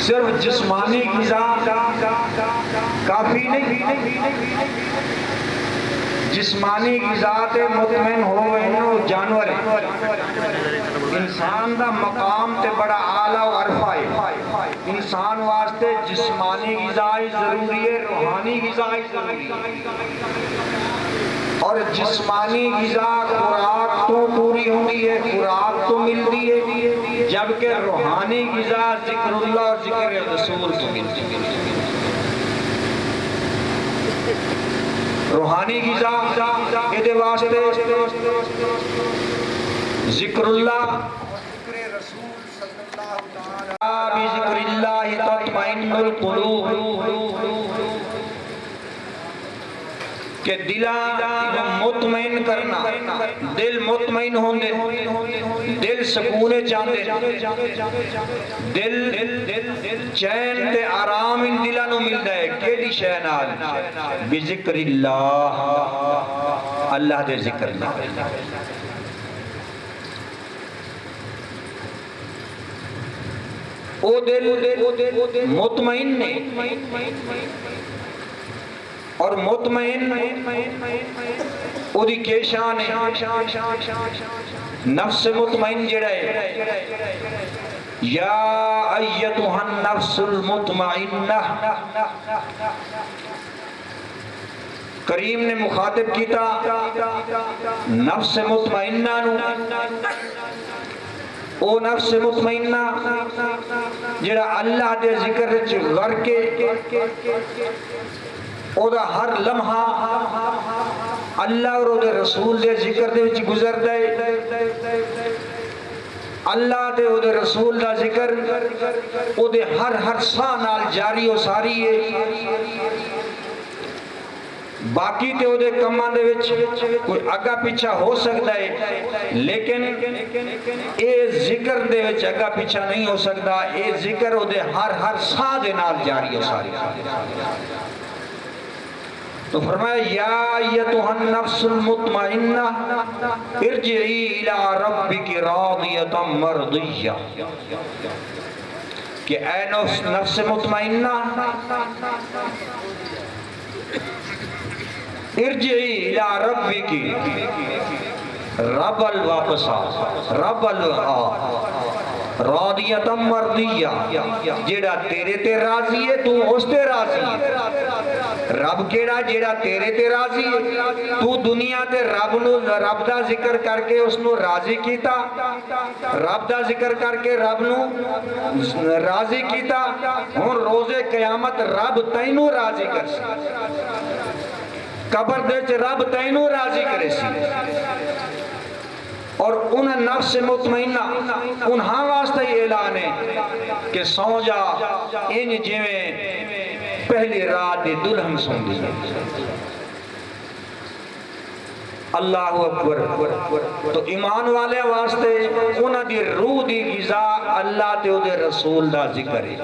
صرف جسمانی غذا کافی نہیں، جسمانی غذا تے مطمئن ہو جانور انسان دا مقام تے بڑا اعلیٰ و عرفہ ہے۔ انسان واسطے جسمانی غذا ضروری ہے، روحانی غذا ضروری ہے۔ اور جسمانی غذا خوراک تو پوری ہوتی ہے، خوراک تو ملتی ہے، جبکہ روحانی غذا ذکر اللہ اور ذکر رسول تو ملتی ہے۔ روحانی غذا یہ واسطے ذکر اللہ، ذکر رسول صلی اللہ تعالی بذکر اللہ تطمئن القلوب، کہ دلہ مطمئن کرنا، دل مطمئن ہوندے، دل سکون چاندے، دل چین تے آرام ان دلہ نو ملدا ہے کیڑی شے نال؟ بذکر اللہ، اللہ دے ذکر نال۔ او دل مطمئن نہیں، اور مطمئن او دی کیشان ہے، نفس مطمئن جڑا ہے، یا ایتھا النفس المطمئنہ، کریم نے مخاطب کیتا نفس مطمئنہ نو، او نفس مطمئنہ جڑا اللہ دے ذکر وچ غرقے، او دا ہر لمحہ اللہ اور او دے رسول دے ذکر دے وچ گزر دے، اللہ دے او دے رسول دا ذکر او دے ہر ساہ نال جاری و ساری ہے۔ باقی تے او دے کماں دے وچ کوئی اگا پیچھا ہو سکتا ہے، لیکن اے ذکر دے وچ اگا پیچھا نہیں ہو سکتا، اے ذکر او دے ہر ساہ دے نال جاری و ساری۔ تو فرمایا یا ایتھا النفس المطمئنہ ارجعی الی ربک راضیۃ مرضیہ، کہ اے نفس مطمئنہ ارجعی الی ربک، رب واپس آ، رب راضیۃ مرضیہ، جیڑا تیرے تے راضی ہے تو اس تے راضی ہے۔ رب کیڑا جیڑا تیرے تے راضی ہے، تو دنیا تے رب دا ذکر کر کے اس نو راضی کیتا، رب دا ذکر کر کے رب نو راضی کیتا، ہن روز قیامت رب تینوں راضی کر سی، قبر دے وچ رب تینوں راضی کرے سی۔ اور ان نفس مطمئنہ انہاں واسطے یہ اعلان ہے کہ سو جا ان جویں پہلی رات دی دلہن سوندی ہے۔ اللہ اکبر۔ تو ایمان والے واسطے انہاں دی روح دی غذا اللہ تے او دے رسول دا ذکر ہے،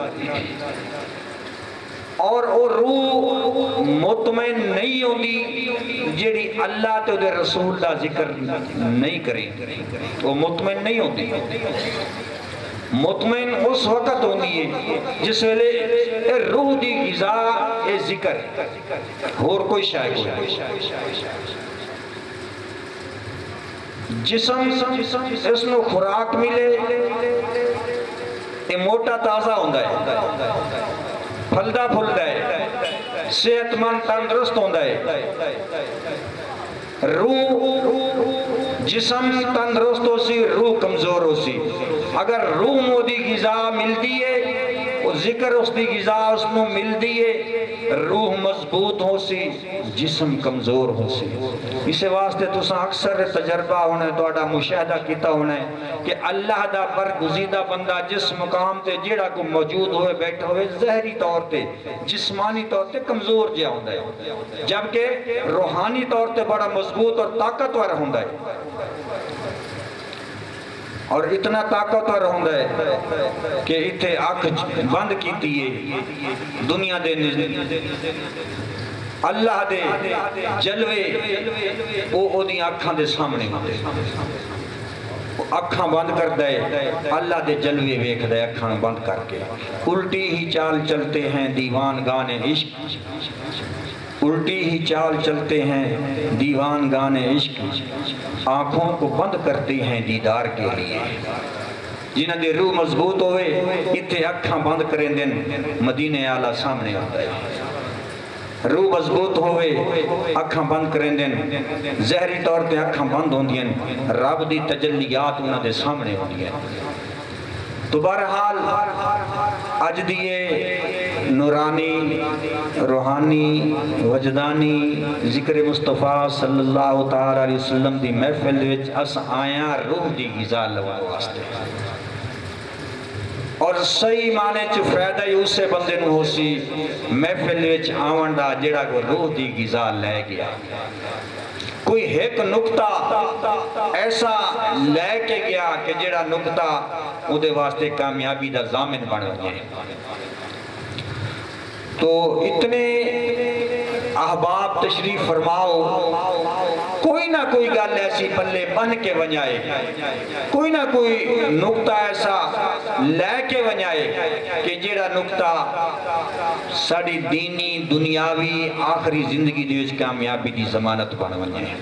اور او روح مطمئن نہیں ہوتی جیڑی اللہ تے دے رسول دا ذکر نہیں کرے، وہ مطمئن نہیں ہوتی۔ مطمئن اس وقت ہوتی ہے جس ویلے اے روح دی غذا اے ذکر اور کوئی شاید جسم اس نو خوراک ملے، اے موٹا تازہ ہوندہ ہے، پھلدا پھلدا ہے، صحت مند تندرست ہوندہ ہے۔ روح جسم تندرست ہو سی، روح کمزور ہو سی۔ اگر روح مو دی غذا ملتی ہے، وہ ذکر اس دی غذا اس نو ملتی ہے، روح مضبوط ہو سی، جسم کمزور ہو سی۔ اسے واسطے تساں اکثر تجربہ ہونا ہے، توڑا مشاہدہ کیتا ہونا ہے کہ اللہ دا برگزیدہ بندہ جس مقام تے جیڑا کو موجود ہوئے بیٹھا ہوئے ظاہری طور تے جسمانی طور تے کمزور جا ہوندہ ہے، جبکہ روحانی طور تے بڑا مضبوط اور طاقتور ہوندہ ہے، اور اتنا طاقتور ہوندہ ہے کہ اتھے آنکھ بند کیتی ہے دنیا دے اللہ دے جلوے او دی آنکھاں دے سامنے ہوندے۔ اکھاں بند کر دے اللہ دے جلوے ویکھ دے اکھاں بند کر کے الٹی ہی چال چلتے ہیں دیوان گانے عشق الٹی ہی چال چلتے ہیں دیوان گانے عشق آنکھوں کو بند کرتے ہیں دیدار کے لیے جنہاں دی روح مضبوط ہوئے اتھے اکھاں بند کریں دن مدینہ اعلیٰ سامنے ہوتا ہے روح مضبوط ہوئے اکھاں بند کریں دن زہری طور تے اکھاں بند ہوندی ہیں رب دی تجلیات انہاں دے سامنے ہوندی ہیں تو بہرحال اج دیئے نورانی روحانی وجدانی ذکر مصطفیٰ صلی اللہ تعالی علیہ وسلم دی محفل وچ اس آیاں روح دی غذا لوا واسطے اور صحیح معنی چ فائدہ ہی اسے بندے نو ہو سی محفل وچ آون دا جڑا کو روح دی غذا لے گیا کوئی ایک نقطہ ایسا لے کے گیا کہ جڑا نقطہ او دے واسطے کامیابی دا ضامن بن گئے تو اتنے احباب تشریف فرماؤ کوئی نہ کوئی گل ایسی پلے بن کے ونجائے کوئی نہ کوئی نقطہ ایسا لے کے ونجائے کہ جیڑا نقطہ ساڑی دینی دنیاوی آخری زندگی دیوچ کامیابی دی ضمانت بن ونجائے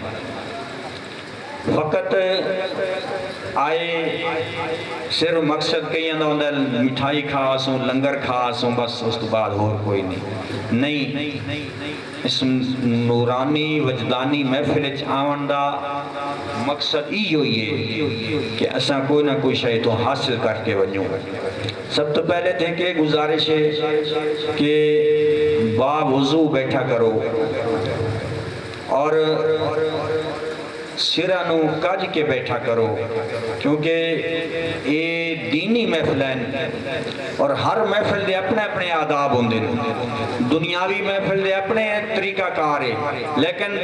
فقط آئے صرف مقصد کئی اندر مٹھائی کھا سوں لنگر کھا سوں بس اس تو بعد اور کوئی نہیں اس نورانی وجدانی محفل آون دا مقصد ہی ہوئی ہے کہ اساں کوئی نہ کوئی شے تو حاصل کر کے ونجوں سب تو پہلے تھے کہ گزارش ہے کہ با وضو بیٹھا کرو اور سرانو کج کے بیٹھا کرو کیونکہ یہ دینی محفل ہیں اور ہر محفل دے اپنے اپنے آداب ہوندے دنیاوی محفل دے اپنے طریقہ کار ہے لیکن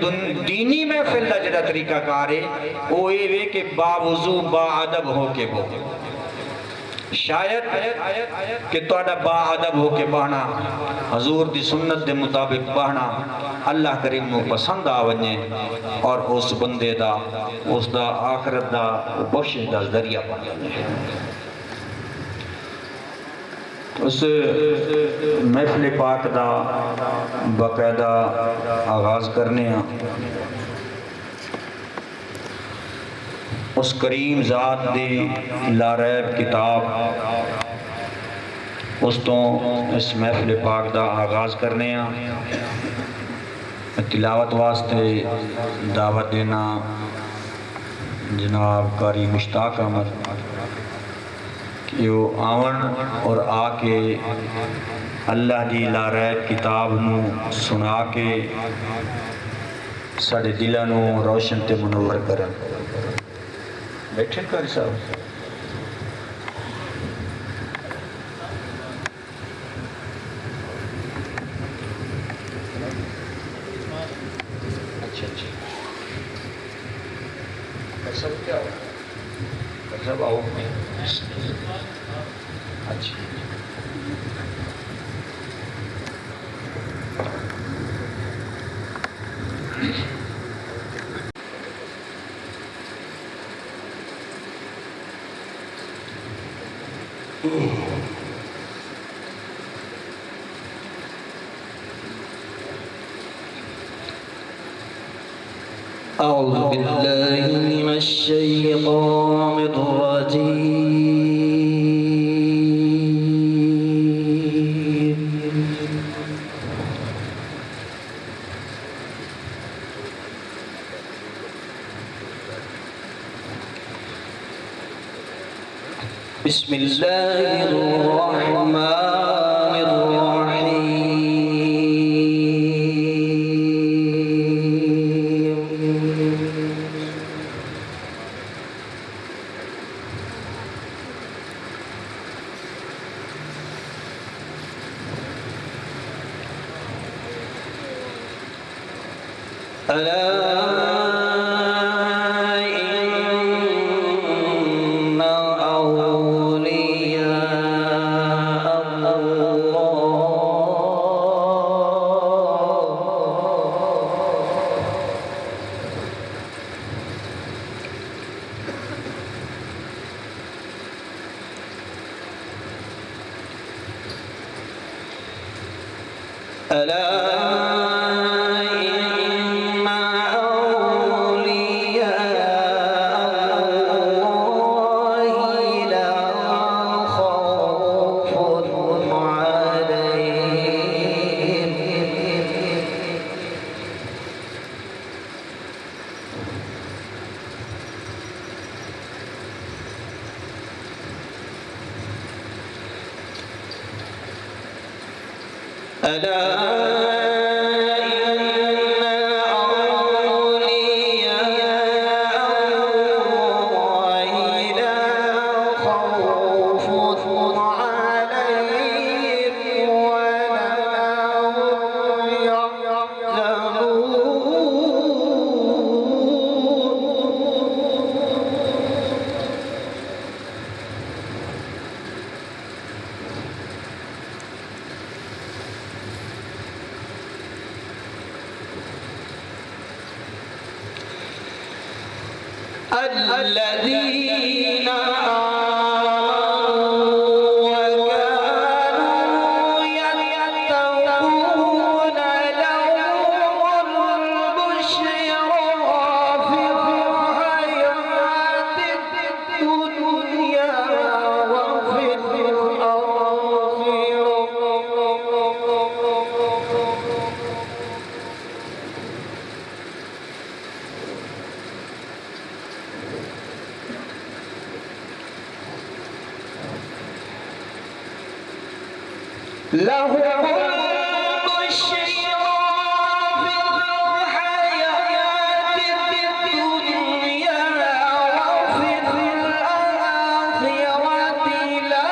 دینی محفل دا جڑا طریقہ کار ہے وہ یہ کہ با وضو با ادب ہو کے بو شاید کہ توڑا با ادب ہو کے بہنا حضور دی سنت دے مطابق بہنا اللہ کریم نو پسند آونجے اور اس بندے دا اس دا آخرت دا بخشش دا ذریعہ بن جائے اس محفل پاک دا باقاعدہ آغاز کرنے ہیں اس کریم ذات دی لاریب کتاب اس تو اس محفل پاک دا آغاز کرنے ہیں تلاوت واسطے دعوت دینا جناب قاری مشتاق احمد کہ وہ آون اور آ کے اللہ دی لاریب کتاب نو سنا کے ساڑے دلہ نو روشن تے منور کرن بیٹھے کر صاحب اچھا سب کیا ہو سب آؤ اچھا أعوذ بالله من الشيطان الرجيم بسم الله الرحمن الرحيم ألا إن أولياء الله ألا إن أولياء الله لا خوف عليهم ألا إن أولياء الله لا خوف عليهم ولا هم الذين آمنوا وكانوا يتقون لهم البشرى في الحياة الدنيا وفي لهم البشرى في الحياة الدنيا وفي الآخرة لا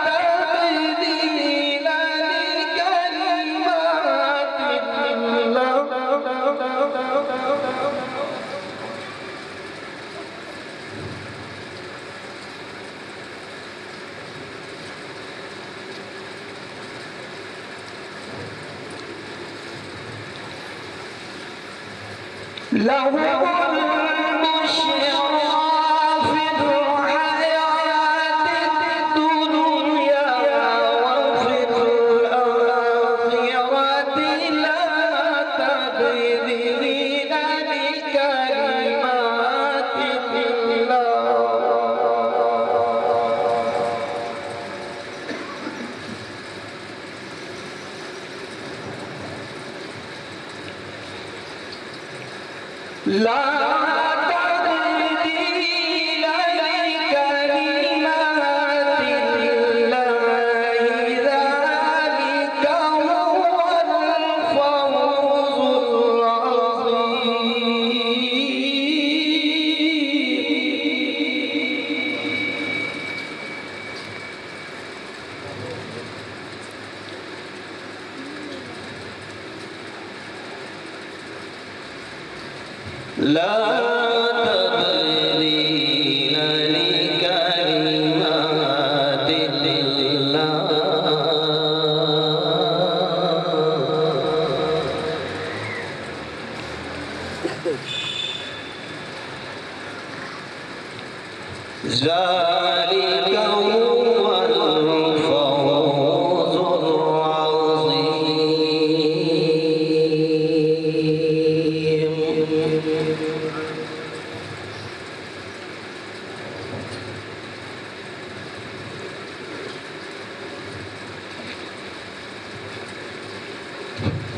تبديل لكلمات الله لهم البشرى في الحياة الدنيا وفي الآخرة لا تبديل لكلمات الله لا تبديل لكلمات الله ذلك هو الفوز العظيم لا تبديل لكلمات الله ذلك هو الفوز العظيم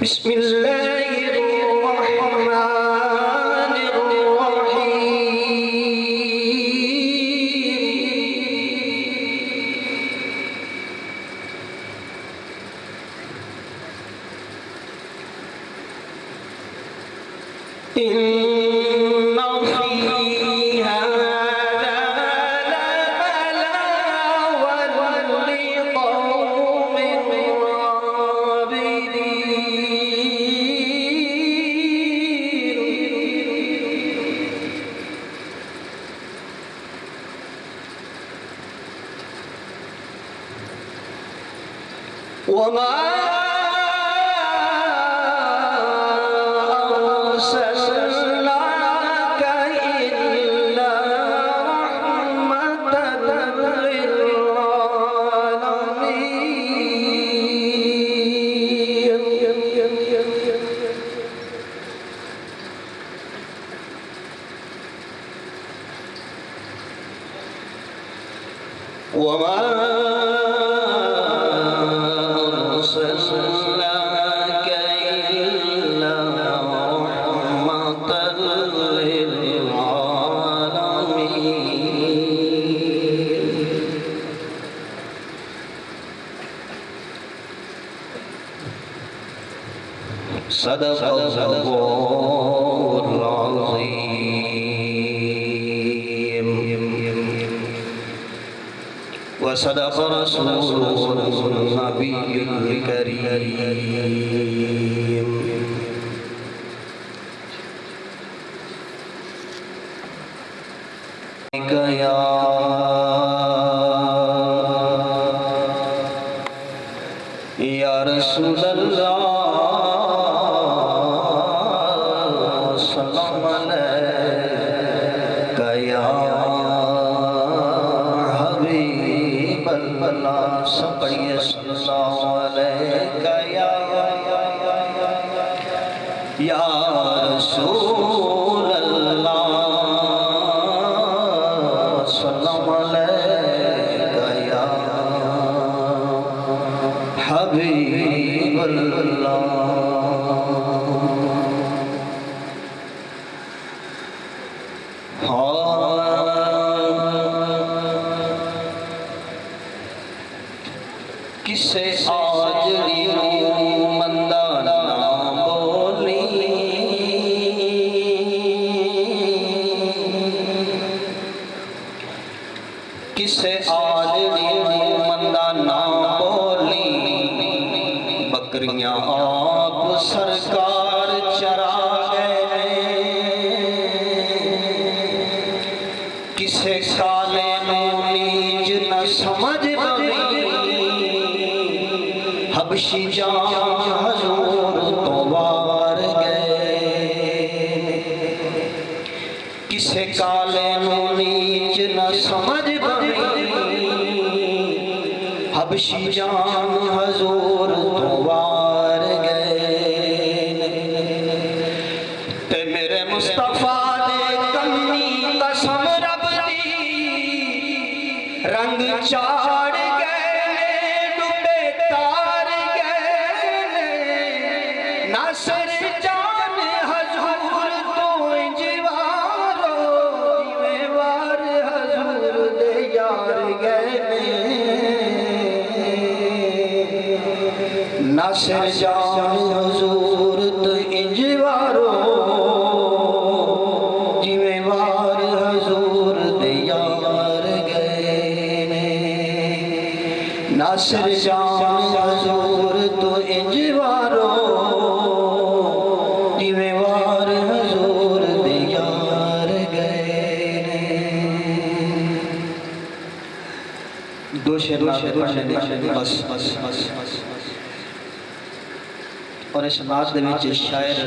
بسم الله الرحمن الرحيم إن في هذا لبلاغا لقوم عابدين وما أرسلناك إلا رحمة للعالمين وما أرسلناك إلا رحمة للعالمين. صدق الله العظيم وصدق رسوله النبي الكريم. یا رسول اللہ سلام علیک یا حبیب اللہ. سب پڑھیے سلام علیک یا رسول اللہ سلام علیک یا حبیب اللہ. کسے آجڑی مندہ نہ بولی کسے آجڑی مندہ نہ بولی بکریاں آپ سرکار چرا گئے کسے کالے نیج نہ سمجھ بگی حبشی جان حضور تو وار گئے کسے کالے نیج نہ سمجھ بگی حبشی جان حضور تو وار گئے. تے میرے مصطفیٰ دے کمی قسم رب دی رنگ چاڑ گئے ڈوبے تار گئے ناصر جان حضور تو انجوارو جیویں وار حضور دے یار گئے ناصر جان حضور تو انجوارو جیویں وار حضور دے یار گئے ناصر جان حضور تو انجوارو جیویں وار حضور دے یار گئے. دو شعر پڑھنے دے بس. اور اس ناز دے وچ شاعر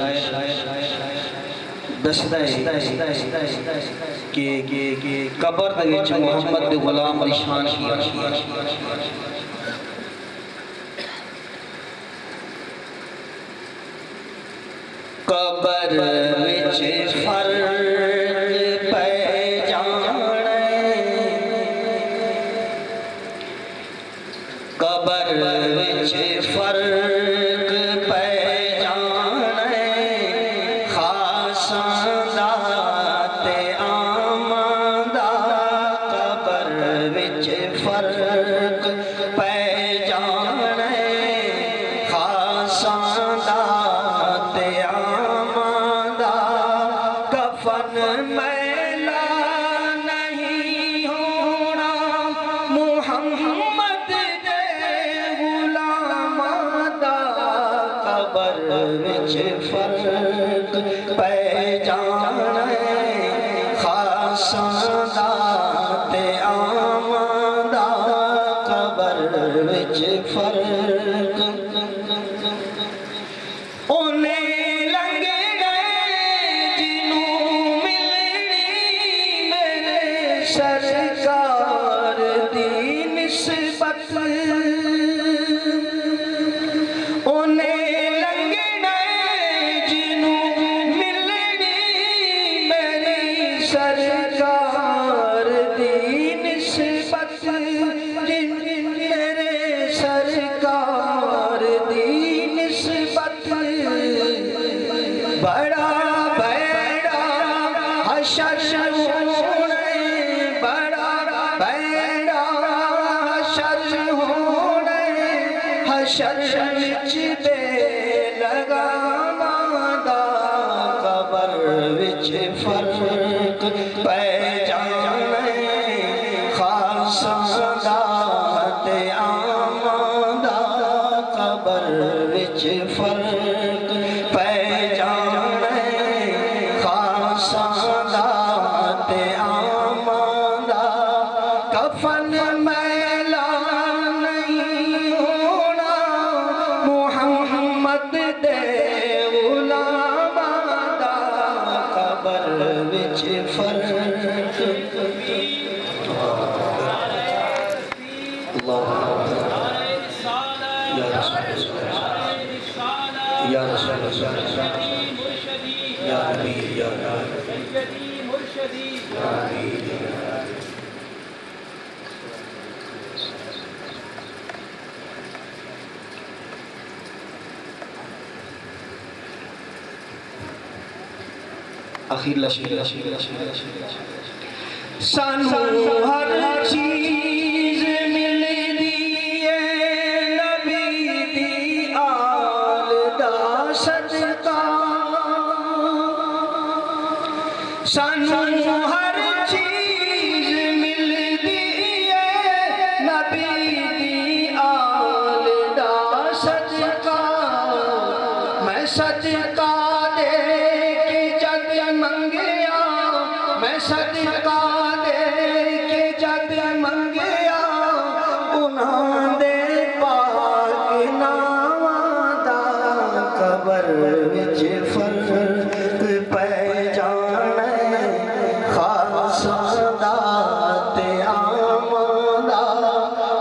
دسدا ہے کہ قبر دے وچ محمد دے غلام دی شان کی قبر وچ فرق پہ جانے قبر وچ فرق پہ جانے خاصاں دا تے عاماں دا قبر وچ فرق پہ جانے خاصاں دا تے عاماں دا کفن میلا نہیں ہونا محمد دے غلاماں دا قبر وچ فرق پہ جانے خاصاں دا تے عاماں دا قبر وچ فرق انہیں لنگنے جنوں ملنی میرے سرکار دی نسبت انہیں لنگنے جنوں ملنی میری سرکار دی نسبت محشر وچ دے لگاواں دا قبر وچ فرق پہ جانے خاصاں دا تے عاماں دا قبر وچ فرق پہ جانے خاصاں دا تے عاماں دا کفن میلا نہیں ہونا محمد دے غلاماں دا قبر وچ فرق اللہ یا رسول اللہ یا رسول اللہ یا نبی یا آخر لشکر سانو ہر چیز مل دیئے نبی دی آل دا صدقہ سانو ہر چیز مل دیئے نبی دی آل دا صدقہ میں صدقہ دے کے جگ منگیا میں صدقہ دے کے جگ منگیا انہاں دے پاک ناماں دا قبر وچ فرق پہ جانے خاصاں دا تے عاماں دا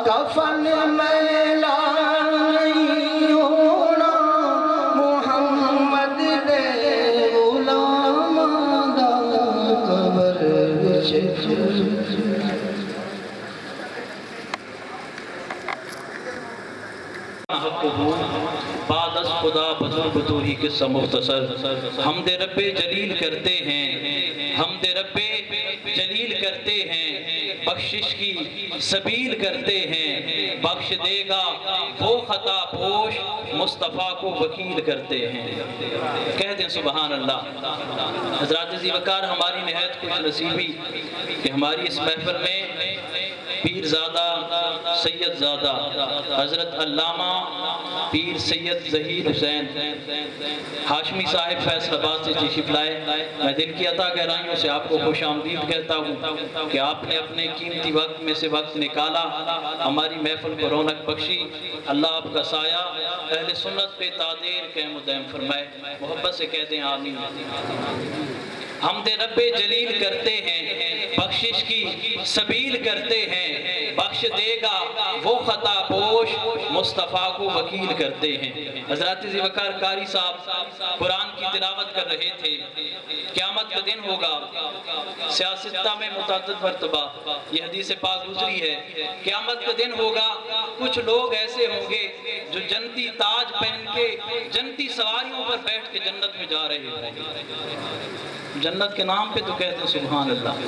کفن میلا نہیں ہونا محمد دے غلاماں دا قبر وچ بعد از خدا بزرگ تو ہی قصہ مختصر حمد رب جلیل کرتے ہیں حمد رب جلیل کرتے ہیں بخشش کی سبیل کرتے ہیں بخش دے گا وہ خطا پوش مصطفیٰ کو وکیل کرتے ہیں کہہ دیں سبحان اللہ حضرات عزیز وقار ہماری نہایت خوش نصیبی کہ ہماری اس محفل میں پیر زادہ سید زادہ حضرت علامہ پیر سید ظہیر حسین ہاشمی صاحب فیصل آباد سے تشریف لائے میں دل کی عطا گہرائیوں سے آپ کو خوش آمدید کہتا ہوں کہ آپ نے اپنے قیمتی وقت میں سے وقت نکالا ہماری محفل کو رونق بخشی اللہ آپ کا سایہ اہل سنت پہ تادیر قائم و دائم فرمائے محبت سے کہتے ہیں آمین حمد رب جلیل کرتے ہیں بخشش کی سبیل کرتے ہیں بخش دے گا وہ خطا پوش مصطفیٰ کو وکیل کرتے ہیں حضرات ذی وقار قاری صاحب قرآن کی تلاوت کر رہے تھے قیامت کا دن ہوگا سیاستہ میں متعدد مرتبہ یہ حدیث پاک گزری ہے قیامت کا دن ہوگا کچھ لوگ ایسے ہوں گے جو جنتی تاج پہن کے جنتی سواریوں پر بیٹھ کے جنت میں جا رہے ہوں گے جنت کے نام پہ تو کہتے ہیں سبحان اللہ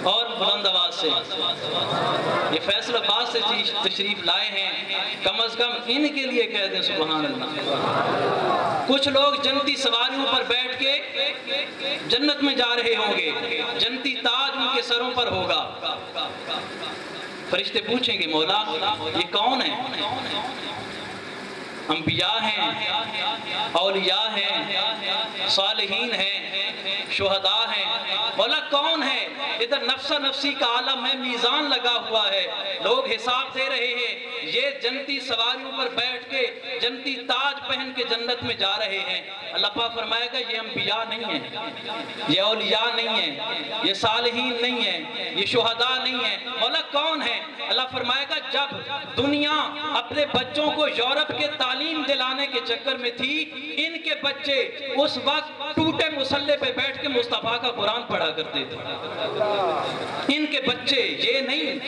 اور بلند آواز سے یہ فیصل آباد سے تشریف لائے ہیں کم از کم ان کے لیے کہہ دیں سبحان اللہ کچھ لوگ جنتی سواریوں پر بیٹھ کے جنت میں جا رہے ہوں گے جنتی تاج ان کے سروں پر ہوگا فرشتے پوچھیں گے مولا یہ کون ہے انبیاء ہیں اولیاء ہیں صالحین ہیں شہداء ہیں مولا کون ہے ادھر نفسا نفسی کا عالم ہے میزان لگا ہوا ہے لوگ حساب دے رہے ہیں یہ جنتی سواریوں پر بیٹھ کے جنتی تاج پہن کے جنت میں جا رہے ہیں اللہ پاک فرمائے گا یہ انبیاء نہیں ہیں یہ اولیاء نہیں ہیں یہ صالحین نہیں ہیں یہ شہداء نہیں ہیں مولا کون ہے اللہ فرمائے گا جب دنیا اپنے بچوں کو یورپ کے تعلیم دلانے کے چکر میں تھی ان کے بچے اس وقت ٹوٹے مسلح پہ بیٹھ کے مصطفیٰ کا قرآن پڑھا کرتے تھے ان کے بچے یہ نہیں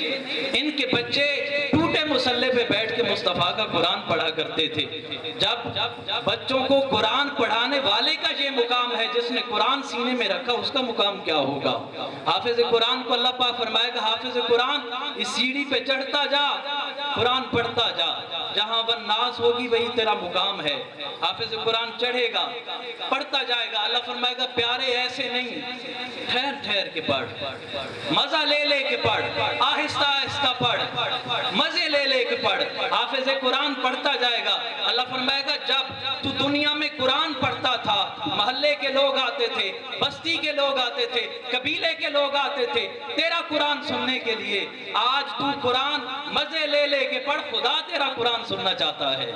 ان کے بچے ٹوٹے مسلح پہ بیٹھ کے مصطفیٰ کا قرآن پڑھا کرتے تھے جب بچوں کو قرآن پڑھانے والے کا یہ مقام ہے جس نے قرآن سینے میں رکھا اس کا مقام کیا ہوگا حافظ قرآن کو اللہ پاک فرمائے گا حافظ قرآن اس سیڑھی پہ چڑھتا جا قرآن پڑھتا جا جہاں والناس ہوگی وہی تیرا مقام ہے. حافظ قرآن چڑھے گا، پڑھتا جائے گا. اللہ فرمائے گا پیارے ایسے نہیں، ٹھہر ٹھہر کے پڑھ، مزہ لے لے کے پڑھ، آہستہ آہستہ پڑھ، مزے لے لے کے پڑھ. حافظ قرآن پڑھتا جائے گا. اللہ فرمائے گا جب تو دنیا میں قرآن پڑھتا تھا، محلے کے لوگ آتے تھے، بستی کے لوگ آتے تھے، قبیلے کے لوگ آتے تھے تیرا قرآن سننے کے لیے. آج تو قرآن مزے لے لے کے پڑھ، خدا تیرا قرآن سننا چاہتا ہے.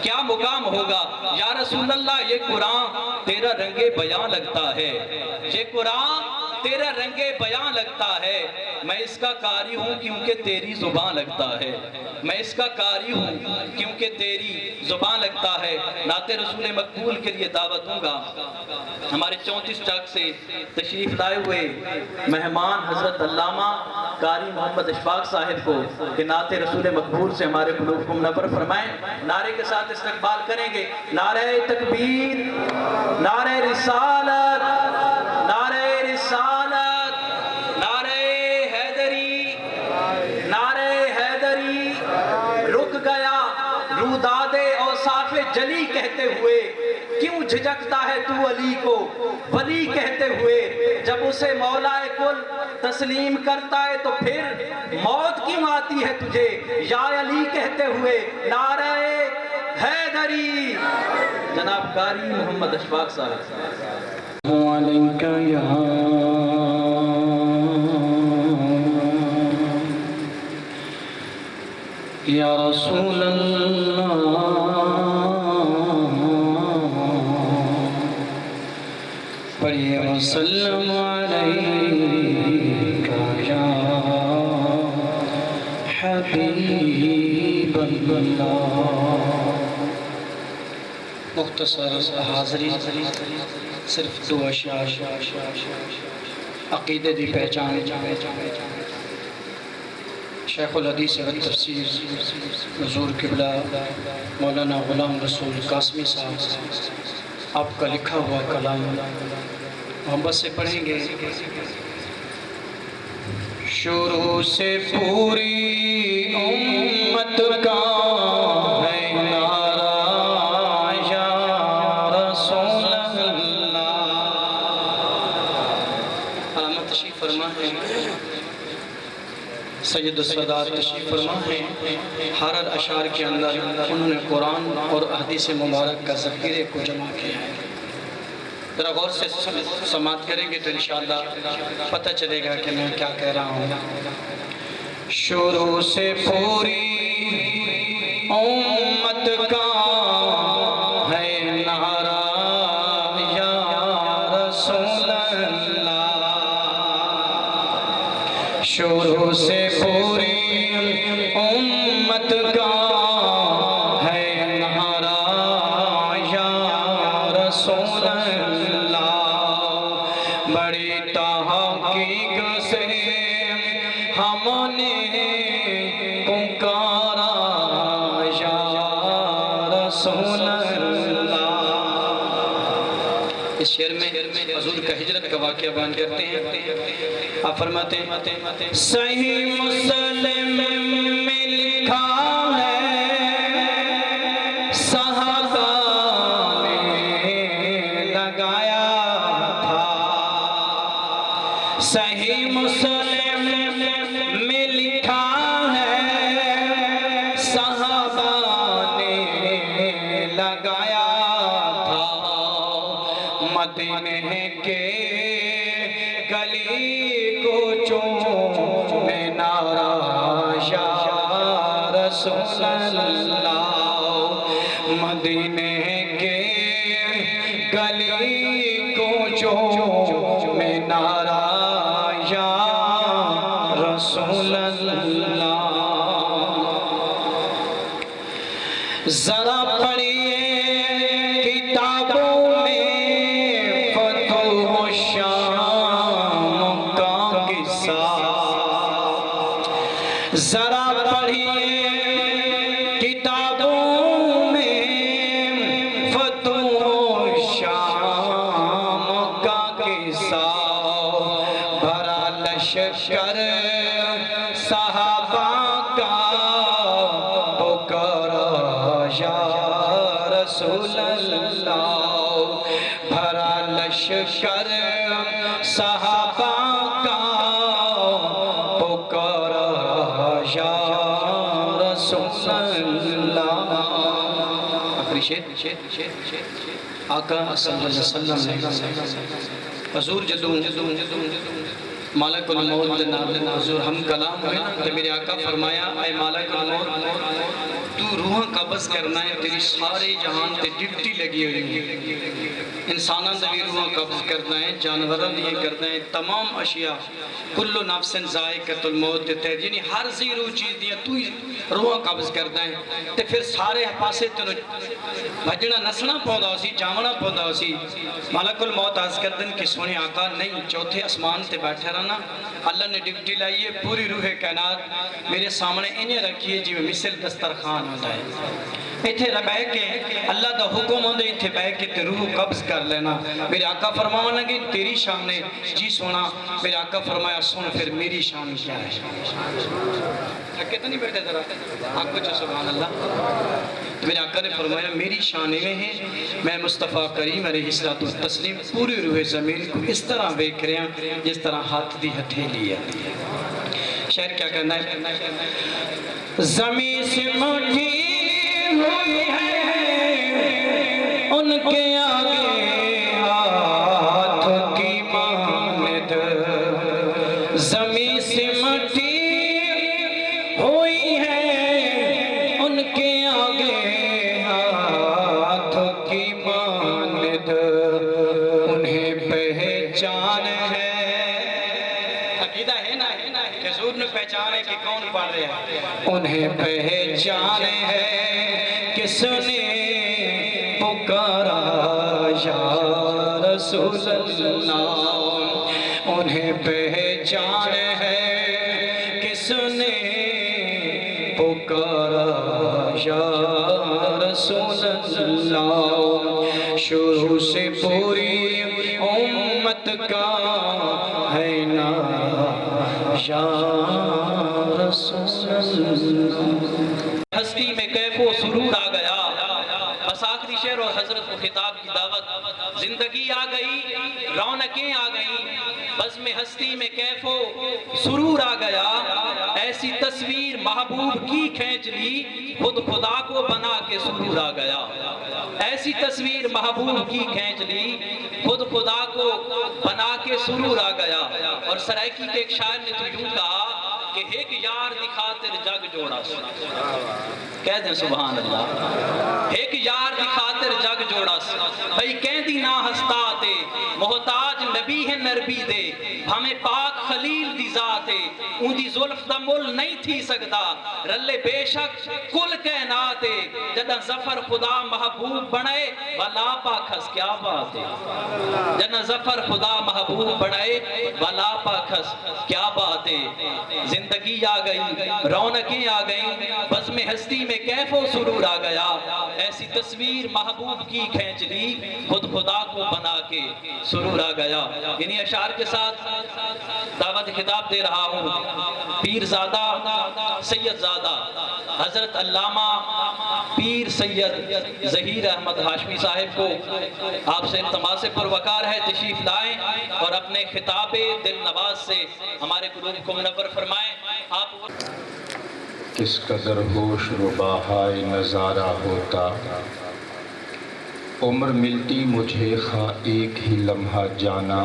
کیا مقام ہوگا یا رسول اللہ؟ یہ قرآن تیرا رنگ بیان لگتا ہے، یہ قرآن تیرا رنگ بیان لگتا ہے. میں اس کا قاری ہوں کیونکہ تیری زبان لگتا ہے، میں اس کا قاری ہوں کیونکہ تیری زبان لگتا ہے. نعت رسول مقبول کے لیے دعوت دوں گا ہمارے 34 چک سے تشریف لائے ہوئے مہمان حضرت علامہ قاری محمد اشفاق صاحب کو کہ نعت رسول مقبول سے ہمارے قلوب کو منور فرمائیں. نعرے کے ساتھ استقبال کریں گے. نعرہ تکبیر، نعرہ رسالت، نعرہ رسالت، نعرہ حیدری، نعرہ حیدری. رک گیا روداد اوصاف جلی کہتے ہوئے، کیوں جھجکتا ہے تو علی کو ولی کہتے ہوئے؟ جب اسے مولا کل تسلیم کرتا ہے تو پھر موت کیوں آتی ہے تجھے یا علی کہتے ہوئے؟ نعرہ حیدری. جناب قاری محمد اشفاق صاحب. علیکہ یا رسول اللہ پڑھیے وسلم علیکہ یا حبیب اللہ. مختصر حاضری صرف دو اشیاء عقیدے دی پہچان. شیخ الحدیث و تفسیر حضور قبلہ مولانا غلام رسول قاسمی صاحب آپ کا لکھا ہوا کلام محبت سے پڑھیں گے. شروع سے پوری امت کا ہے نعرہ یا رسول اللہ. علامہ تشریف فرما ہے، سید السادات تشریف فرما ہے. ہر اشعار کے اندر انہوں نے قرآن اور احادیث مبارک کا ذخیرے کو جمع کیا ہے. ذرا غور سے سماعت کریں گے تو انشاءاللہ پتہ چلے گا کہ میں کیا کہہ رہا ہوں. شروع سے پوری امت کا ہے نعرہ یا رسول اللہ. شروع سے پوری امت کا ہے نعرہ یا رسول اللہ. بڑی تحقیق سے ہم نے پکارا یا رسول اللہ. اس شعر میں حضور کا ہجرت کا واقعہ بیان کرتے ہیں. آپ فرماتے ہیں صحیح مسلم میں لکھا ہے صحابہ نے لگایا تھا. صحیح مسلم میں لکھا ہے صحابہ نے لگایا تھا. مدینے کے گلی کو چوم نعرہ یا رسول اللہ. مدینے کے گلی کو چوم نعرہ یا رسول اللہ. ذرا پڑھیے کتابوں میں فتح شام کا قصہ. ذرا پڑھیے کتابوں میں فتح شام کا قصہ. بھرا لشکر صحابہ کا یا رسول اللہ، بھرا لشکر صحابہ کا پکارا یا رسول اللہ۔ آخری شعر آقا صلی اللہ علیہ وسلم نے حضور جدوں مالک الموت جناب حضور ہم کلام ہوئے نا کہ میرے آقا فرمایا اے مالک الموت تو روحاں قبض کرنا ہے، تیری سارے جہان تے ڈپٹی لگی ہوئی انساناں دی روحاں قبض کرنا ہے، جانوراں دی کرنا ہے، تمام اشیاء کل نفس ذائقۃ الموت تے یعنی ہر ذی روح چیز دی تو ہی روحاں قبض کرنا ہے تے پھر سارے پاسے تینوں بھجنا نسنا پوندا سی، جاونا پوندا سی۔ مالک الموت عرض کردن کہ سونے آقا نہیں، چوتھے اسمان تے بیٹھے رہنا، اللہ نے ڈپٹی لائیے، پوری روح کائنات میرے سامنے انہیں رکھیے جی مثل دسترخوان ہوتا ہے، اتھے بہ کے اللہ دا حکم ہوندے اتھے بہ کے تے روح قبض کر لینا۔ میرے آقا فرمانے لگے تیری شان ہے جی سونا، میرے آقا فرمایا سن پھر میری شان کیا ہے؟ تھکے تو نہیں بیٹھے ذرا آپ کو جو سبحان اللہ۔ میرے آقا نے فرمایا میری شان میں ہے میں مصطفیٰ کریم علیہ السلام پوری روح زمین کو اس طرح بیک رہا ہوں جس طرح ہاتھ دی ہتھیلی ہے۔ شعر کیا کہنا ہے؟ زمین سے مٹھی ہوئی ہے ان کے آگے ہاتھ کی مانند، زمین سے مٹھی ہوئی ہے ان کے آگے ہاتھ کی مانند، انہیں پہچان ہے، عقیدہ ہے نا کہ حضور نے پہچان ہے کہ کون پڑھ رہے ہیں، انہیں پہچان ہے کس نے پکارا یا رسول اللہ، انہیں پہچان ہے کس نے پکارا یا رسول اللہ۔ شروع سے پوری امت کا ہے نا یا رسول اللہ۔ ہستی میں کیف و سرور آ گیا، بس آخری شعر اور حضرت کو خطاب کی دعوت، زندگی آ گئی، رونقیں آ گئیں، بس میں ہستی میں کیف و سرور آ گیا، ایسی تصویر محبوب کی کھینچ لی، خود خدا کو بنا کے سرور آ گیا، ایسی تصویر محبوب کی کھینچ لی، خود خدا کو بنا کے سرور آ گیا۔ اور سرائکی کے ایک شاعر نے تو یوں کہا کہ ایک یار دی خاطر جگ جوڑا سی، کہہ دیں سبحان اللہ، ایک یار دی خاطر جگ جوڑا سی، بھئی کہندی نہ ہستا تے محتاج نبی ہے نربی دے، ہمیں پاک خلیل دی ذات ہے، ان دی زلف دا مل نہیں تھی سکتا، رلے بے شک کل کائنات ہے، جدہ ظفر خدا محبوب بنائے ولا پاکھس کیا بات ہے، جدہ ظفر خدا محبوب بنائے ولا پاکھس کیا بات ہے۔ زندگی آ گئی، رونقیں آ گئیں، بزم ہستی میں کیف و سرور آ گیا، ایسی تصویر محبوب کی کھینچ لی، خود خدا کو بنا کے سرور آ گیا۔ انہی اشعار کے ساتھ دعوت خطاب دے رہا ہوں پیر زادہ سید زادہ حضرت علامہ پیر سید ظہیر احمد ہاشمی صاحب کو آپ سے التماس پروقار ہے تشریف لائیں اور اپنے خطاب دل نواز سے ہمارے قلوب کو منور فرمائیں۔ آپ کس قدر ہوش و بہائے نظارہ ہوتا، عمر ملتی مجھے خواہ ایک ہی لمحہ جانا،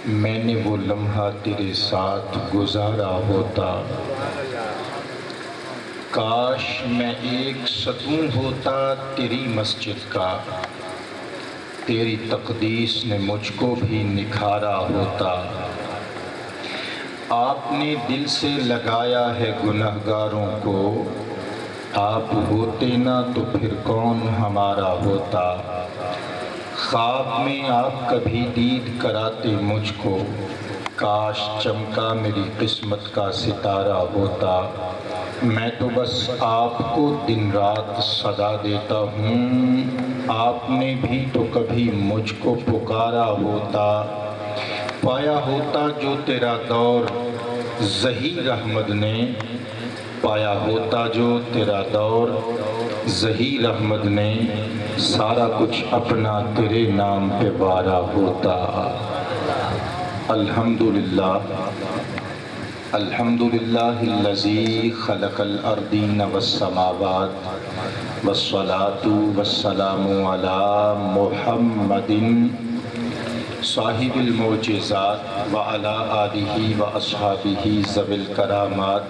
میں نے وہ لمحہ تیرے ساتھ گزارا ہوتا، کاش میں ایک ستون ہوتا تیری مسجد کا، تیری تقدیس نے مجھ کو بھی نکھارا ہوتا، آپ نے دل سے لگایا ہے گنہگاروں کو، آپ ہوتے نہ تو پھر کون ہمارا ہوتا، خواب میں آپ کبھی دید کراتے مجھ کو، کاش چمکا میری قسمت کا ستارہ ہوتا، میں تو بس آپ کو دن رات صدا دیتا ہوں، آپ نے بھی تو کبھی مجھ کو پکارا ہوتا، پایا ہوتا جو تیرا دور ظہیر احمد نے، پایا ہوتا جو تیرا دور ظہیر احمد نے سارا کچھ اپنا تیرے نام پہ وارا ہوتا۔ الحمدللہ الحمدللہ الذی خلق الارضین والسماوات والصلاة والسلام علی محمد صاحب المعجزات وعلی آلہ واصحابہ ذوی الکرامات۔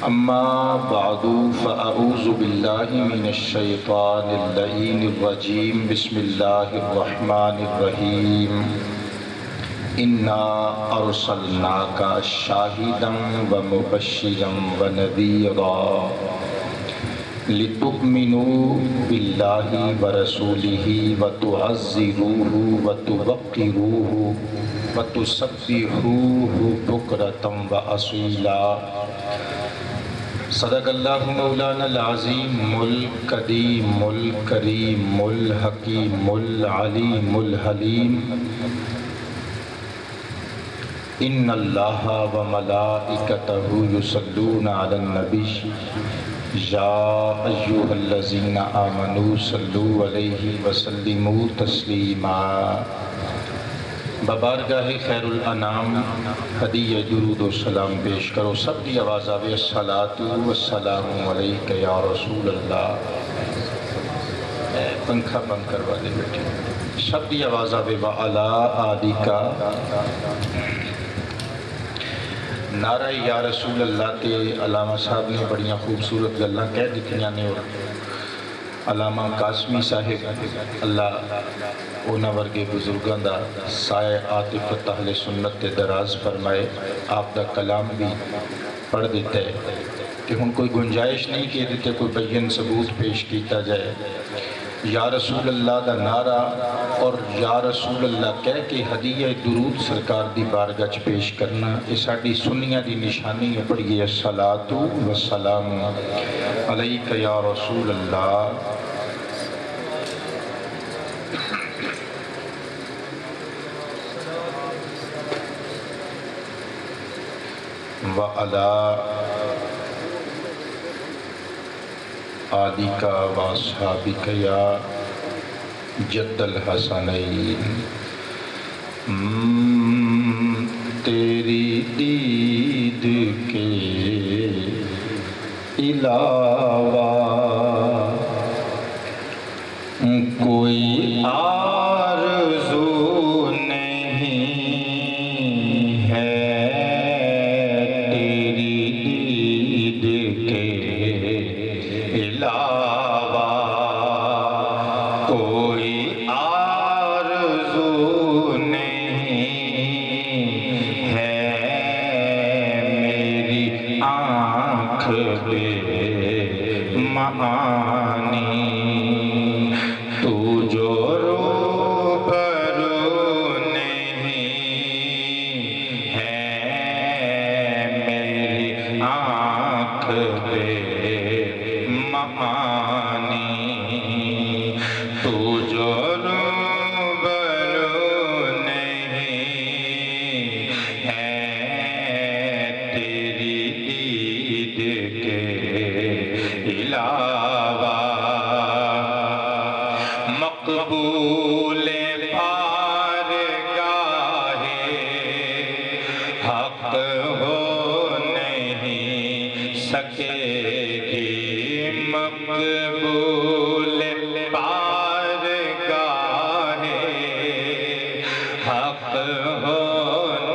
اما بعد فاعوذ باللہ من الشیطان اللعین الرجیم، بسم اللہ الرحمن الرحیم۔ انا ارسلناک شاہدا ومبشرا ونذیرا لتؤمنوا باللہ ورسولہ وتعزروہ وتوقروہ وتسبحوہ بکرۃ واصیلا۔ صدق اللہ مولانا العظیم القدیم الکریم الحکیم العلیم الحلیم۔ ان اللہ وملائکتہ یصلون علی النبی یا ایھا الذین آمنوا صلوا علیہ وسلموا تسلیما۔ ببارگاہ خیر الانام ہدیہ درود و سلام پیش کرو۔ سب دی آواز آوے الصلاۃ والسلام علیک یا رسول اللہ۔ پنکھا بند کروا دے بیٹھے۔ سب دی آواز آوے وعلی آلک۔ نعرہ یا رسول اللہ تے علامہ صاحب نے بڑیاں خوبصورت گلاں کہہ دتیاں نے، اور علامہ قاسمی صاحب اللہ انہاں ورگے بزرگاں دا سایہ عاطفت اہل سنت تے دراز فرمائے۔ آپ دا کلام بھی پڑھ دیتا ہے کہ ہن کوئی گنجائش نہیں کہ دیتے کوئی بین ثبوت پیش کیتا جائے۔ یا رسول اللہ دا نعرہ اور یا رسول اللہ کہہ کے ہدیہ درود سرکار دی بارگاہ چ پیش کرنا، یہ ساڈی سنیاں دی نشانی ہے۔ پڑھیے الصلاۃ والسلام علیک یا رسول اللہ۔ وعلی آلک واصحابک یا جد الحسنین۔ تیری دید کے علاوہ کوئی آرزو نہیں ہے، تیری دید کے علاوہ کوئی آرزو نہیں ہے، میری آنکھ پہ معانی تو جو روبرو نہیں ہے، میری آنکھ پہ معانی تو جو روبرو نہیں ہے، تیری دید کے علاوہ مقبول بارگاہ حق ہو نہیں سکے گی، مقبول بارگاہ حق ہو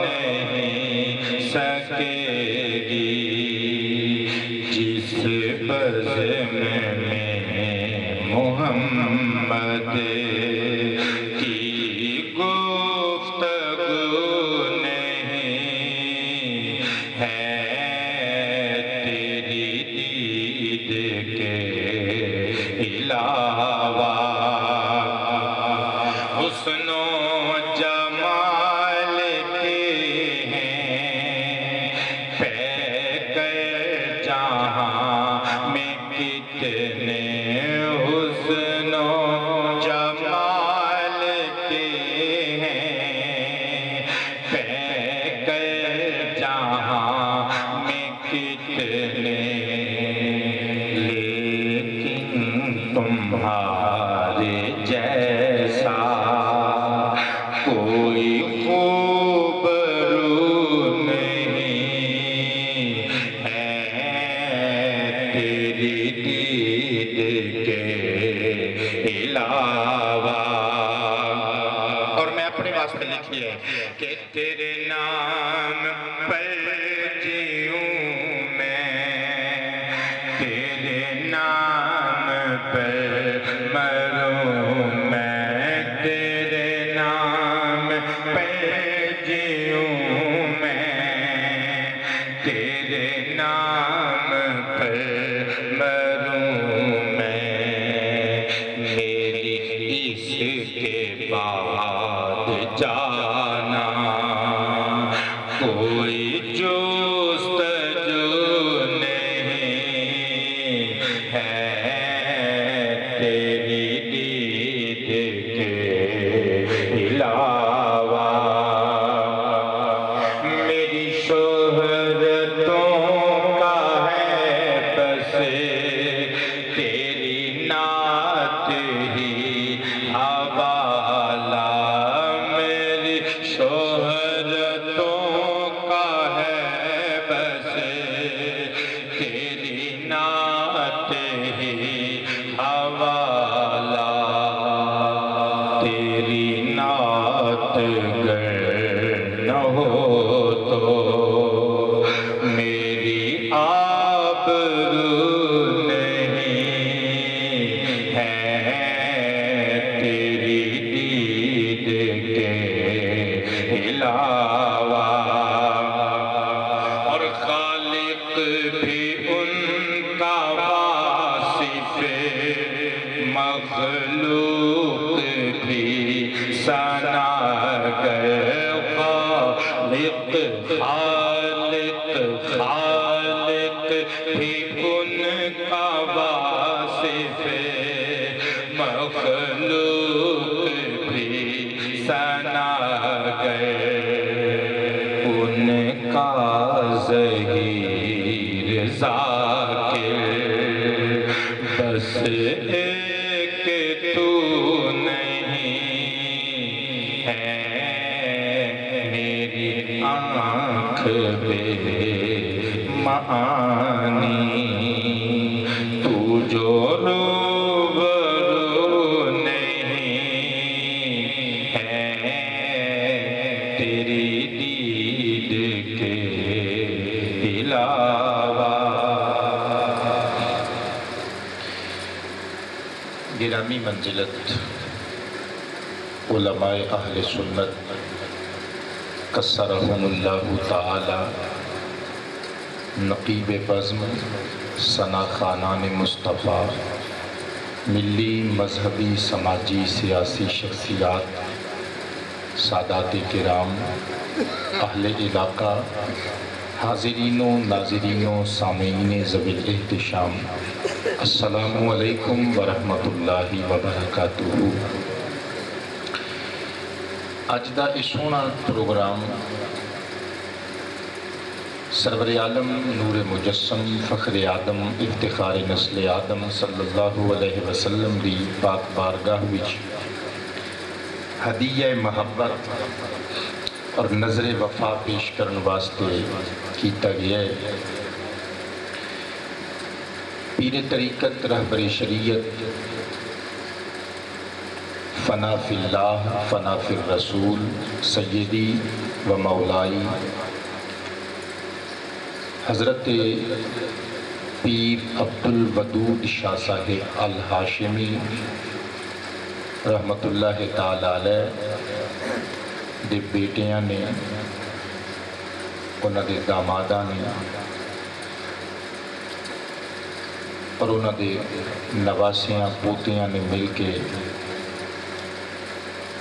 نہیں سکے گی، جس بزم میں محمد کی گفتگو نہیں ہے، تیری دید کے علاوہ حسن و جمال کے ہیں پیک جہاں میں کتنے حسن و جمال کے ہیں پیک جہاں میں کتنے، لیکن تمہارے جیسا کوئی خوبرو نہیں ہے تیری دید کے علاوہ۔ اور میں اپنے واسطے لکھی ہے کہ تیرے نام پر جیوں میں، تیرے نام پر مروں میں، تیرے نام پر جیوں میں، تیرے نام پر مروں میں۔ میری اس کے بعد جانا کوئی جستجو نہیں ہے تیری دید کے علاوہ۔ میری شہرتوں کا ہے بس تیری نعت ہی حوالہ، میری شہرتوں کا ہے بس تیری نعت ہی حوالہ۔ تیری نعت گر نہ ہو تو میری آبرو نہیں ہے تیری دید کے علاوہ۔ اور خالق بھی ان کا واصف، مخلوق بھی ثناگر۔ خالق خالق بھی ان کا واصف، مخلوق بھی ثناگر۔ ان کا ظہیر ذاکر بس ایک تو نہیں ہے، میری آنکھ بے معانی تو جو روبرو نہیں ہے تیری دید کے علاوہ۔ گرامی منزلت علماء اہل سنت قصرہم اللہ تعالی، نقیب بزم ثنا خانان مصطفیٰ، ملی مذہبی سماجی سیاسی شخصیات، سادات کرام، اہل علاقہ، حاضرین و ناظرین و سامعین ذوی الاحتشام، السلام علیکم ورحمۃ اللہ وبرکاتہ۔ اج دا یہ سونا پروگرام سرور عالم نور مجسم فخر آدم افتخار نسل آدم صلی اللہ علیہ وسلم دی پاک بارگاہ وچ ہدیہ محبت اور نظر وفا پیش کرنے واسطے کیتا گیا ہے۔ پیر طریقت رہبر شریعت فنا فی اللہ فنا فی الرسول سیدی و مولائی حضرت پیر عبدالودود شاہ صاحب الہاشمی رحمت اللہ تعالی علیہ دے بیٹیاں نے، انہاں دے داماداں نے اور انہاں دے نواسیاں پوتیاں نے مل کے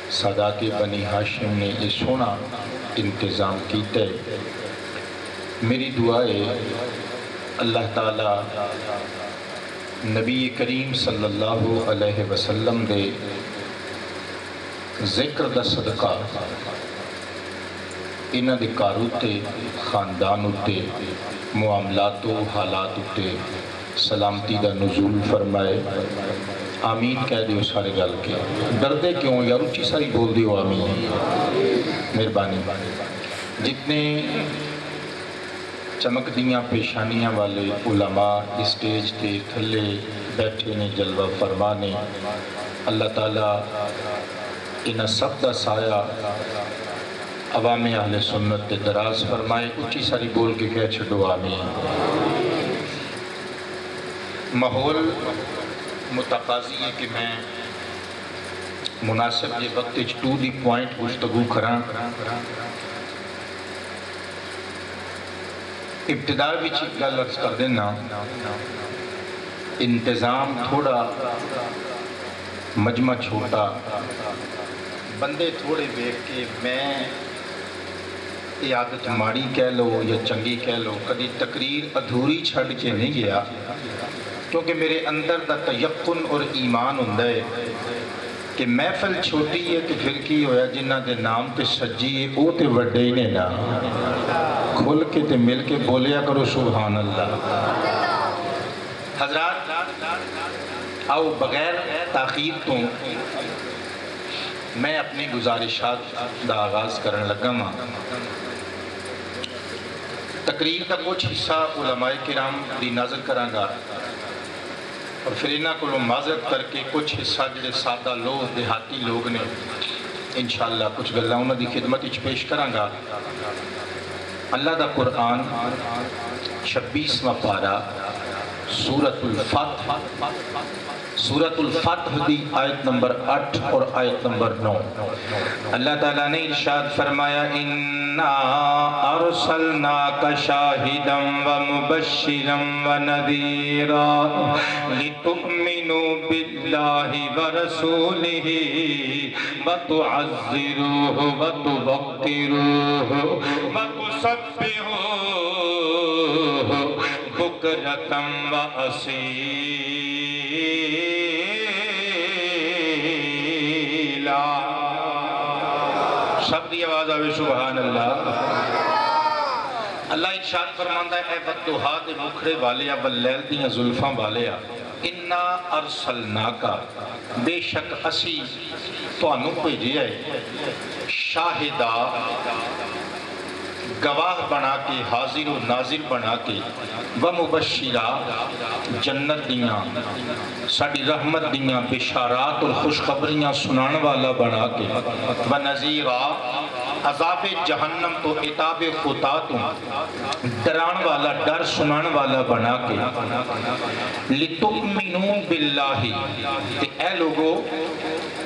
سادات بنی ہاشم نے یہ سونا انتظام کیتا ہے۔ میری دعا ہے اللہ تعالی نبی کریم صلی اللہ علیہ وسلم دے ذکر دا صدقہ انہاں دے گھر اُتے، خاندان اُتے، معاملات و حالات اُتے سلامتی دا نزول فرمائے، آمین کہہ دیو سارے گل کے ڈردے کیوں یار اچھی ساری بول دیو آمین مہربانی جتنے چمک دیاں پیشانیاں والے علماء اسٹیج تے تھلے بیٹھے نے جلوہ فرما نے اللہ تعالیٰ انہاں سب دا سایہ عوام اہل سنت تے دراز فرمائے اچھی ساری بول کے کہہ چھڑو آمین ماحول متقاضی ہے کہ میں مناسب یہ وقت ٹو دی پوائنٹ گفتگو کراں ابتدا بھی گل عرض کر دینا انتظام تھوڑا مجمع چھوٹا بندے تھوڑے دیکھ کے میں یہ عادت ماڑی کہہ لو یا چنگی کہہ لو کبھی تقریر ادھوری چھڑ کے نہیں گیا کیونکہ میرے اندر دا تیقن اور ایمان ہوندا ہے کہ محفل چھوٹی ہے کہ پھر کی ہویا جنہ دے نام تے سجی ہے او تے وڈے ہی نے نا کھل کے تے مل کے بولیا کرو سبحان اللہ حضرات آؤ بغیر تاخیر تو میں اپنی گزارشات دا آغاز کرن لگا ماں تقریر کا کچھ حصہ علماء کرام دی نظر کراں گا اور پھر انہاں کو معذرت کر کے کچھ حصہ جڑے سادہ لوگ دیہاتی لوگ نے انشاءاللہ کچھ گلاں انہاں دی خدمت وچ پیش کراں گا اللہ دا قرآن 26واں پارہ سورۃ الفتح دی آیت نمبر 8 اور آیت نمبر 9 اللہ تعالیٰ نے ارشاد فرمایا اِنَّا أَرْسَلْنَاكَ شَاهِدًا وَمُبَشِّرًا وَنَذِيرًا لِتُؤْمِنُوا بِاللَّهِ وَرَسُولِهِ وَتُعَزِّرُوهُ وَتُوَقِّرُوهُ وَتُسَبِّحُوهُ بُكْرَةً وَأَصِيلًا سب دی آواز آوے سبحان اللہ اللہ ارشاد فرماندا ہے اے بددعا دے مکھڑے والیا واللیل دیاں زلفاں والیا انا ارسلناکا بے شک اسی تانوں بھیجیا ہے شاہدہ گواہ بنا کے حاضر و ناظر بنا کے ومبشرہ جنت دیاں ساڑی رحمت دیاں بشارات اور خوشخبریاں سنان والا بنا کے ونذیرہ عذاب جہنم تو عتاب خدا تو ڈران والا ڈر سنان والا بنا کے لِتُؤْمِنُوا بِاللَّهِ کہ اے لوگو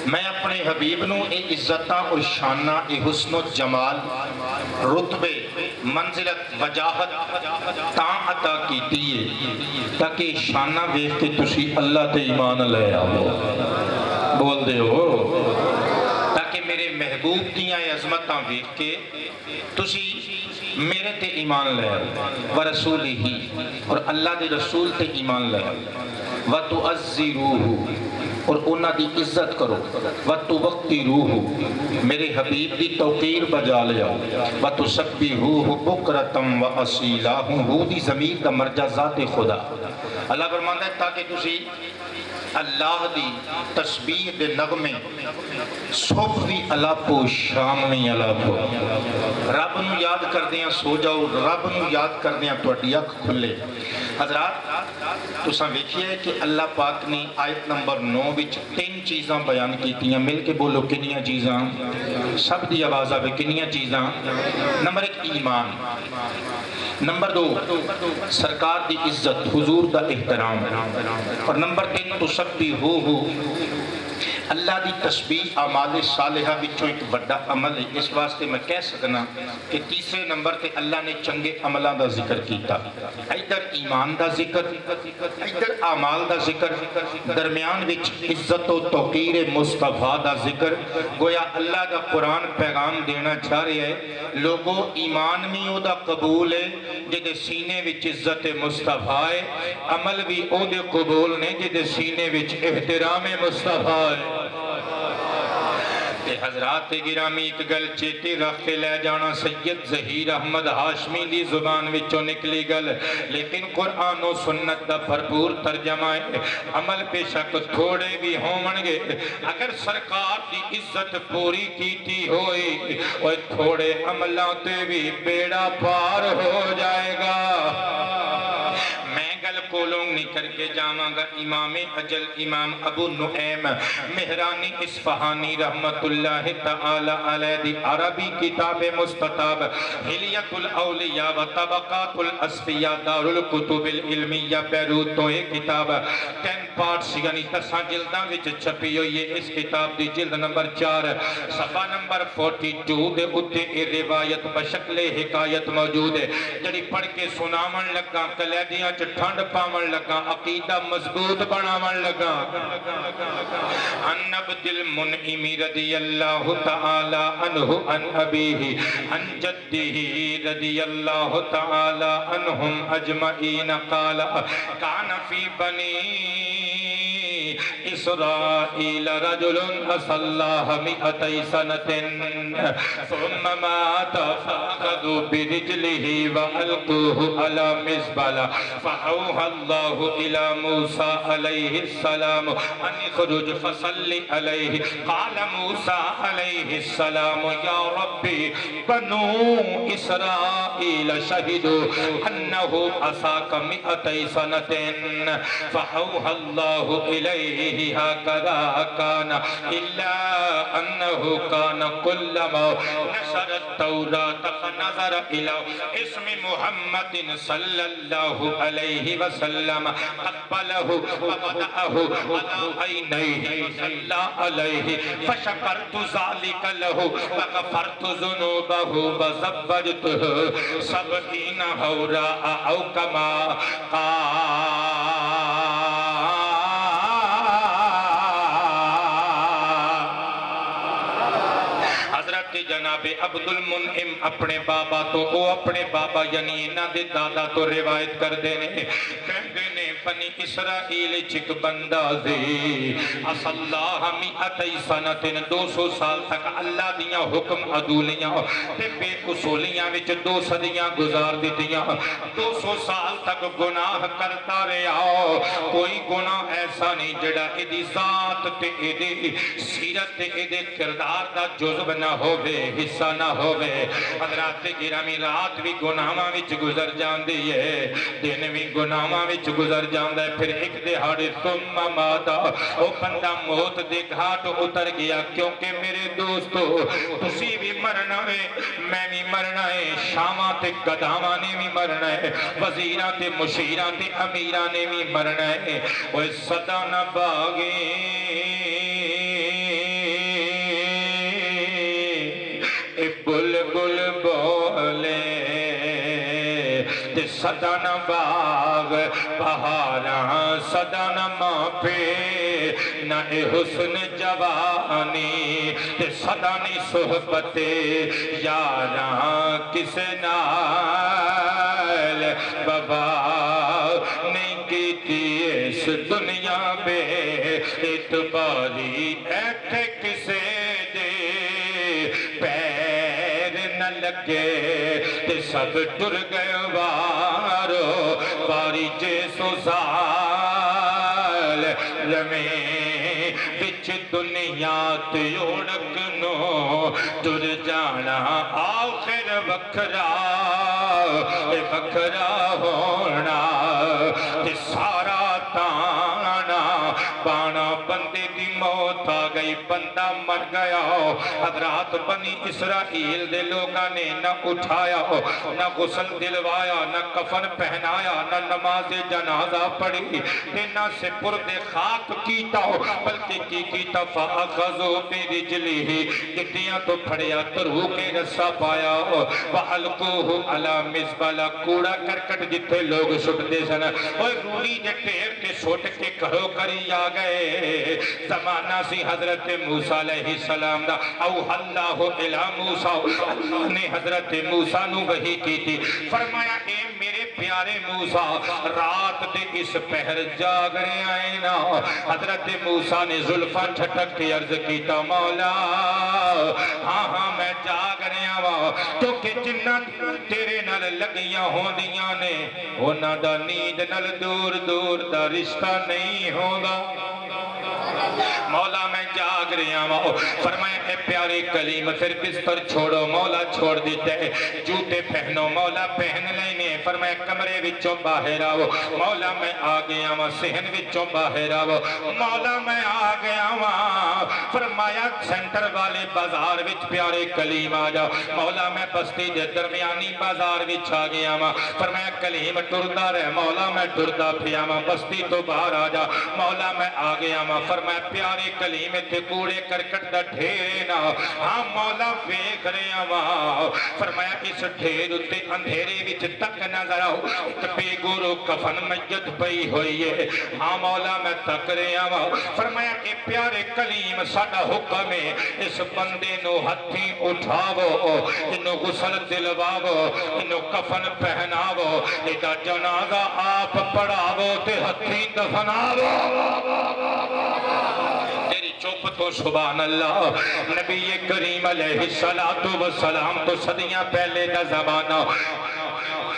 میں اپنے حبیب نو اے عزتاں اور شانہ اے حسن و جمال رتبے منزلت وجاہت تاں عطا کیتی ہے تاکہ شانہ دیکھ کے تسی اللہ تے ایمان لے آؤ بول دے ہو تاکہ میرے محبوب دیاں عظمتاں دیکھ کے تسی میرے تے ایمان لے آؤ ورسولہ اور اللہ دے رسول تے ایمان لے آؤ وَتُعَزِّرُوهُ اور انہاں دی عزت کرو وَتُوَقِّرُوهُ میرے حبیب دی توقیر بجا لے آؤ وَتُسَبِّحُوهُ بُكْرَةً وَأَصِيلًا ہو دی ضمیر دا مرجع ذات خدا اللہ فرماندا ہے تاکہ تسی اللہ دی تسبیح دے نغمے صبح بھی الاپو شام میں الاپو رب نو یاد کر دیاں سو جاؤ رب نو یاد کر دیاں تواڈی اکھ کھلے حضرات تساں ویکھیے کہ اللہ پاک نے آیت نمبر 9 وچ 3 چیزاں بیان کیتیاں مل کے بولو کنیاں چیزاں سب دی آواز آوے کنیاں چیزاں نمبر 1 ایمان نمبر 2 سرکار دی عزت حضور دا احترام اور نمبر 3 تسبیحوہ اللہ دی تسبیح اعمال صالحہ وچوں ایک بڑا عمل ہے اس واسطے میں کہہ سکنا کہ تیسرے نمبر تے اللہ نے چنگے عملاں دا ذکر کیتا ادھر ایمان دا ذکر ادھر اعمال دا ذکر درمیان وچ عزت و توقیر مصطفیٰ دا ذکر گویا اللہ دا قرآن پیغام دینا چاہ رہے ہے لوگوں ایمان بھی او دا قبول ہے جدے سینے وچ عزت مصطفیٰ ہے عمل بھی او دے قبول نے جدے سینے وچ احترام مصطفیٰ ہے تے حضرات گرامی ایک گل چیتے رکھ کے لے جانا سید ظہیر احمد ہاشمی دی زبان وچوں نکلی گل لیکن قرآن و سنت دا بھرپور ترجمہ ہے عمل بے شک تھوڑے بھی ہون گے اگر سرکار دی عزت پوری کیتی ہوئی اور تھوڑے عملوں تے بھی بیڑا پار ہو جائے گا میں گل کولونگ نہیں کر کے جاواں گا امام اجل امام ابو نعیم مہرانی اصفہانی رحمت اللہ تعالی علیہ دی عربی کتاب مستطاب حلیت الاولیاء و طبقات الاسفیاء دار الکتب العلمیہ بیروت تو ایک کتاب 10 پارٹس یعنی 10 جلداں وچ چھپی ہوئی ہے اس کتاب دی جلد نمبر 4 صفحہ نمبر 42 دے اتے اے روایت بشکل حکایت موجود ہے جڑی پڑھ کے سناون لگا کلیدیاں ٹھنڈ پاون لگا عقیدہ مضبوط بناون لگا ان عبد المنعم رضی اللہ تعالی عنہ عن ابیہ عن جدہ رضی اللہ تعالی عنہم اجمعین قال کان فی بنی اسرائیل رجل اصلاح 200 سنة ثم مات فأخذوا برجله وألقوه على مزبلة فأوحى الله إلى موسى عليه السلام أن اخرج فصل عليه قال موسى عليه السلام يا ربي بنو إسرائيل شهدوا أنه أساك 200 سنة فأوحى الله إليه هكذا كان إلا أنه كان كلما نشر التوراة فنظر إلى اسم محمد صلى الله عليه وسلم قبله ووضعه على عينيه صلى عليه فشكرت ذلك له وغفرت ذنوبه وزوجته 70 حوراء أو كما قال جناب عبد المنعم اپنے بابا تو او اپنے بابا یعنی انہاں دے دادا تو روایت کر دینے کہندے نے بنی اسرائیل چک بندہ دی اصلاح 200 سنة 200 سال تک اللہ دیاں حکم عدولیاں تے بے اصولیاں وچ 2 صدیاں گزار دیتیاں 200 سال تک گناہ کرتا رہا کوئی گناہ ایسا نہیں جڑا ایدی ذات تے ایدی سیرت تے ایدے کردار دا جزو نہ ہوئے حصہ نہ ہوئے حضرات گرامی رات بھی گناہاں وچ گزر جاندی ہے دن بھی گناہاں وچ گزر جاندہ ہے پھر ایک دہاڑے ثم ماتا او بندہ موت دے گھاٹ اتر گیا کیونکہ میرے دوستو تسی بھی مرنا ہے میں بھی مرنا ہے شاماں تے گداواں نے بھی مرنا ہے وزیراں تے مشیراں تے امیراں نے بھی مرنا ہے وہ صدا نہ باغے بلبل بولے تے صدا نہ باغ بہاراں صدا نہ ماپے نہ اے حسن جوانی تے صدا نی صحبت یاراں کس نال بابا نہیں کیتی اس دنیا بے اعتباری ایتھے کسے لگے تے سب ٹر گئے وارو باری جیسو سال رمیں بچ دنیا تے اوڑکنو ٹر جانا آخر وکھرا ہونا تے سارا تانا بانا بندے دی موت آ گئی بندہ مر گیا حضرات بنی اسرائیل دے لوگاں نے نہ اٹھایا نہ غسل دلوایا نہ کفن پہنایا نہ نماز جنازہ پڑھی نہ سپرد خاک کیتا بلکہ کی کیتا فاخذو برجلہ گٹیاں تو پھڑیا ترو کے رسا پایا وَأَلْقُوهُ عَلَى مِزْبَلَ کوڑا کرکٹ جتھے لوگ سٹ دے سن اور روڑی جے ٹھیر کے سٹ کے کرو کری آ گئے زمانہ سی حضرت موسیٰ علیہ السلام دا اوحى اللہ الى موسیٰ اللہ نے حضرت موسیٰ نو وحی کی تھی فرمایا اے میرے پیارے موسیٰ رات دے اس پہر جاگ رہے آئے نا حضرت موسیٰ نے زلفاں چھٹک کے عرض کیتا مولا ہاں ہاں میں جاگ رہے آوا کیونکہ جنہ تیرے نال لگیاں ہوں دیاں نے انہاں دا نیند نال دور دور دا رشتہ نہیں ہوگا مولا میں جاگ رہا ہوں فرمایا اے پیارے کلیم پھر بستر چھوڑو مولا چھوڑ دیتے جوتے پہنو مولا پہن لینے فرمایا کمرے وچوں باہر آؤ مولا میں آ گیا ہوں صحن وچوں باہر آؤ مولا میں آ گیا ہوں فرمایا سینٹر والے بازار وچ پیارے کلیم آ جا مولا میں بستی دے درمیانی بازار وچ آ گیا ہوں فرمایا کلیم ٹردا رہ مولا میں ٹردا پھیا ہوں بستی تو باہر آ جا مولا میں آ گیا ہوں فرمایا پیارے کلیم تے کوڑے کرکٹ دا ڈھیر نہ ہاں مولا ویکھ رہا وا فرمایا اس ڈھیر تے اندھیرے وچ تک نظر آؤ ایک بے گورو کفن میت پئی ہوئی ہے ہاں مولا میں تک رہا وا فرمایا اے پیارے کلیم ساڈا حکم ہے اس بندے نو ہتھی اٹھاو انو غسل دلواو انو کفن پہناو ایدا جنازہ آپ پڑھاو تے ہتھی دفناو تیری چوپ تو سبحان اللہ نبی کریم علیہ السلام تو صدیاں پہلے دا زمانہ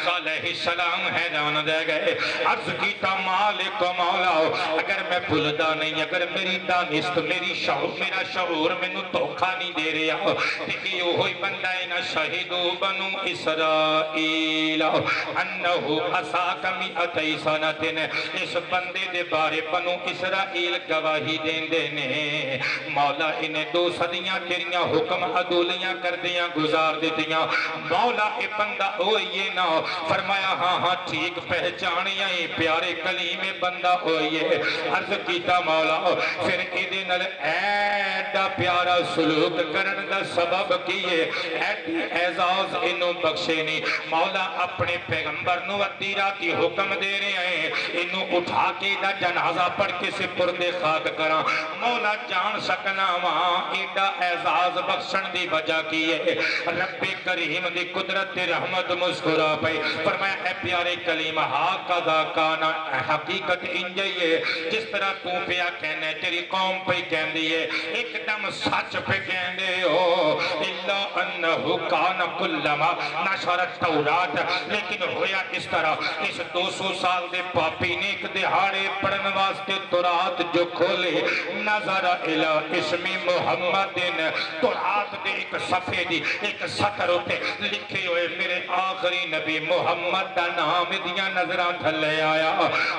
علیہ السلام حیران دے گئے عرض کیتا مالک مولا اگر میں بھولدا نہیں اگر میری دانست میری شعور میرا شعور مینوں دھوکا نہیں دے رہا تے یہ ہوئی بندہ ہے نا شہیدو بنو اسرائیل انہو اساک مئتی سنتن اس بندے دے بارے بنو اسرائیل گواہی دین دینے مولا انہیں 2 صدیاں تیریاں حکم عدولیاں کر دیاں گزار دیتیاں مولا اے بندہ ہوئیے نا فرمایا ہاں ہاں ٹھیک پہچانی آئی پیارے کلیم بندہ ہوئیے عرض کیتا مولا پھر ایدے نل ایڈا پیارا سلوک کرن دا سبب کیے ایڈی اعزاز انہوں بخشے نہیں مولا اپنے پیغمبر نو ادھی راتی حکم دے رہے ہیں انہوں اٹھا کے دا جنازہ پڑھ کے سپرد خاک کرا مولا جان سکنا وہاں ایڈا اعزاز بخشن دی وجہ کیے رب کریم دی قدرت رحمت مسکرا پہ فرمایا اے پیارے کلیم ہاکذا کانا حقیقت انجئیے جس طرح تو پیا کہنے تیری قوم پہ کہن دیئے ایک دم سچ پہ کہن دے ہو اللہ انہو کانا کلما نشرت تورات لیکن ہویا اس طرح اس 200 سال دے پاپی نے ایک دہاڑے پڑھن واسطے تورات جو کھولے نظر الہ اسم محمد تورات دے ایک صفحے دی ایک سطر ہوتے لکھے ہوئے میرے آخری نبی محمد دا نام دیا نظران تھلے آیا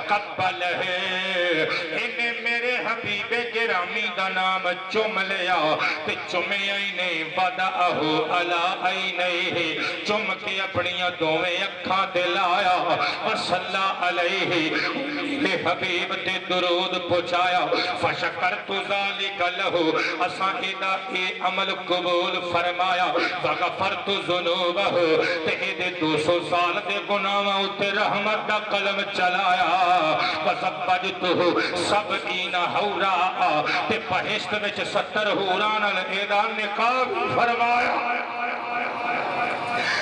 قبل ہے انہیں میرے حبیب گرامی دا نام چم لیا تے چمے آئی نہیں ودعہو علا آئی نہیں چم کے اپنیاں دوویں اکھاں دلایا وصلہ علیہ میرے حبیب تے درود پہنچایا فشکرت ذالک لہو اساں ایدہ اے عمل قبول فرمایا وغفرت ذنوبہ تے ایدے 200 سال دے گناہاں اتے رحمت دا قلم چلایا وزبجتو سبعین حورا تے پہشت وچ 70 حوران الیدان نکاح فرمایا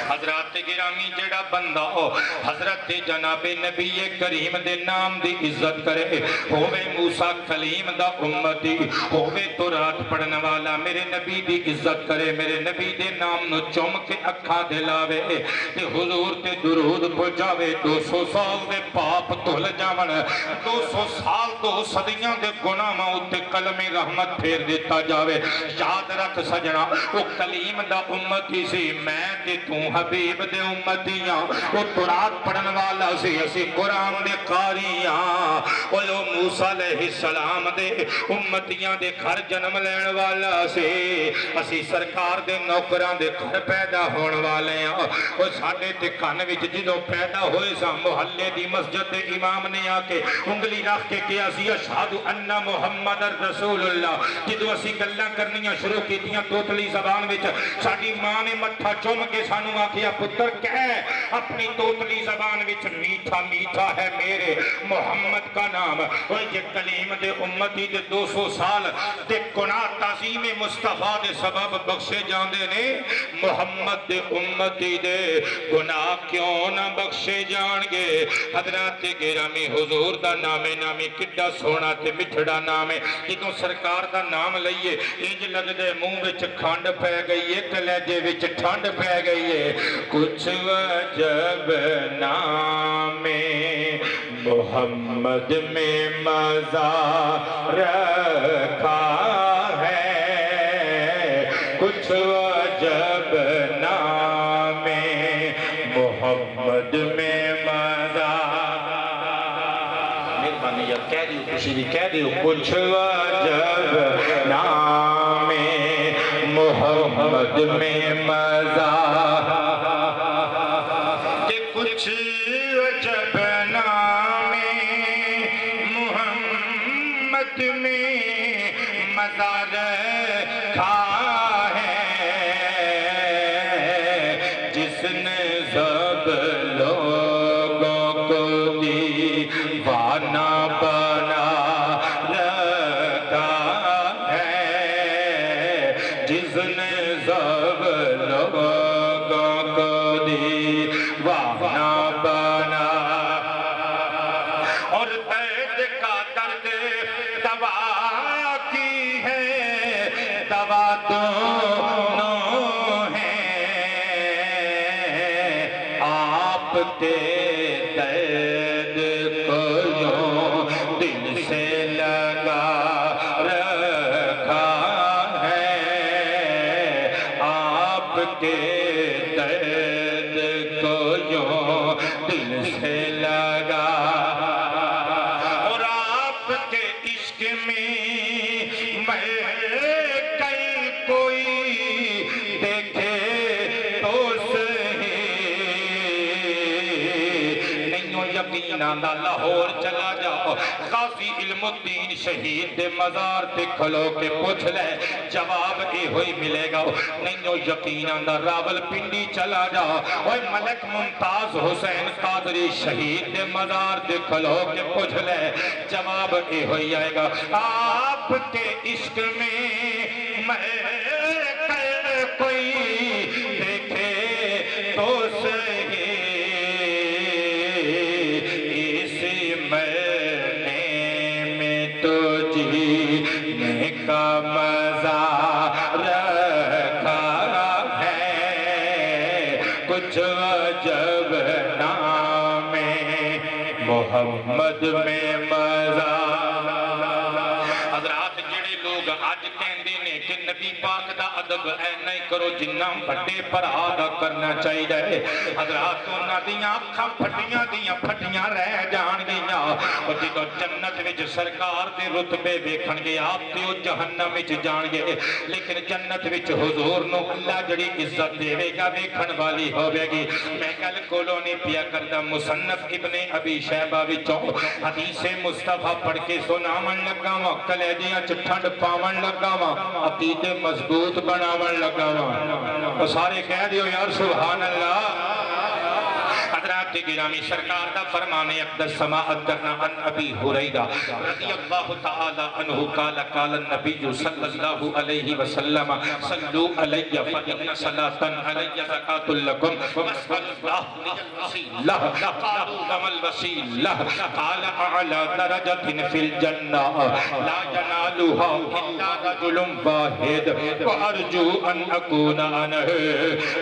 حضرات گرامی جڑا بندہ ہو حضرت جناب نبی کریم دے نام دی عزت کرے ہووے موسیٰ کلیم دا امتی ہووے تورات پڑھن والا میرے نبی دی عزت کرے میرے نبی دے نام نو چوم کے اکھاں دلاوے تے حضور تے درود پہنچاوے 200 سال دے پاپ دھل جاون 200 سال 2 صدیاں دے گناہاں اُتے کلم رحمت پھیر دیتا جاوے یاد رکھ سجنا او کلیم دا امتی سی میں تے تو حبیب دے امتیاں وہ تورات پڑھن والا سی اسی قرآن دے قاریاں وہ لو موسیٰ علیہ السلام دے امتیاں دے گھر جنم لین والا سی اسی سرکار دے نوکران دے گھر پیدا ہون والے ہیں وہ ساڑھے تے کھانے وچ جدوں پیدا ہوئے سا محلے دی مسجد دے امام نے آکے انگلی رکھ کے کیا اسی اشہد ان محمد رسول اللہ جدو اسی گلاں کرنیاں شروع کیتیاں توتلی زبان وچ ساڈی ماں نے متھا چوم کے سانو آکھیا پتر کہہ اپنی توتلی زبان وچ میٹھا میٹھا ہے میرے محمد کا نام۔ اوے جے کلیم دے امتی دے 200 سال دے گناہ تعظیم مصطفیٰ دے سبب بخشے جاندے نے، محمد دے امتی دے گناہ کیوں نہ بخشے جان گے؟ حضرات گرامی حضور دا نام نامی کڈا سونا تے مٹھڑا نام ہے، جدوں سرکار دا نام لئیے انج لگ دے منہ وچ کھنڈ پہ گئی ہے، کلیجے وچ ٹھنڈ پہ گئی ہے۔ کچھ عجب نام محمد میں مزہ رکھا ہے، کچھ عجب نام محمد میں مزہ، مہربانی یار کہہ دیو کسی بھی کہہ دیو، کچھ عجب نام محمد میں مزہ، کہ کچھ عجب نام محمد میں مزہ رکھا ہے، جس نے سب لوگوں کو دیوانہ بنا رکھا ہے، جس نے سب لوگوں کو دیوانہ بنا، اور درد کا درد دوا کی ہے، دوا دونوں ہیں، آپ کے درد کو یوں دل سے لگا رکھا ہے، آپ کے درد کو یوں دل سے لگا، اور آپ کے عشق میں مر کر کوئی دیکھے تو صحیح، نہیں ہو یقیناں دا لاہور چلا جاؤ، غازی علم الدین شہید دے مزار تے کھلو کے پوچھ لے، جواب اے ہوئی ملے گا، نہیں ہو یقیناں دا راول پنڈی چلا جاؤ، اوہ ملک ممتاز حسین قادری شہید دے مزار تے کھلو کے پوچھ لے، جواب اے ہوئی آئے گا، آپ کے عشق میں مر کر کوئی دیکھے تو صحیح، اس مرنے میں تو جینے کا مزہ رکھا ہے، کچھ عجب نام محمد میں مزہ۔ حضرات جڑے لوگ آج کہندے نے کہ نبی پاک دا ادب اے نہیں کرو جنہ بڑے پر آدھا کرنا چاہیے، حضرات انہاں دیاں اکھاں پھٹیاں رہ جان گیاں، اور جدو جنت وچ سرکار دے رتبے ویکھن گے آپ تے او جہنم وچ جان گے، لیکن جنت وچ حضور نو اللہ جڑی عزت دے گا ویکھن والی ہوے گی۔ میں گل کولوں نہیں پیا کردا، مصنف ابن ابی شیبہ وچوں حدیث مصطفیٰ پڑھ کے سناون لگا وا، کلیجیاں چ ٹھنڈ پاون لگا وا، عقیدے مضبوط بناون لگا وا، تو سارے کہہ دیو یار سبحان اللہ۔ حضرات گرامی سرکار دا فرمانے اقدس سماعت کرنا عن ابی حریرہ رضی اللہ تعالی عنہ قال قال النبی صلی اللہ علیہ وسلم صلو علی فإن صلاة علی زکاة لکم واسأل اللہ قالوا وما الوسیلہ قال اعلی درجة فی الجنہ لا ینالها الا رجل واحد وارجو ان اکون عنہ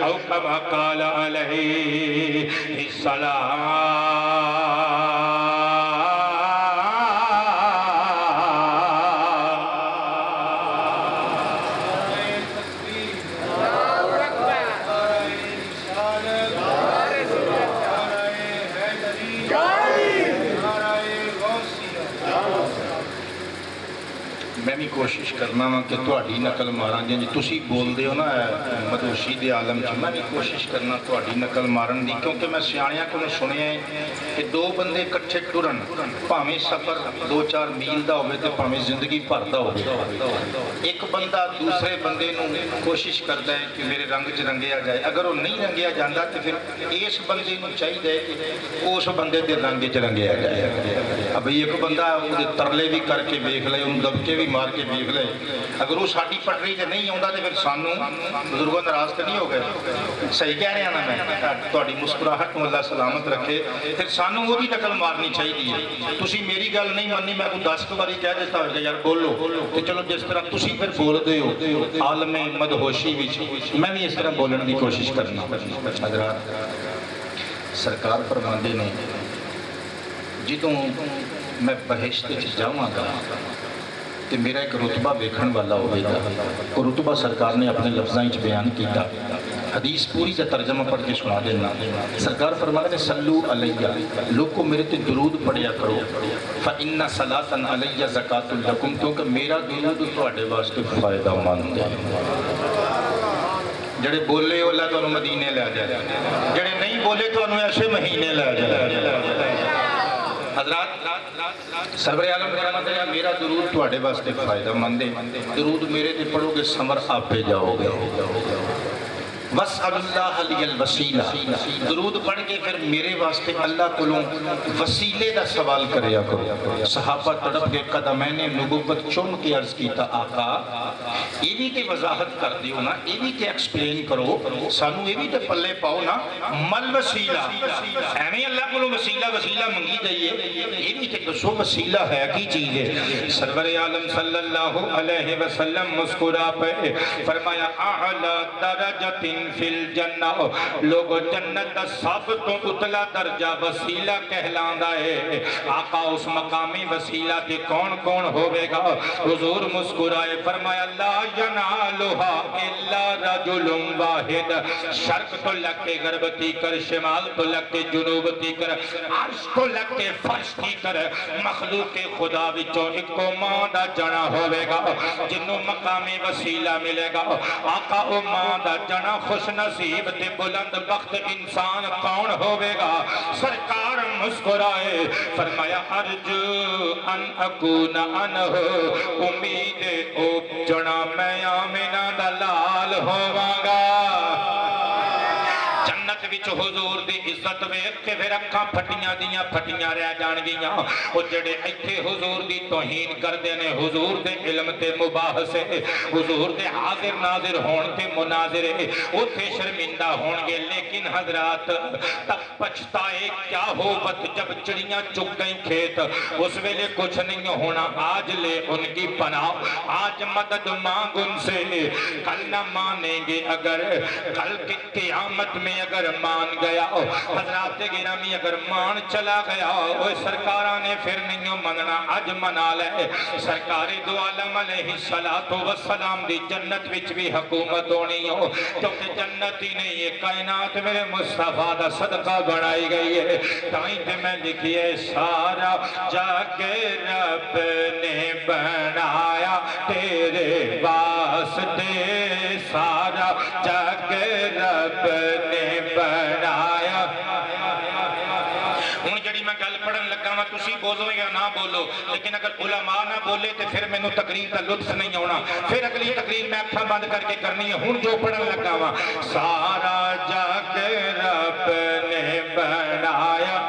او کما قال علیہ السلام۔ میں بھی کوشش کرنا وا کہ تہاڈی نقل ماراں جی تسی بولدے ہو نا مدہوشی دے عالم چ میں بھی کوشش کرنا تہاڈی نقل مارن دی کیونکہ میں سیاںیاں کولوں سنیا ہے کہ دو بندے کٹھے ٹرن بھاویں سفر 2-4 میل دا ہوے تے بھاویں زندگی بھر دا ہوے ایک بندہ دوسرے بندے نوں کوشش کردا ہے کہ میرے رنگ چ رنگیا جائے اگر وہ نہیں رنگیا جاندا تے پھر اس بندے نوں چاہیے کہ اس بندے دے رنگ چ رنگیا جائے اب ایک بندہ وہ ترلے بھی کر کے ویکھ لے انہوں دبکے بھی مار کے ویکھ لے اگر وہ ساری پٹری سے نہیں آتا تو پھر سانوں بزرگوں ناراض تو نہیں ہو گئے صحیح کہہ رہا نا میں تہاڈی مسکراہٹ کو اللہ سلامت رکھے پھر سانوں وہ بھی نقل مارنی چاہیے تسی میری گل نہیں مننی میں کوئی 10 باری کہہ دیتا ہوگا یار بولو تو چلو جس طرح تسی پھر بولتے ہو عالم مدہوشی وچ میں بھی اس طرح بولنے کی کوشش کرنا حضرات سرکار فرماندے نے جدوں میں بہشت جاواں گا تو میرا ایک رتبہ ویکھن والا ہوئے گا اور رتبہ سرکار نے اپنے لفظاں وچ بیان کیتا حدیث پوری کا ترجمہ پڑھ کے سنا دینا سرکار فرماتے ہیں سلو علیہ لوگوں میرے تے درود پڑھیا کرو فإن صلاۃ علیہ زکاۃ لکم کیونکہ میرا درود تہاڈے واسطے فائدہ مند ہے جڑے بولے اللہ تو مدینے لے جائے جڑے نہیں بولے تو ایسے مہینے لے جائے حضرات سرور عالم فرماتے ہیں میرا درود تہاڈے واسطے فائدہ مند ہے درود میرے تے پڑھو گے سمر آپے جاؤ گے وَاسْأَلُ اللَّهَ لِيَ الْوَسِيلَةَ درود پڑھ کے پھر میرے واسطے اللہ کولوں وسیلے دا سوال کریا کرو صحابہ تڑپ کے قدمین نبوت چوم کے عرض کیتا آقا یہ بھی تے وضاحت کر دیو نا یہ بھی تے ایکسپلین کرو سانو یہ بھی تے پلے پاؤ نا مل وسیلہ ایویں اللہ کولوں وسیلہ منگی جائیے یہ بھی تے دسو وسیلہ ہے کی چیز ہے سرور عالم صلی اللہ علیہ وسلم مسکرا پہ فرمایا اعلی درجۃ فی الجنہ لوگو جنت سب تو اتلا درجہ وسیلہ کہلاندا ہے آقا اس مقامی وسیلہ تے کون کون ہوئے گا حضور مسکرائے فرمایا لا ینالها الا رجل واحد شرق تو لگ کے غرب تی کر شمال تو لگ کے جنوب تی کر عرش تو لگ کے فرش تی کر مخلوق خدا وچوں ایک ماں دا جنا ہوئے گا جنوں مقامی وسیلہ ملے گا آقا او ماں دا جنا خوش نصیب تے بلند بخت انسان کون ہوئے گا سرکار مسکرائے فرمایا ارجو ان اکون انہ امید او جنا میں آمینہ دلال ہوواں گا جنت وچ حضور دی عزت ویکھ کے پھر اکھاں پھٹیاں رہ جان گیاں او جڑے ایتھے حضور دی توہین کردے نے حضور دے علم تے مباحثے حضور دے حاضر ناظر ہون تے مناظرے اوتھے شرمندہ ہون گے لیکن حضرات تب پچھتائے کیا ہوت جب چڑیاں چگ گئیں کھیت اس ویلے کچھ نہیں ہونا آج لے ان کی پناہ آج مدد مانگ ان سے کل نہ مانیں گے اگر کل کی قیامت میں اگر مان گیا حضرات گرامی اگر مان چلا گیا وہ سرکارہ نے پھر نہیں مننا اج منا لے سرکار دو عالم علیہ السلام دی جنت وچ بھی حکومت ہونی ہو کیونکہ جنت ہی نہیں یہ کائنات میرے مصطفیٰ دا صدقہ بنائی گئی ہے تائیں تے میں لکھیے سارا جگ رب نے بنایا تیرے واسطے سارا جگ رب نے بنایا ہن جڑی میں گل پڑھن لگا وا تسی بولو یا نہ بولو لیکن اگر علماء نہ بولے تو پھر مینوں تقریر دا لطف نہیں آنا پھر اگلی تقریر میں اکھاں بند کر کے کرنی ہے ہن جو پڑھن لگا وا سارا جگ رب نے بنایا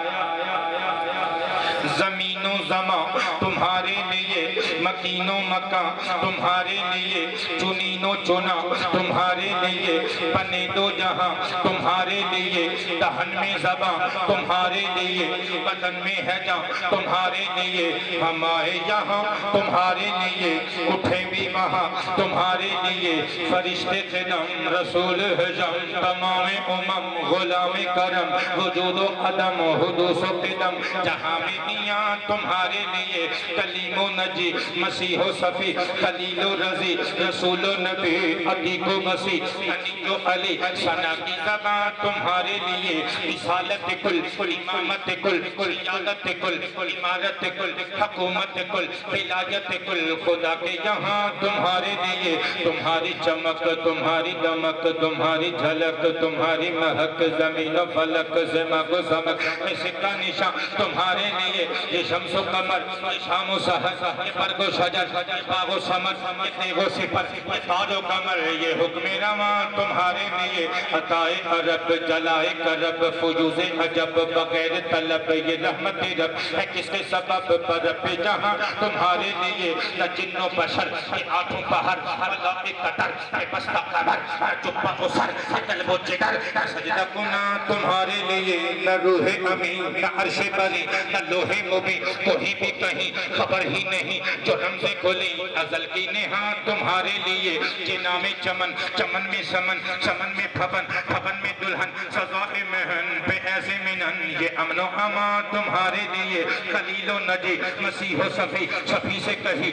زمین و زمان تمہارے لیے مکین و مکان تمہارے لیے چنین و چنا تمہارے لیے بنے دو جہاں تمہارے لیے دہن میں زبان تمہارے لیے بدن میں ہے جان تمہارے لیے ہم آئے یہاں تمہارے لیے اٹھے بھی وہاں تمہارے لیے فرشتے خدم رسول حجم تمام امم غلام کرم وجود و عدم حدوث و قدم جہاں میں میاں تمہارے لیے کلیم و نجی مسیح و صفی خلیل و رضی رسول و نبی عتیق و مسیح علی و علی ثنا کی زبان تمہارے لیے رسالت کل امامت کل قیادت کل عمارت کل حکومت کل ولایت کل خدا کے یہاں تمہارے لیے تمہاری چمک تمہاری دمک تمہاری جھلک تمہاری مہک زمین و فلک زمک و سمک اس کا نشان تمہارے لیے یہ شمس و قمر یہ شام و سحر یہ برگ و شجر یہ باغ و ثمر یہ تیغ و سپر یہ تاج و قمر یہ حکم رواں تمہارے لیے عطائے عرب جلائے کرب فیوز عجب بغیر طلب یہ رحمت رب ہے کس کے سبب پر رب جہاں تمہارے لیے نہ جن و بشر یہ آٹھوں پہر اللہ قطر یہ بستہ قبر چپا و سر یہ قلب و جگر سجدہ کنا تمہارے لیے نہ روح امین نہ عرش بری نہ لوح مبین کوئی بھی کہیں خبر ہی نہیں جو رمز کھلی ازل کی نہاں تمہارے لیے یہ نام چمن چمن میں سمن سمن میں پھبن پھبن میں دلہن سزائے مہن پہ ایسے منن یہ امن و امان تمہارے لیے خلیل و نجی مسیح و صفی صفی سے کہیں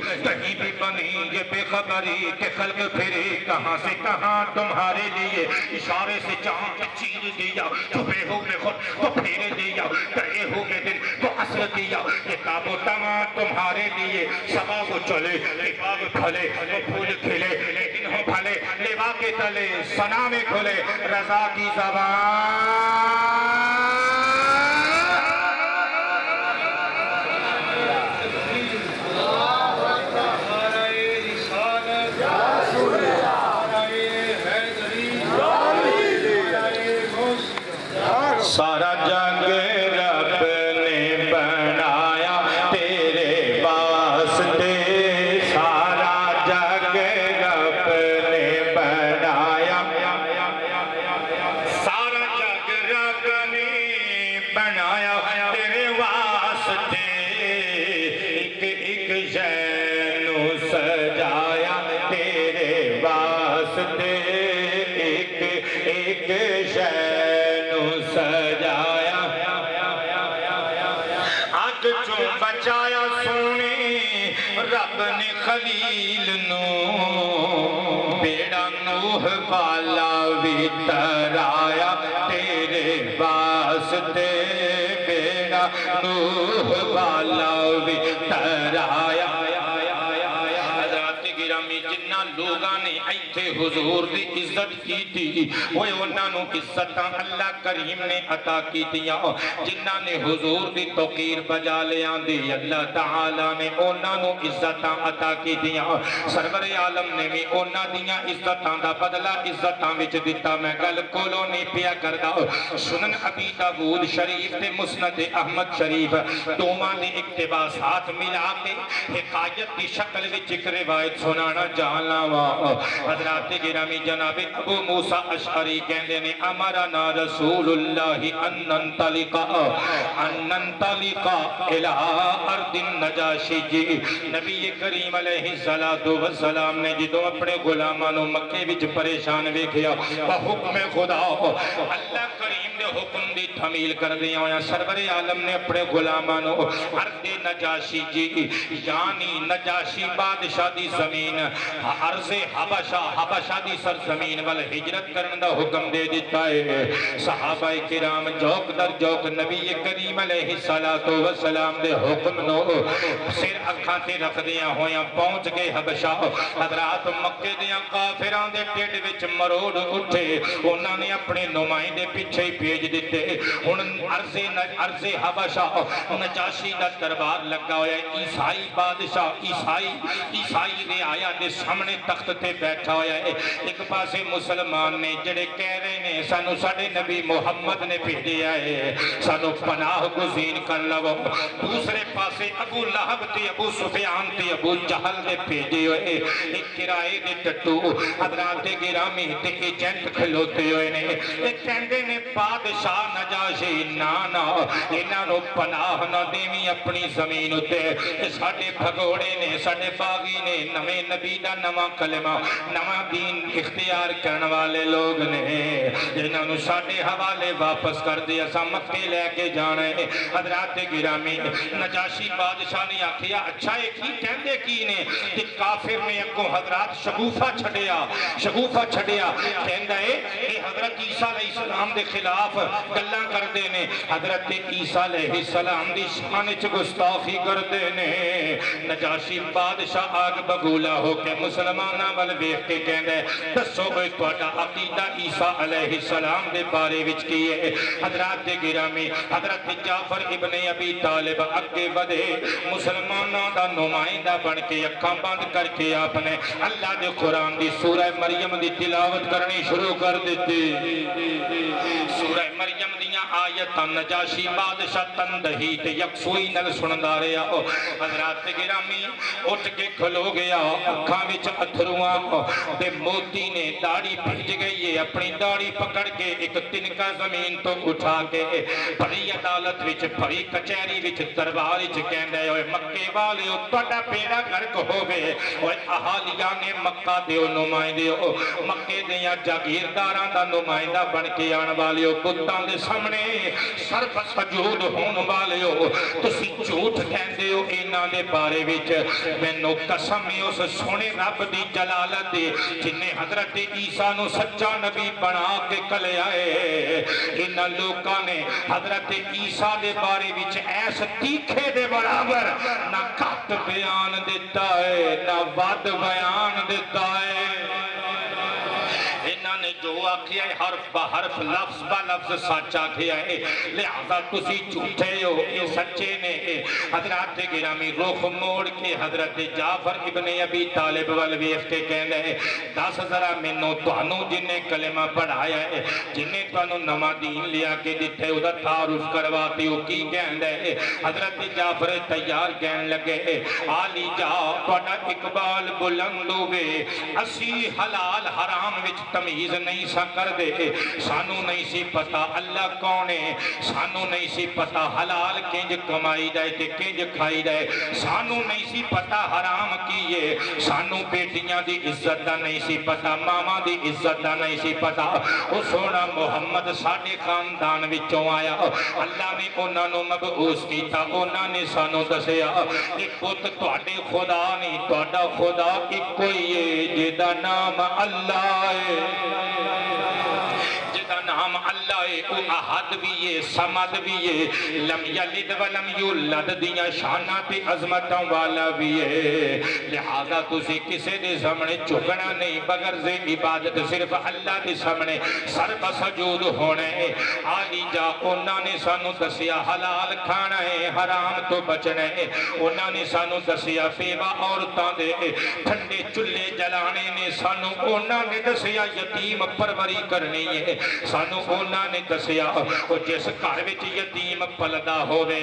بھی بنی یہ بے خبری کہ خلق پھرے کہاں سے کہاں تمہارے لیے اشارے سے چاند چیر دیا چھپے ہوئے خود کو پھیر دیا گئے ہوئے دن کو عصر دیا یہ کعب و تمام تمہارے لیے سبا وہ چلے باغ پھلے پھول کھلے لیکن ہو پھلے لیوا کے تلے ثنا میں کھلے رضا کی زبان سارا جگ رب نے بنایا تیرے واسطے سارا جگ رب نے بنایا سارا جگ رب نے بنایا تیرے واسطے ایک ایک شے نو سجایا تیرے واسطے ایک ایک شے سجایا اگ چوں بچایا سونے رب نے خلیل نو بیڑا نوح والا بھی ترایا تیرے واسطے بیڑا نوح والا بھی ترایا گرامی جنہ لوگاں نے ایتھے حضور دی عزت کی تھی وہ انہاں نو عزتاں اللہ کریم نے عطا کی تیاں جنہ نے حضور دی توقیر بجا لے آندی اللہ تعالی نے انہاں نو عزتاں عطا کی تیاں سرور عالم نے بھی انہاں دیاں عزتاں دا بدلہ عزتاں وچ دتا میں گل کولو نہیں پیا کردا سنن ابی داؤد شریف تے مسند احمد شریف دوواں دے اقتباسات ملا کے حکایت دی شکل وچ ایک روایت سنانا جانا وا حضرات گرامی جناب ابو موسیٰ اشعری کہندے نے امرنا رسول اللہ ان ننطلقا الى ارض النجاشی جی نبی کریم علیہ السلام نے جدو اپنے غلاماں نو مکے وچ پریشان ویکھیا بحکم خدا اللہ کریم نے حکم دی تحمیل کر دیا ہویا سرور عالم نے اپنے غلاماں نو ارض نجاشی جی یعنی نجاشی بادشاہ دی زمین عرض حبشہ دی سرزمین وال ہجرت کرن دا حکم دے دیتا ہے صحابہ کرام جوک در جوک نبی کریم علیہ السلام دے حکم نو سر اکھاں تے رکھ دیا ہویاں پہنچ گئے حبشہ حضرات مکے دیاں کافران دے ٹیڈ وچ مروڑ اٹھے انہاں نے اپنے نمائندے پیچھے ہی بھیج دیتے ہن عرض حبشہ نجاشی دا دربار لگا ہویا عیسائی بادشاہ عیسائی دے آیا دے سامنے تخت تے بیٹھا ہویا ہے ایک پاسے مسلمان نے جڑے کہہ رہے ہیں سانو ساڑھے نبی محمد نے بھیجے آئے سانو پناہ گزین کر لو دوسرے پاسے ابو لہب تے ابو سفیان تے ابو جہل نے بھیجے ہوئے ایک کرائے دے ٹٹو حضرات گرامی تے ایجنٹ کھلوتے ہوئے نے ایک کہندے نے بادشاہ نجاشی نانا انہاں نو پناہ نہ دیویں اپنی زمین اتے ساڑھے بھگوڑے نے ساڑھے باغی نے نویں نبی دا نواں کلمہ نواں دین اختیار کرن والے لوگ نے جنہاں نو ساڑھے حوالے واپس کر دیا سا مکے لے کے جانے ہے حضرات گرامی نجاشی بادشاہ نے آکھیا اچھا یہ کی کہندے کی نے کہ کافر نے اگوں حضرات شگوفہ چھڑیا کہندا ہے کہ حضرت عیسیٰ علیہ السلام دے خلاف گلاں کردے نے حضرت عیسیٰ علیہ السلام دی شان وچ گستاخی کردے نے نجاشی بادشاہ آگ بگولا ہو کے مسلماناں ول ویکھ کے کہندا ہے دسو اے تہاڈا عقیدہ عیسیٰ علیہ السلام دے بارے وچ کی ہے حضرات گرامی حضرت جعفر ابن ابی طالب اگے ودے مسلماناں دا نمائندہ بن کے اکھاں بند کر کے آپ نے اللہ دے قرآن دی سورہ مریم دی تلاوت کرنی شروع کر دیتی سورہ مریم دیاں آیتاں نجاشی بادشاہ تندہی تے یکسوئی نل سندا رہیا حضرات گرامی اٹھ کے کھلو گیا اکھاں وچ اتھرواں تے موتی نے داڑھی بھیج گئی ہے اپنی داڑھی پکڑ کے ایک تنکا زمین تو اٹھا کے بڑی عدالت وچ بڑی کچہری وچ دربار وچ کہندا ہے اوے مکے والیو تہاڈا بیڑا غرق ہووے اوے اہالیاں نے مکہ دیو نمائندے مکے دیاں جاگیرداراں دا نمائندہ بن کے آن والیو بتاں دے سامنے صرف سجود ہون والیو تسی جھوٹ کہندے ہو انہاں دے بارے وچ مینوں قسم ہے اس سونے رب دی جلالت دی جن نے حضرت عیسیٰ نو سچا نبی بنا کے کلیا ہے انہاں لوکاں نے حضرت عیسیٰ دے بارے وچ ایس تیکھے دے برابر نہ گھٹ بیان دیتا ہے نہ ود بیان دیتا ہے انہاں نے جو آکھیا ہے حرف با حرف لفظ با لفظ سچ آکھیا ہے لہذا تسی جھوٹے ہو اے سچے نے حضرات گرامی رخ موڑ کے حضرت جعفر ابن ابی طالب وال ویکھ کے کہندا ہے دس ذرا مینوں تانوں جن نے کلمہ پڑھایا ہے جن نے تانوں نواں دین لیا کے دتے او دا تعارف کرواتے ہو کی کہندا ہے حضرت جعفر تیار کہن لگے علی جا تہاڈا اقبال بلند ہوے اسی حلال حرام وچ تمیز نہیں سا کر دے سانو نہیں سی پتا اللہ کون ہے سانو نہیں سی پتا حلال کنج کمائی جائے تے کنج کھائی جائے سانو نہیں سی پتا حرام کیے سانو بیٹیاں دی عزت دا نہیں سی پتا ماما دی عزت دا نہیں سی پتا او سونا محمد ساڈے خاندان وچوں آیا اللہ نے انہاں نو مبعوث کیتا انہاں نے سانو دسیا کہ پت تہاڈے خدا نہیں تہاڈا خدا اکو ہی ہے جدا نام اللہ ہے جدا نام اللہ ہے او احد بھی ہے سمد بھی ہے لم یلد ولم یولد دیاں شاناں تے عظمتاں والا بھی ہے لہذا تسی کسے دے سامنے جھکنا نہیں بغرض عبادت صرف اللہ دے سامنے سر بسجود ہونا ہے علی جا انہاں نے سانو دسیا حلال کھانا ہے حرام تو بچنا ہے انہاں نے سانو دسیا بیوہ عورتاں دے ٹھنڈے چولہے جلانے نے سانو انہاں نے دسیا یتیم پروری کرنی ہے سانو انہاں نے دسیا جس گھر وچ یتیم پلدا ہووے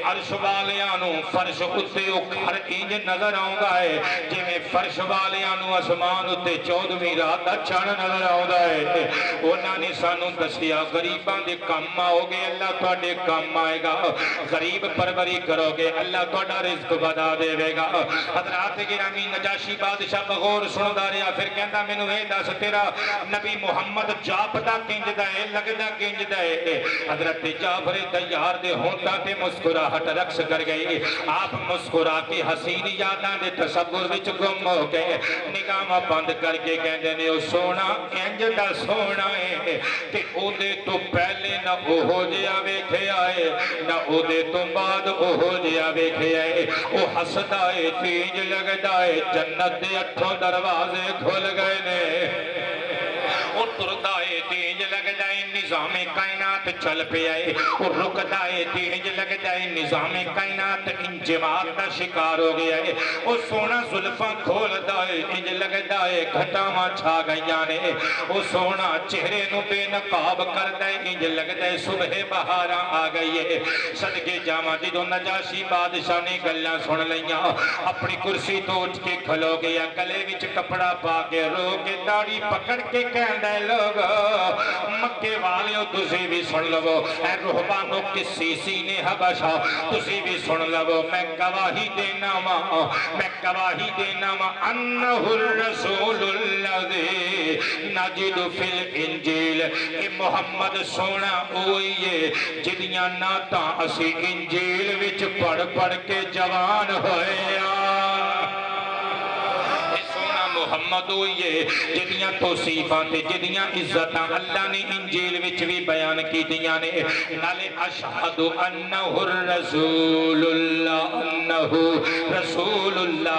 عرش والیاں نو فرش اتے او گھر انج نظر آوندا ہے جویں فرش والیاں نو آسمان اتے 14ویں رات دا چن نظر آوندا ہے انہاں نے سانو دسیا غریباں دے کم آؤ گے اللہ تہاڈے کم آئے گا غریب پروری کرو گے اللہ تہاڈا رزق بدا دے گا حضرات گرامی نجاشی بادشاہ بغور سندا رہیا پھر کہندا مینوں اے دس تیرا نبی محمد جاپدا کنج دا ہے لگدا کنج دا ہے حضرت جعفر تیار دے ہونٹاں تے مسکراہٹ رقص کر گئی آپ مسکرا کے حسین یاداں دے تصور وچ گم ہو گئے نگاہاں بند کر کے کہندے نے او سونا انج دا سونا ہے تے او دے تو پہلے نہ اوہو جیا ویکھیا ہے نہ او دے تو بعد اوہو جیا ویکھیا ہے او ہسدا ہے تیج لگدا ہے جنت دے 8 دروازے کھل گئے نے او تردا ہے تیج لگدا ہے نظام کائنات چل پیا ہے او رکدا ہے تیج لگدا ہے نظام کائنات انجماد دا شکار ہو گیا ہے او سونا زلفاں کھولدا ہے انج لگدا ہے گھٹاواں چھا گئیاں نے او سونا چہرے نو بے نقاب کردا ہے انج لگدا ہے صبح بہاراں آ گئی ہے صدقے جاواں جدوں نجاشی بادشاہ نے گلاں سن لیاں اپنی کرسی تو اٹھ کے کھلو گیا گلے وچ کپڑا پا کے رو کے داڑھی پکڑ کے کہندا لوگ مکے والے تسی بھی سن لو اے رہبانو قسیسی نے حبشہ تسی بھی سن لو میں گواہی دینا وا انہ الرسول الذی نجد فی الانجیل کہ محمد سونا ہوئیے جدیاں ناتاں اسی انجیل وچ پڑھ کے جوان ہوئے محمد ہوئیے جدیاں توصیفات جدیاں عزتاں اللہ نے انجیل وچ بھی بیان کی دیاں نے نالے اشہد انہ الرسول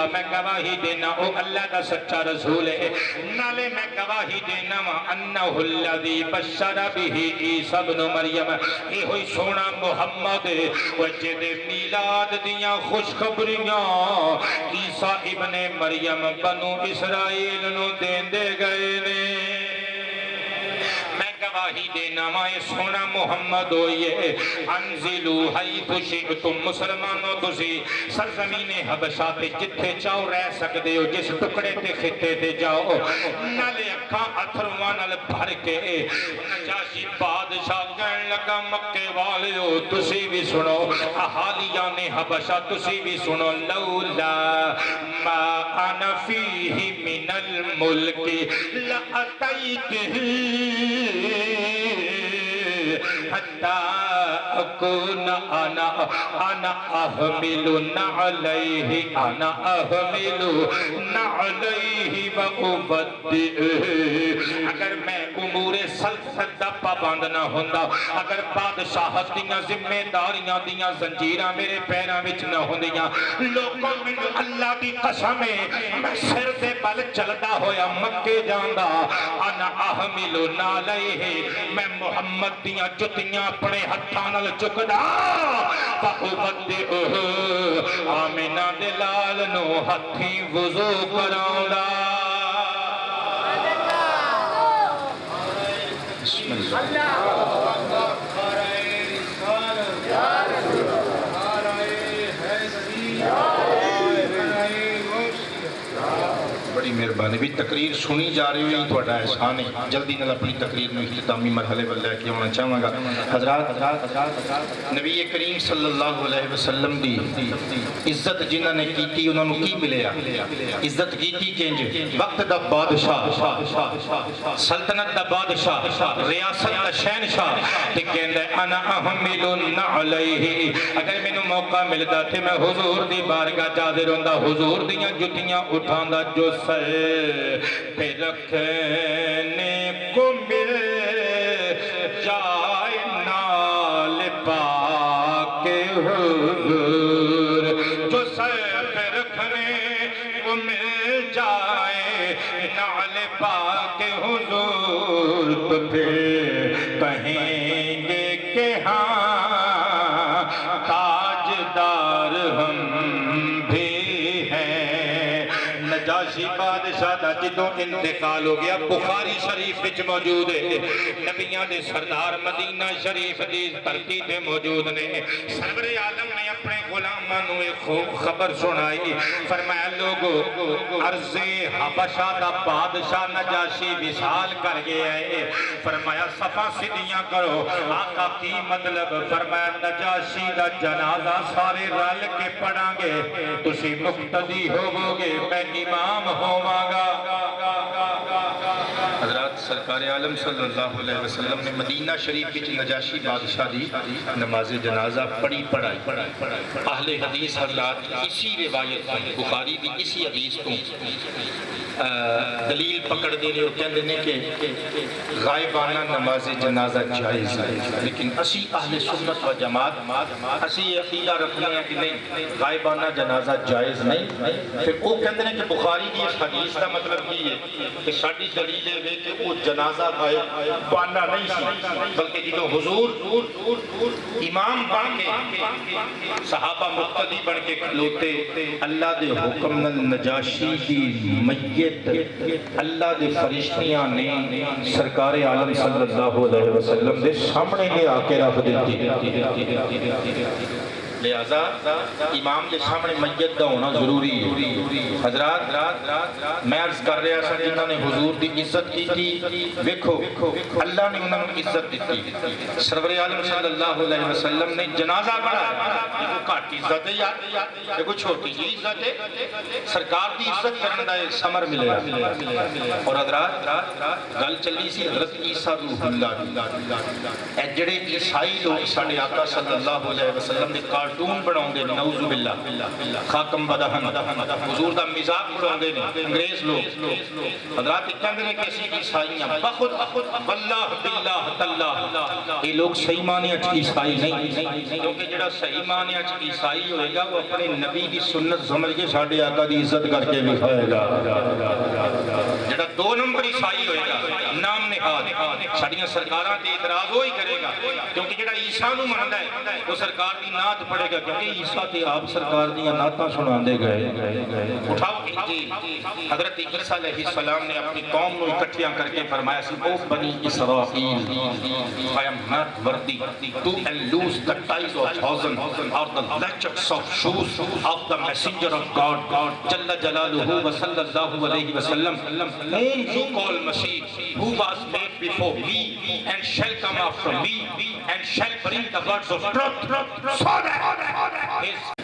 میں گواہی دینا او اللہ کا سچا رسول ہے نالے میں گواہی دینا انہ الذی بشر بہ عیسی ابن مریم اے ہوئی سونا محمد وجد میلاد دیاں خوشخبریاں عیسی ابن مریم بنو اسرائیل نو دیندے گئے نے میں گواہی دینا مائے سونا محمد ہوئیے انزلو حیث شئتم مسلمانوں تسی سرزمین حبشہ پہ جتھے چاہو رہ سکتے ہو جس ٹکڑے تے خطے تے جاؤ نالے اکھاں اتھروان بھر کے نجاشی بادشاہ کہنے لگا مکے والے ہو تسی بھی سنو احالیان حبشہ تسی بھی سنو لولا ما انا فیہ من الملک لأتیتہ حتی اکون انا احمل نعلیہ وعبدئ اگر میں امور سلطنت دا پابند نہ ہوندا اگر بادشاہت دیاں ذمہ داریاں دیاں زنجیراں میرے پیراں وچ نہ ہوندیاں لوگوں مینوں اللہ دی قسم ہے میں سر دے بل چلدا ہویا مکے جاندا انا احمل نعلیہ میں محمد دیاں جتیاں اپنے ہتھاں نال چکدا وعبدئ آمنہ دے لال نو ہتھیں وضو کراؤندا بسم اللہ بڑی مہربانی بھی تقریر سنی جا رہی ہوئی تھوڑا احسان ہے جلدی نال اپنی تقریر میں اختتامی مرحلے پر لے کے آنا چاہوں گا حضرات نبی کریم صلی اللہ علیہ وسلم دی عزت جنہاں نے کیتی انہوں نے کی ملیا عزت کیتی کنج وقت دا بادشاہ سلطنت دا بادشاہ ریاست دا شہنشاہ تے کہندا انا احمل نعلیہ اگر مینوں موقع ملدا تے میں حضور دی بارگاہ حاضر ہوندا حضور دیاں جتیاں اٹھاندا جو سر پہ رکھنے کو مل جائے نال پاک حضور جو سر پہ رکھنے کو مل جائے نال پاک حضور تو پھر کہیں گے کہ ہاں تاجدار ہم بھی نجاشی بادشاہ دا جدوں انتقال ہو گیا بخاری شریف وچ موجود ہے نبیاں دے سردار مدینہ شریف دی دھرتی تے موجود نے سرور عالم نے اپنے غلاماں نوں ایک خوب خبر سنائی فرمایا لوگو عرض حبشہ دا بادشاہ نجاشی وصال کر گیا ہے فرمایا صفاں سیدھیاں کرو آقا کی مطلب فرمایا نجاشی دا جنازہ سارے رل کے پڑھاں گے تسی مقتدی ہوو گے میں امام ہوواں گا حضرات سرکار عالم صلی اللہ علیہ وسلم نے مدینہ شریف کی نجاشی بادشاہ دی نماز جنازہ پڑھائی اہل حدیث حضرات اسی روایت بخاری دی اسی حدیث کو دلیل پکڑ دینے اور کہندے نے کہ غائبانہ نماز جنازہ جائز ہے لیکن اسی اہل سنت و جماعت اسی عقیدہ رکھنے ہیں کہ نہیں غائبانہ جنازہ جائز نہیں پھر وہ کہندے نے کہ بخاری کی اس حدیث کا مطلب یہ ہے کہ ساڈی دلیل ہے کہ وہ جنازہ غائبانہ نہیں سی بلکہ جدوں حضور امام بن کے صحابہ مقتدی بن کے کھلوتے اللہ دے حکم نال نجاشی دی میت اللہ دے فرشتیاں نے سرکار عالم صلی اللہ علیہ وسلم دے سامنے لے آ کے رکھ دیتی لہذا امام کے سامنے میت کا ہونا ضروری ہے۔ حضرات میں عرض کر رہا سا جنہوں نے حضور کی عزت کی تھی، دیکھو اللہ نے انہوں نے عزت دیتی۔ سرور عالم صلی اللہ علیہ وسلم نے جنازہ پڑھا، یہ کوئی گھٹ عزت ہے یا یہ کوئی چھوٹی جی عزت ہے؟ سرکار کی عزت کرنے کا ثمر ملے۔ اور حضرات گل چلی سی حضرت عیسیٰ روح اللہ دی، اے جڑے عیسائی لوگ ساڈے آقا صلی اللہ علیہ وسلم نے کارٹون بناؤندے نے، نعوذ باللہ خاکم بدہن حضور دا مذاق بناؤندے نے انگریز لوگ۔ حضرات کہندے نے کہ اسی عیسائی ہیں، بخود واللہ باللہ تاللہ یہ لوگ صحیح معنی اچ عیسائی نہیں، کیونکہ جڑا صحیح معنی اچ عیسائی ہوئے گا وہ اپنے نبی دی سنت سمجھ کے ساڈے آقا دی عزت کر کے دکھائے گا۔ جڑا دو نمبر عیسائی ہوئے گا نام نہاد ساڈیاں سرکاراں تے اعتراض وہی کرے گا، کیونکہ جڑا عیسیٰ نو مندا ہے وہ سرکار دی نعت پڑھے گا، کیونکہ عیسیٰ تے آپ سرکار دی نعتاں سناندے گئے۔ اٹھاؤ انجیل، حضرت عیسیٰ علیہ السلام نے اپنی قوم نو اکٹھیاں کر کے فرمایا سی، او بنی اسرائیل I am not worthy to loose the ties of thousand or the latchets of shoes of the messenger of God Jalla Jalaluhu wa sallallahu alayhi wa sallam, whom you call Masih, who was made before me and shall come after me and shall bring the words of truth so that his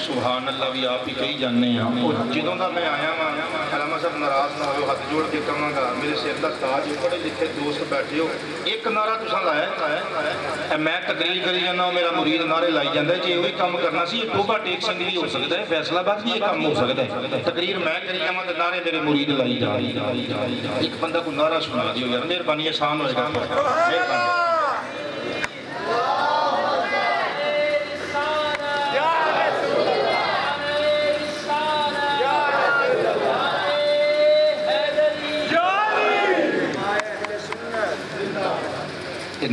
سبحان اللہ بھی آپ ہی کہی جانے ہیں۔ جدوں دا میں آیا ہاں علامہ صاحب ناراض نہ ہوئے، ہاتھ جوڑ کے کہاں گا میرے سر دا تاج پڑھے لکھے دوست بیٹھے ہو، ایک نعرہ تساں لایا میں تقریر کری جانا، میرا مرید نعرے لائی جاندہ ہے، جی وہی کام کرنا سی، ٹوبہ ٹیک سنگ بھی ہو سکتا ہے، فیصلہ بات بھی یہ کام ہو سکتا ہے، تقریر میں کری جانا تے نعرے میرے مرید لائی جانا۔ ایک بندہ کو نعرہ سنا دیو یار، مہربانی آسان ہوئے گا، مہربانی۔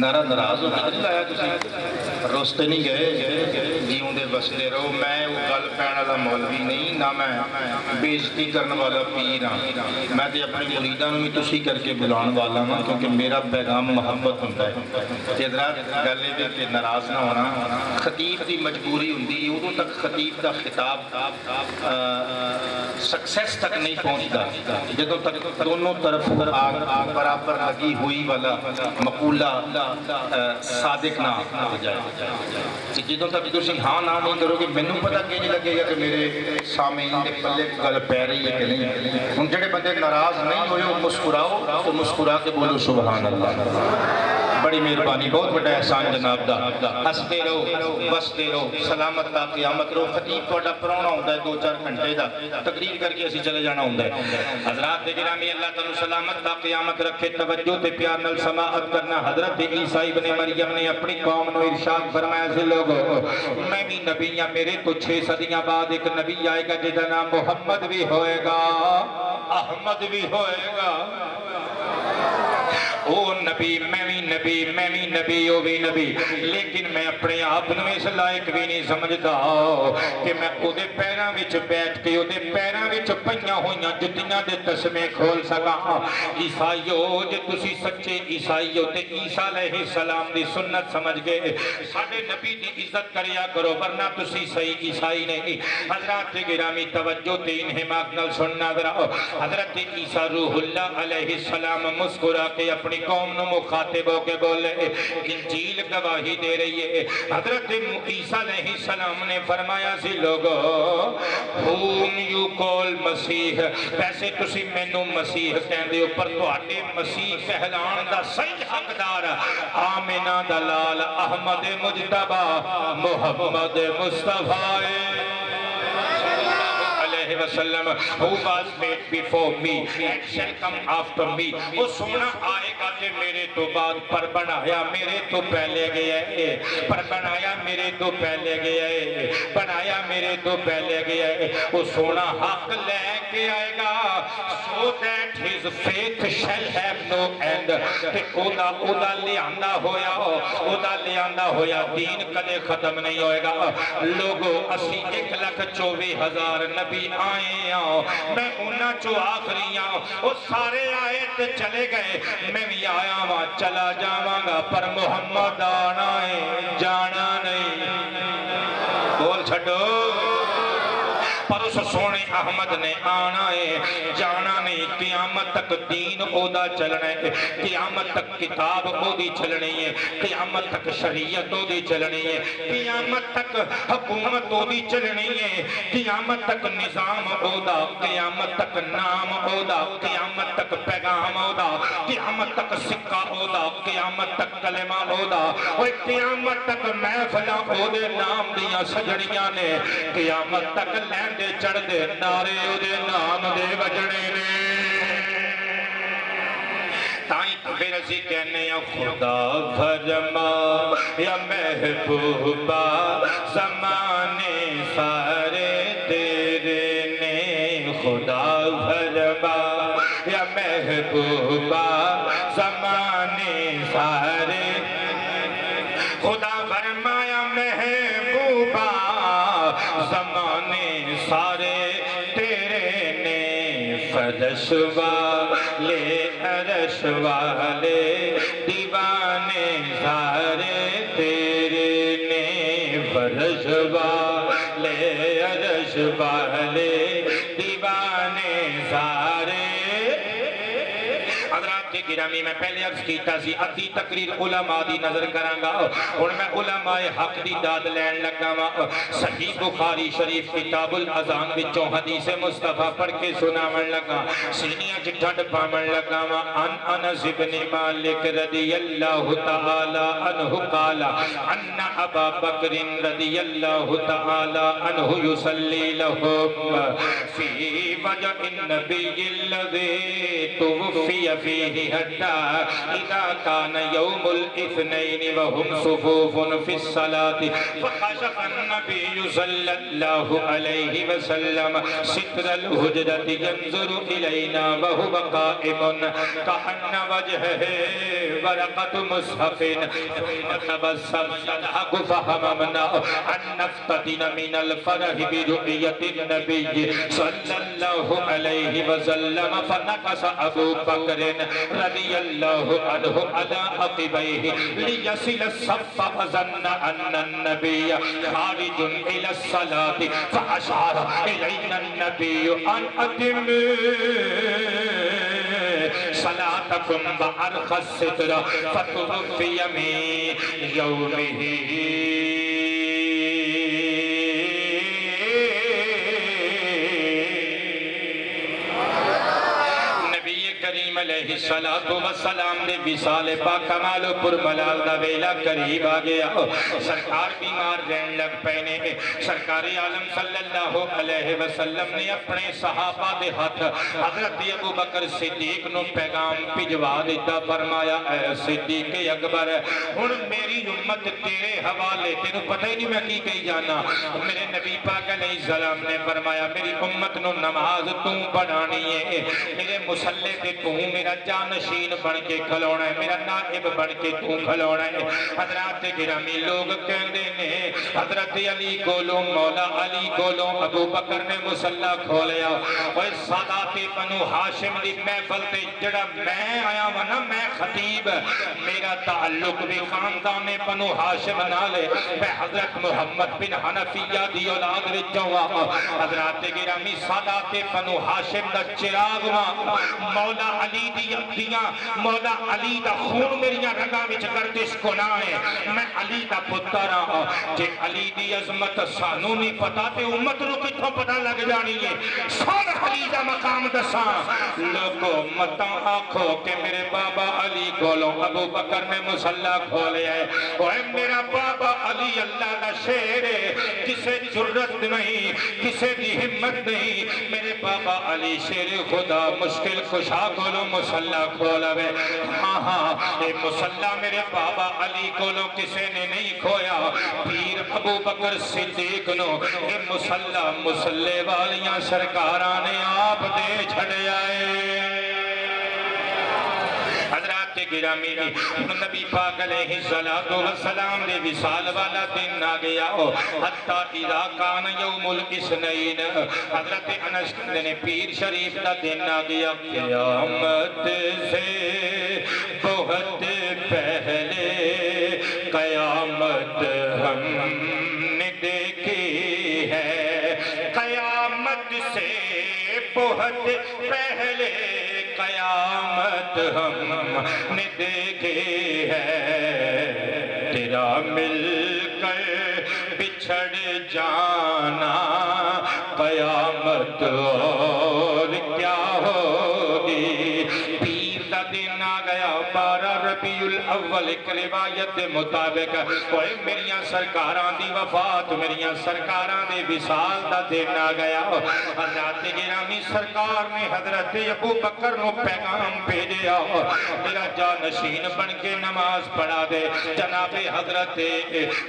نعرہ ناراض ہونا نہیں لایا تسی، روستے نہیں گئے، جیوں دے بستے رہو۔ میں وہ گل پین والا مولوی نہیں، نہ میں بےزتی کرنے والا پیر ہاں، میں تے اپنے مریداں نوں بھی تسی کر کے بلان والا ہاں، کیونکہ میرا پیغام محبت ہوندا ہے۔ تے حضرات گل اے کہ ناراض نہ ہونا، خطیب دی مجبوری ہوندی، اودوں تک خطیب دا خطاب سکسیس تک نہیں پہنچدا جدوں تک دونوں طرف آگ برابر لگی ہوئی والا مقولہ صادق نہ ہو جائے۔ جدوں تک تسی ہاں نہ نہیں کرو گے، مینوں پتہ کہ نہیں لگے گا کہ میرے سامعین دے پلے گل پے رہی ہے کہ نہیں۔ ہن جڑے بندے ناراض نہیں ہوئے وہ مسکراؤ، تو مسکرا کے بولو سبحان اللہ۔ بڑی مہربانی، بہت بڑا احسان جناب دا۔ ہستے رہو، بستے رہو، سلامت تا قیامت رہو۔ خطیب تہاڈا پراؤنا ہوندا ہے 2-4 گھنٹے دا، تقریر کر کے اسی چلے جانا ہوندا ہے۔ حضرات گرامی اللہ تعالی سلامت تا قیامت رکھے، توجہ تے پیار نال سماعت کرنا۔ حضرت عیسیٰ ابن مریم نے اپنی قوم نو ارشاد فرمایا سی، لوگو میں بھی نبی ہاں، میرے تو 6 صدیاں بعد ایک نبی آئے گا جہدا نام محمد بھی ہوئے گا، احمد بھی ہوئے گا۔ او نبی میں بھی نبی، میں بھی نبی، او بھی نبی، لیکن میں اپنے آپ نو اس لائق بھی نہیں سمجھدا کہ میں او دے پیراں وچ بیٹھ کے او دے پیراں وچ پئیاں ہوئیاں جتیاں دے تسمے کھول سکاں۔ عیسائیو جے تسی سچے عیسائیو تے عیسیٰ علیہ السلام دی سنت سمجھ کے ساڈے نبی دی عزت کریا کرو، ورنہ تسی صحیح عیسائی نہیں۔ حضرات گرامی توجہ تے انہماک نال سننا ذرا۔ حضرت عیسیٰ روح اللہ علیہ السلام مسکرا کے اپنی قوم نو مخاطب ہو کے بولے، انجیل گواہی دے رہی ہے۔ حضرت عیسیٰ علیہ السلام نے فرمایا سی، لوگو whom you call مسیح، پیسے تسی مینوں مسیح کہندے ہو، پر تہاڈے مسیح کہلان دا صحیح حقدار آمنہ دا لال احمد مجتبی محمد مصطفی وسلم who was made before me and shall come after me۔ وہ سونا آئے گا کہ میرے تو بعد، پر بنایا میرے تو پہلے گیا ہے، پر بنایا میرے تو پہلے گیا ہے، بنایا میرے تو پہلے گیا ہے۔ وہ سونا حق لے کے آئے گا so that his faith shall have no end۔ تے اودا لے آندہ ہویا دین کدے ختم نہیں ہوئے گا۔ لوگو اسی 1,24,000 نبی آئے ہیں، میں انہاں چو آخری ہوں، وہ سارے آئے تے چلے گئے، میں بھی آیا ہوں چلا جاواں گا، پر محمد آنا ہے جانا نہیں۔ چھڑو پر اس سونے احمد نے آنا ہے جانا نہیں قیامت تک دین اودا چلنا ہے قیامت تک کتاب اودی چلنی ہے قیامت تک شریعت اودی چلنی ہے قیامت تک حکومت اودی چلنی ہے قیامت تک نظام اودا قیامت تک نام اودا قیامت تک پیغام اودا قیامت تک سکہ اودا قیامت تک کلمہ اودا اور قیامت تک محفلہ اودے نام دیا سجڑیاں نے قیامت تک لیندے چڑھ دے نارے اودے نام دے وجڑے نے تائیں تو پھر اسی کہنے یا خدا فرما یا محبوبہ زمانے سارے تیرے نے خدا فرما یا محبوبہ زمانے سارے خدا فرمایا محبوبہ زمانے سارے تیرے نے فرش والے عرش والے دیوانے سارے تیرے نے فرش والے عرش والے دیوانے سارے حضرات گرامی میں پہلے عرض کیتا سی ادھی تقریر علماء دی نظر کرانگا اور میں علماء حق دی داد لین لگا صحیح بخاری شریف کتاب الاذان وچوں حدیث مصطفیٰ پڑھ کے سناون لگا سینیاں جٹھا ڈپاون لگا ان انس بن مالک رضی اللہ تعالی عنہ قال ان ابا بکر رضی اللہ تعالی عنہ یصلی لهم فی وجہ النبی الذی توفی فيه حتى إذا كان يوم الاثنين وهم صفوف في الصلاة فخشف النبي صلى الله عليه وسلم ستر الهجرة ينظر إلينا وهو قائم كأن وجهه ورقة مصحف تبسم يضحك فهممنا أن نفتتن من الفرح برؤية النبي صلى الله عليه وسلم فنقص أبو بکر رضی اللہ عنہ علی عقبیہ لیصل الصف فظن ان النبی خارج الى الصلاة فاشار الینا النبی ان اتم صلاتکم بارخ الستر فتوفی من یومہ علیہ السلام دے وصال پاک کمال و پرملال دا ویلا قریب آگیا سرکار بیمار رہن لگ پینے سرکار عالم صلی اللہ علیہ وسلم نے اپنے صحابہ دے ہاتھ حضرت ابو بکر صدیق نو پیغام پجوا دیتا فرمایا اے صدیق اکبر ہن میری امت تیرے حوالے تینو پتہ ہی نہیں میں کی کہی جانا میرے نبی پاک علیہ السلام نے فرمایا میری امت نو نماز توں پڑھانی ہے میرے مسلح تے توں میرا جانشین بن کے کھلونا ہے میرا نائب بن کے توں کھلونا ہے حضرات گرامی لوگ کہندے نے حضرت علی کولوں مولا علی کولوں ابو بکر نے مصلی کھولیا اور سادات بنو ہاشم دی محفل تے جڑا میں آیا ونا میں خطیب میرا تعلق بھی خاندان بنو ہاشم نالے میں حضرت محمد بن حنفیہ دی اولاد وچوں حضرات گرامی سادات بنو ہاشم دا چراغ مولا علی دی اکھیاں مولا علی دا خون میریاں رگاں وچ گردش گناہ ہے میں علی دا پتر ہاں جے علی دی عظمت سانو نہیں پتا تے امت نو کتھوں پتہ لگ جانی ہے سن علی دا مقام دساں لوگو متاں آکھو کہ میرے بابا علی کولوں ابو بکر نے مصلی کھولیا ہے اوے میرا بابا علی اللہ دا شیر ہے کسے جرت نہیں کسے دی ہمت نہیں میرے بابا علی شیر خدا مشکل کشا کولوں مصلی کھولوے ہاں ہاں اے مصلی میرے بابا علی کولوں کسے نے نہیں کھویا پیر ابو بکر صدیق نو اے مصلی والیاں سرکارانے آپ دے چھڑے آئے حضرات گرامی نبی پاک علیہ السلام دے وصال والا دن آ گیا حتی اذا کان یوم الاثنین حضرت انس نے پیر شریف دا دن آ گیا قیامت سے بہت پہلے قیامت ہم نے دیکھی بہت پہلے قیامت ہم نے دیکھی ہے، تیرا مل کر بچھڑ جانا قیامت اور کیا ہوگی۔ پیر کا دن آ گیا 12 ربیع الاول، ایک روایت دے مطابق اوے میریاں سرکاراں دی وفات، میریاں سرکاراں دے وصال دا دن آ گیا۔ حضرت گرامی سرکار نے حضرت ابو بکر نو پیغام بھیجیا، میرا جانشین بن کے نماز پڑھا دے۔ جناب حضرت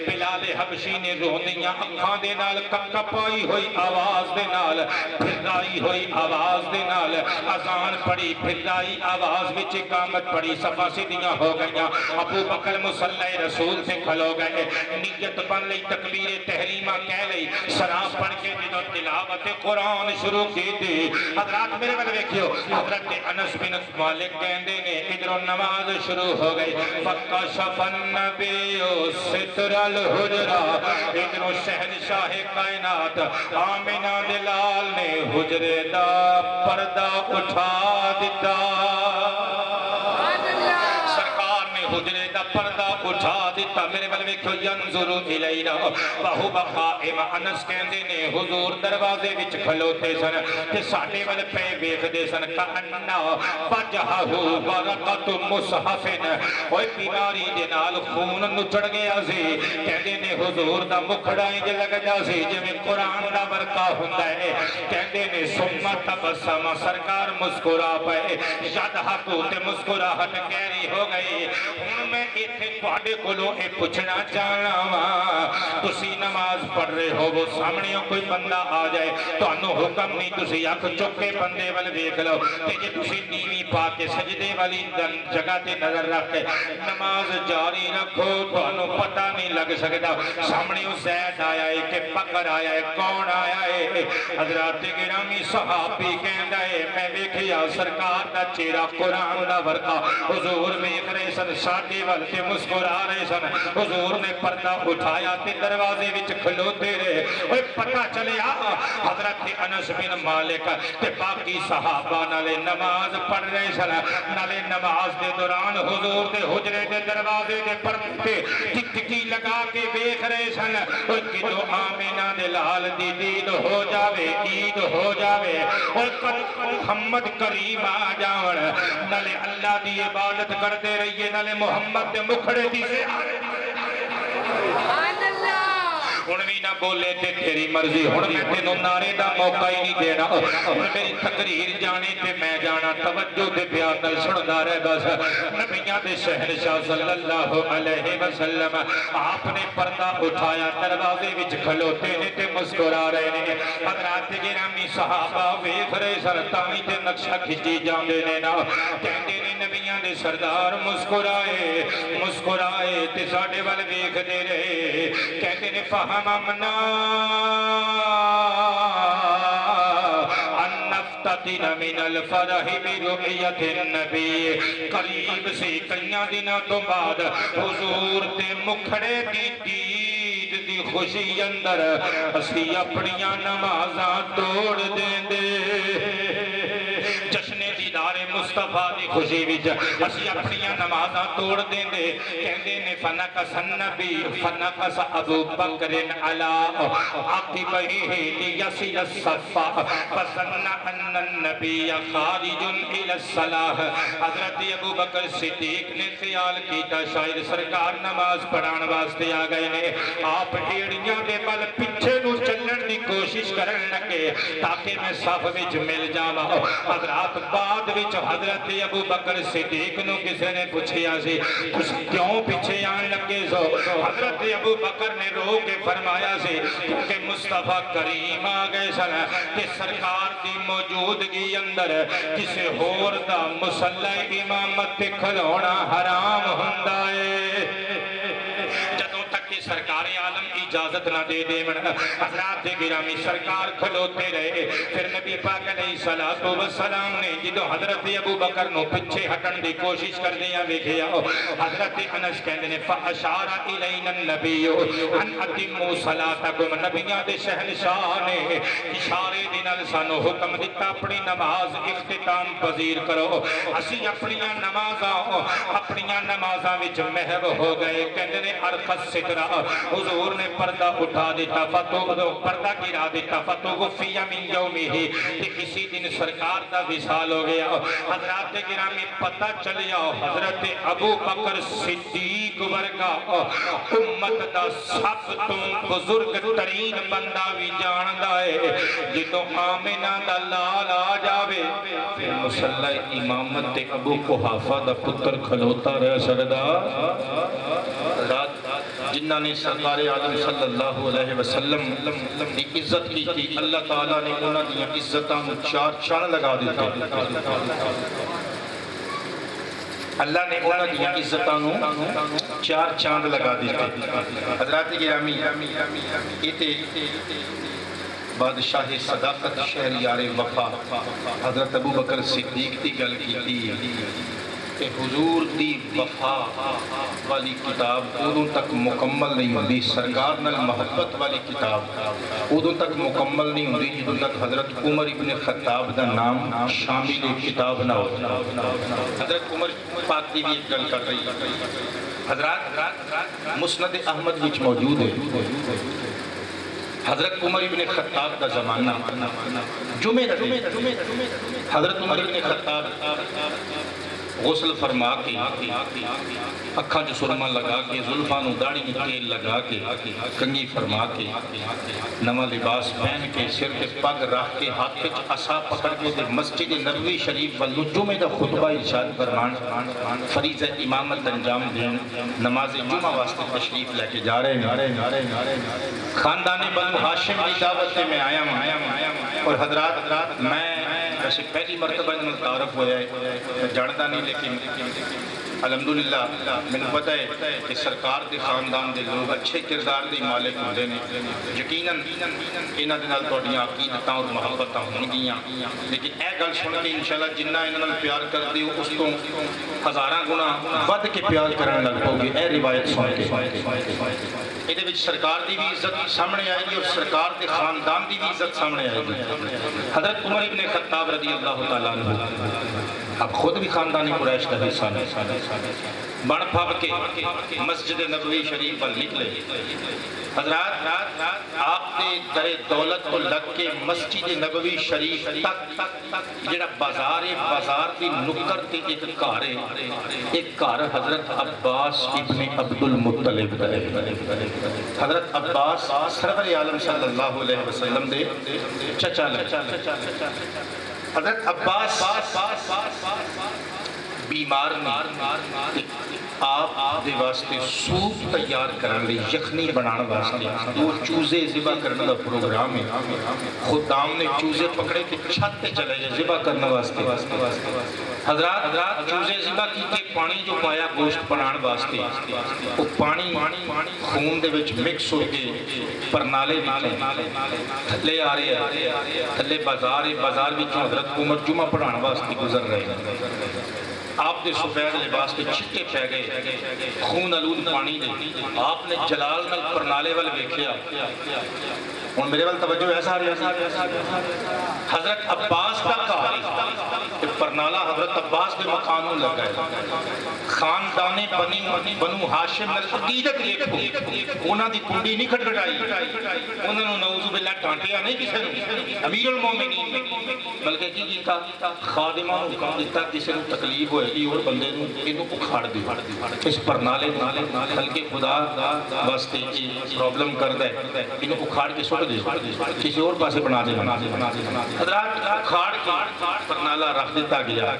بلال حبشی نے روندیاں اکھاں دے نال کپائی ہوئی آواز دے نال، پھرائی ہوئی آواز دے نال اذان پڑھی، پھرائی آواز وچ اقامت پڑھی، صفا سیدھیاں ہو گئیاں۔ ابو بکر مصلی رسول سے کھلو گئے، نیت بن لئی، تکبیر تحریمہ کہہ لئی، سلام پڑھ کے جدو تلاوت قرآن شروع کی تھی۔ حضرات میرے بل دیکھیو، حضرت انس بن مالک کہندے نے ادھروں نماز شروع ہو گئی، فَكَشَفَ النَّبِيُّ سِتْرَ الْحُجْرَةِ، ادھروں شہنشاہ کائنات آمنہ دلال نے حجرے دا پردہ اٹھا دیتا، سرکار نے حجرے دا پردہ اٹھا دیتا۔ میرے بل ویکھو ینظر الینا وہو بقائم، انس کہندے نے حضور دروازے وچ کھلوتے سن تے ساڈے ول پے ویکھدے سن، کأنہ وجہہ ورقۃ مصحف، اوے بیماری دے نال خون نچڑ گیا سی، کہندے نے حضور دا مکھڑا انج لگدا سی جویں قرآن دا ورقہ ہوندا ہے، کہندے نے ثم تبسم، سرکار مسکرا پئے، یضحک تے مسکراہٹ گہری ہو گئی۔ ہن میں ایتھے تواڈے کولوں اے پوچھنا چاہنا وا، تسی نماز پڑھ رہے ہو، وہ سامنے کوئی بندہ آ جائے، تانوں حکم نہیں، تسی اکھ چک کے بندے ول ویکھ لو، تے جے تسی نیویں پا کے سجدے والی جگہ تے نظر رکھ کے نماز جاری رکھو، تانوں پتہ نہیں لگ سکدا سامنے زید آیا ہے کہ بکر آیا ہے، کون آیا ہے۔ حضرات گرامی صحابی کہندا ہے میں ویکھیا سرکار دا چہرہ قرآن دا ورقہ، حضور ویکھ رہے سن ساڈے ول تے مسکرا رہے سن، حضور نے پردہ اٹھایا تے دروازے وچ کھلوتے رہے۔ اوے پتہ چلیا حضرت انس بن مالک تے باقی صحابہ نالے نماز پڑھ رہے سن، نالے نماز دے دوران حضور دے حجرے دے دروازے دے پردے ٹک ٹکی لگا کے ویکھ رہے سن۔ اوے کدو آمینہ دے لال دی دید ہو جاوے، عید ہو جاوے، اور محمد کریم آ جاون، نالے اللہ دی عبادت کرتے رہیے، نالے محمد دے مکھڑے دی زیارت۔ ہن بھی نہ بولے تے تیری مرضی، ہن میں تینوں نعرے دا موقع ہی نہیں دینا، ہن میری تقریر جانے تے میں جانا، توجہ دے پیار نال سندا رہ بس۔ نبیاں دے شہنشاہ صلی اللہ علیہ وسلم آپ نے پردہ اٹھایا، دروازے وچ کھلوتے نے تے مسکرا رہے نے۔ حضرات گرامی صحابہ ویکھ رہے سن، تاویں تے نقشہ کھچی جاندے نے نا، کہندے نے نبیاں دے سردار مسکرائے، مسکرائے تے ساڈے ول ویکھدے رہے، کہندے نے فہمنا ان نفتتن من الفرح برؤیت النبی، قریب سے کئیاں دنوں تو بعد حضور دے مکھڑے دی دید دی خوشی اندر اسی اپنیاں نمازاں توڑ دیں دے، جشن دیدار مصطفیٰ دی خوشی وچ اسی اپنیاں نمازاں توڑ دیں دے، کہندے نے فنکس النبی فنکس ابو بکر علی عاقبیہ لیصل الصف فظن ان النبی خارج الی الصلاۃ، حضرت ابو بکر صدیق نے خیال کیتا شاید سرکار نماز پڑھان واسطے آ گئے نے، آپ ایڑیاں دے بل پیچھے نو چلن دی کوشش کرن لگے تاکہ میں صف وچ مل جاواں۔ حضرات بعد وچ حضرت ابو بکر صدیق نو کسے نے پوچھیا سی تسی کیوں پیچھے آن لگے سو؟ حضرت ابو بکر نے رو کے فرمایا سی کہ مصطفیٰ کریم آ گئے سن کہ سرکار دی موجودگی اندر کسے ہور دا مصلی امامت تے کھلونا حرام ہوندا ہے۔ جدوں تک کہ سرکار عالم اجازت نہ دے دے من حضرات گرامی سرکار کھلوتے رہے پھر نبی پاک علیہ السلام نے جدو حضرت ابو بکر نو پچھے ہٹن دی کوشش کر دیا ویکھیا حضرت انس کہندے نے فاشار الینا النبی ان اتموا صلاتکم نبیاں دے شہنشاہ نے اشارے دے نال سانو حکم دتا اپنی نماز اختتام پذیر کرو اسی اپنیاں نمازاں وچ محو ہو گئے کہندے نے ارخص سترہ حضور نے پردہ اٹھا دیتا پردہ گرا دیتا فتوفی من یومہ کہ اسی دن سرکار دا وصال ہو گیا حضرات گرامی پتہ چلیا حضرت ابو بکر صدیق ورگا امت دا سب تو بزرگ ترین بندہ بھی جاندا ہے جدوں آمنہ دا لال آ جاوے پھر مصلی امامت ابو قحافہ دا پتر کھلوتا رہا سردار جنہ نے سرکار عالم صلی اللہ علیہ وسلم کی عزت کی تھی اللہ تعالیٰ نے انہوں نے عزتاں چار چان لگا دیتے اللہ نے انہوں نے عزتاں چار چاند لگا دیتے حضرات گرامی یہ تھے بادشاہ صداقت شہریار وفا حضرت ابو بکر صدیق دی گل کی تھی کہ حضور دی وفا والی کتاب ادوں تک مکمل نہیں ہوندی سرکار نال محبت والی کتاب ادوں تک مکمل نہیں ہوندی جدوں تک حضرت عمر ابن خطاب دا نام شامل کتاب نہ ہو حضرت عمر پاک دی بھی ایک گل کر رہی حضرات مسند احمد وچ موجود ہے حضرت عمر ابن خطاب دا زمانہ جمعہ حضرت عمر ابن خطاب غسل فرما کے اکھاں جو سرما لگا کے زلفاں نو داڑھی میں تیل لگا کے کنگھی فرما کے نواں لباس پہن کے سر تے پگ رکھ کے ہاتھ وچ عصا پکڑ کے تے مسجد نبوی شریف ول جمعے دا خطبہ ارشاد فرمان فریضہ امامت انجام دین نماز جمعہ واسطے تشریف لے کے جا رہے ہیں خاندان بنو ہاشم کی دعوت میں آیا ہوں اور حضرات میں ویسے پہلی مرتبہ ان تعارف ہوا ہے جانتا نہیں لیکن الحمدللہ میں نے پتہ ہے کہ سرکار دے خاندان دے لوگ اچھے کردار دے مالک ہوندے نے یقیناً انہاں دے نال تہاڈیاں عقیدتاں اور محبتاں ہونگیاں لیکن اے گل سن کے انشاءاللہ جنہ انہاں نال پیار کردے ہو اس تو ہزاراں گنا ود کے پیار کرن لگ پاؤ گے اے روایت سن کے یہ دے وچ سرکار دی بھی عزت سامنے آئے گی اور سرکار دے خاندان دی بھی عزت سامنے آئے گی حضرت عمر ابن خطاب رضی اللہ تعالیٰ عنہ اب خود بھی خاندانی قریش کا حصہ بن پھب کے مسجد نبوی شریف پر نکلے حضرات آپ نے در دولت کو لگ کے مسجد نبوی شریف تک جڑا بازار دی نکر تے ایک گھر ہے ایک گھر حضرت عباس ابن عبد المطلب حضرت عباس سرور عالم صلی اللہ علیہ وسلم دے چچا لگے حضرت عباس بیمار نے آپ دے واسطے سوپ تیار کرنے لئے یخنی بنانا واسطے وہ چوزے ذبح کرنے دا پروگرام ہے خدام نے چوزے پکڑے کہ چھت پہ چلے جائے ذبح کرنے واسطے حضرات چوزے ذبح کی کے پانی جو پایا گوشت بنان واسطے وہ پانی خون دے وچ مکس ہو کے پرنالے تھلے آ رہے ہیں تھلے بازار وچوں حضرت عمر جمعہ پڑھان واسطے گزر رہے ہیں آپ نے سفید لباس پہ چھٹے پہ گئے خون آلود پانی دے آپ نے جلال میں پرنالے والے ویکھیا اور میرے والے توجہ ایسا حضرت عباس کا کہا پرنالہ حضرت عباس کے مکانوں لگا ہے خاندان بنو ہاشم نے عقیدت دیکھو انہاں دی کنڈی نہیں کھٹکھٹائی انہاں نے نعوذ باللہ ڈانٹیا نہیں کسی نے امیر المومنین بلکہ کی کیتا خادمہ نو کہا دیتا کسی نے تکلیف ہوئے گی اور بندے نو انہوں اکھاڑ دی اس پرنالے ہلکے خدا واسطے کی پرابلم کر دے انہوں اکھاڑ کے سوٹ دے کسی اور پاسے بنا دے حضرات اکھاڑ کے پرنالہ رکھ دیتا گیا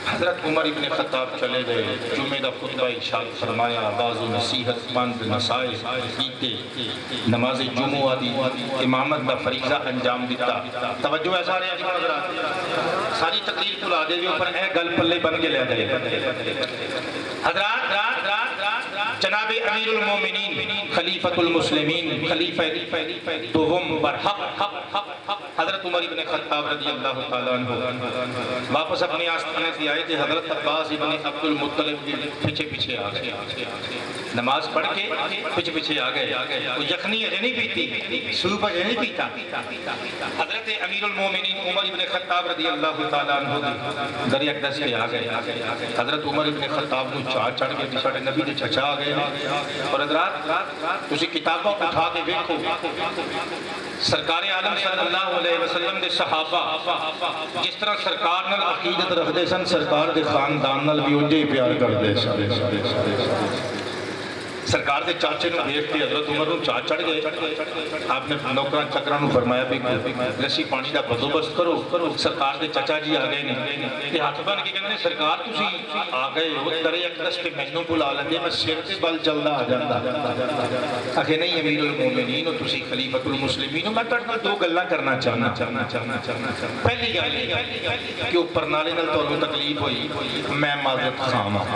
حضرت عمر ابن خطاب چلے گئے جمعہ دا خطبہ ارشاد فرمایا بعض و نصیحت مند نسائے کیتے نماز جمعہ دی امامت دا فریضہ انجام دیتا توجہ ہے سارے حضرات ساری تقریر کو لا دے بھی اوپر اے گل پلے بن کے لے جائے حضرات جناب امیر المومنین خلیفۃ المسلمین خلیفہ دوم برحق حضرت عمر بن خطاب رضی اللہ تعالیٰ عنہ واپس اپنی آستانے سے آئے تھے. حضرت عباس بن عبد المطلب پیچھے پیچھے آ گئے, نماز پڑھ کے پیچھے پیچھے آ گئے. وہ یخنی اجے نہیں پیتی, سوپ اجے نہیں پیتا. حضرت امیر المومنین عمر بن خطاب رضی اللہ تعالیٰ عنہ دریا اقدس پہ آ گئے. حضرت عمر بن خطاب کو چاہ چڑھ کے ساڈے نبی دے چچا آ گئے. اور حضرات تسی کتاباں اٹھا کے دیکھو, سرکار عالم صلی اللہ علیہ وسلم دے صحابہ جس طرح سرکار نال عقیدت رکھدے سن, سرکار دے خاندان نال بھی اونجے ہی پیار کردے سن. سرکار دے چاچے نو دیکھ کے حضرت عمر نو چاہ چڑھ گئے. آپ نے نوکراں چکراں نو فرمایا بھی رسی پانی دا بندوبست کرو, سرکار دے چچا جی آ گئے نے. تے ہاتھ بن کے کہندے سرکار تسی آ گئے ہو درے اقدس تے مینوں بلا لیندے, میں سر تے بل چلدا آ جاندا. آکھے نہیں امیر المومنین تسی خلیفۃ المسلمین, میں تہاڈے نال دو گلاں کرنا چاہنا. پہلی گل کہ اوپر نالے نال تانوں تکلیف ہوئی, میں معذرت خواہ.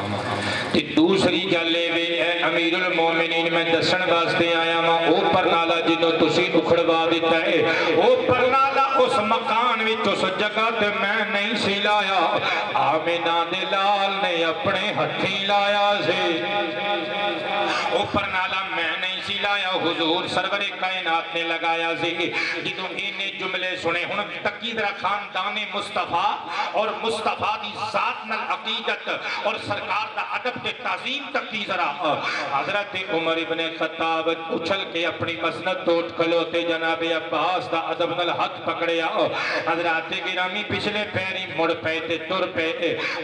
تے دوسری گل اے امیر المومنین میں دسن واسطے آیا ہاں او پرنالا جنوں تسی اکھڑوا دیتا ہے, او پرنالا اس مکان وچ اس جگہ تے میں نہیں سی لایا, آمینہ دے لال نے اپنے ہتھیں لایا سے. او پرنالا میں نہیں سی لایا, حضور سرور کائنات نے لگایا سی. جدوں اینے جملے سنے ہن تکی ذرا خاندان مصطفیٰ اور مصطفیٰ دی ذات نال عقیدت اور سرکار دا ادب تے تعظیم تکی ذرا. حضرت عمر ابن خطاب اچھل کے اپنی مسند توٹ کھلوتے جناب عباس دا ادب نال ہاتھ پکڑیا. حضرات گرامی پچھلے پیری مڑ پے تے تر پے,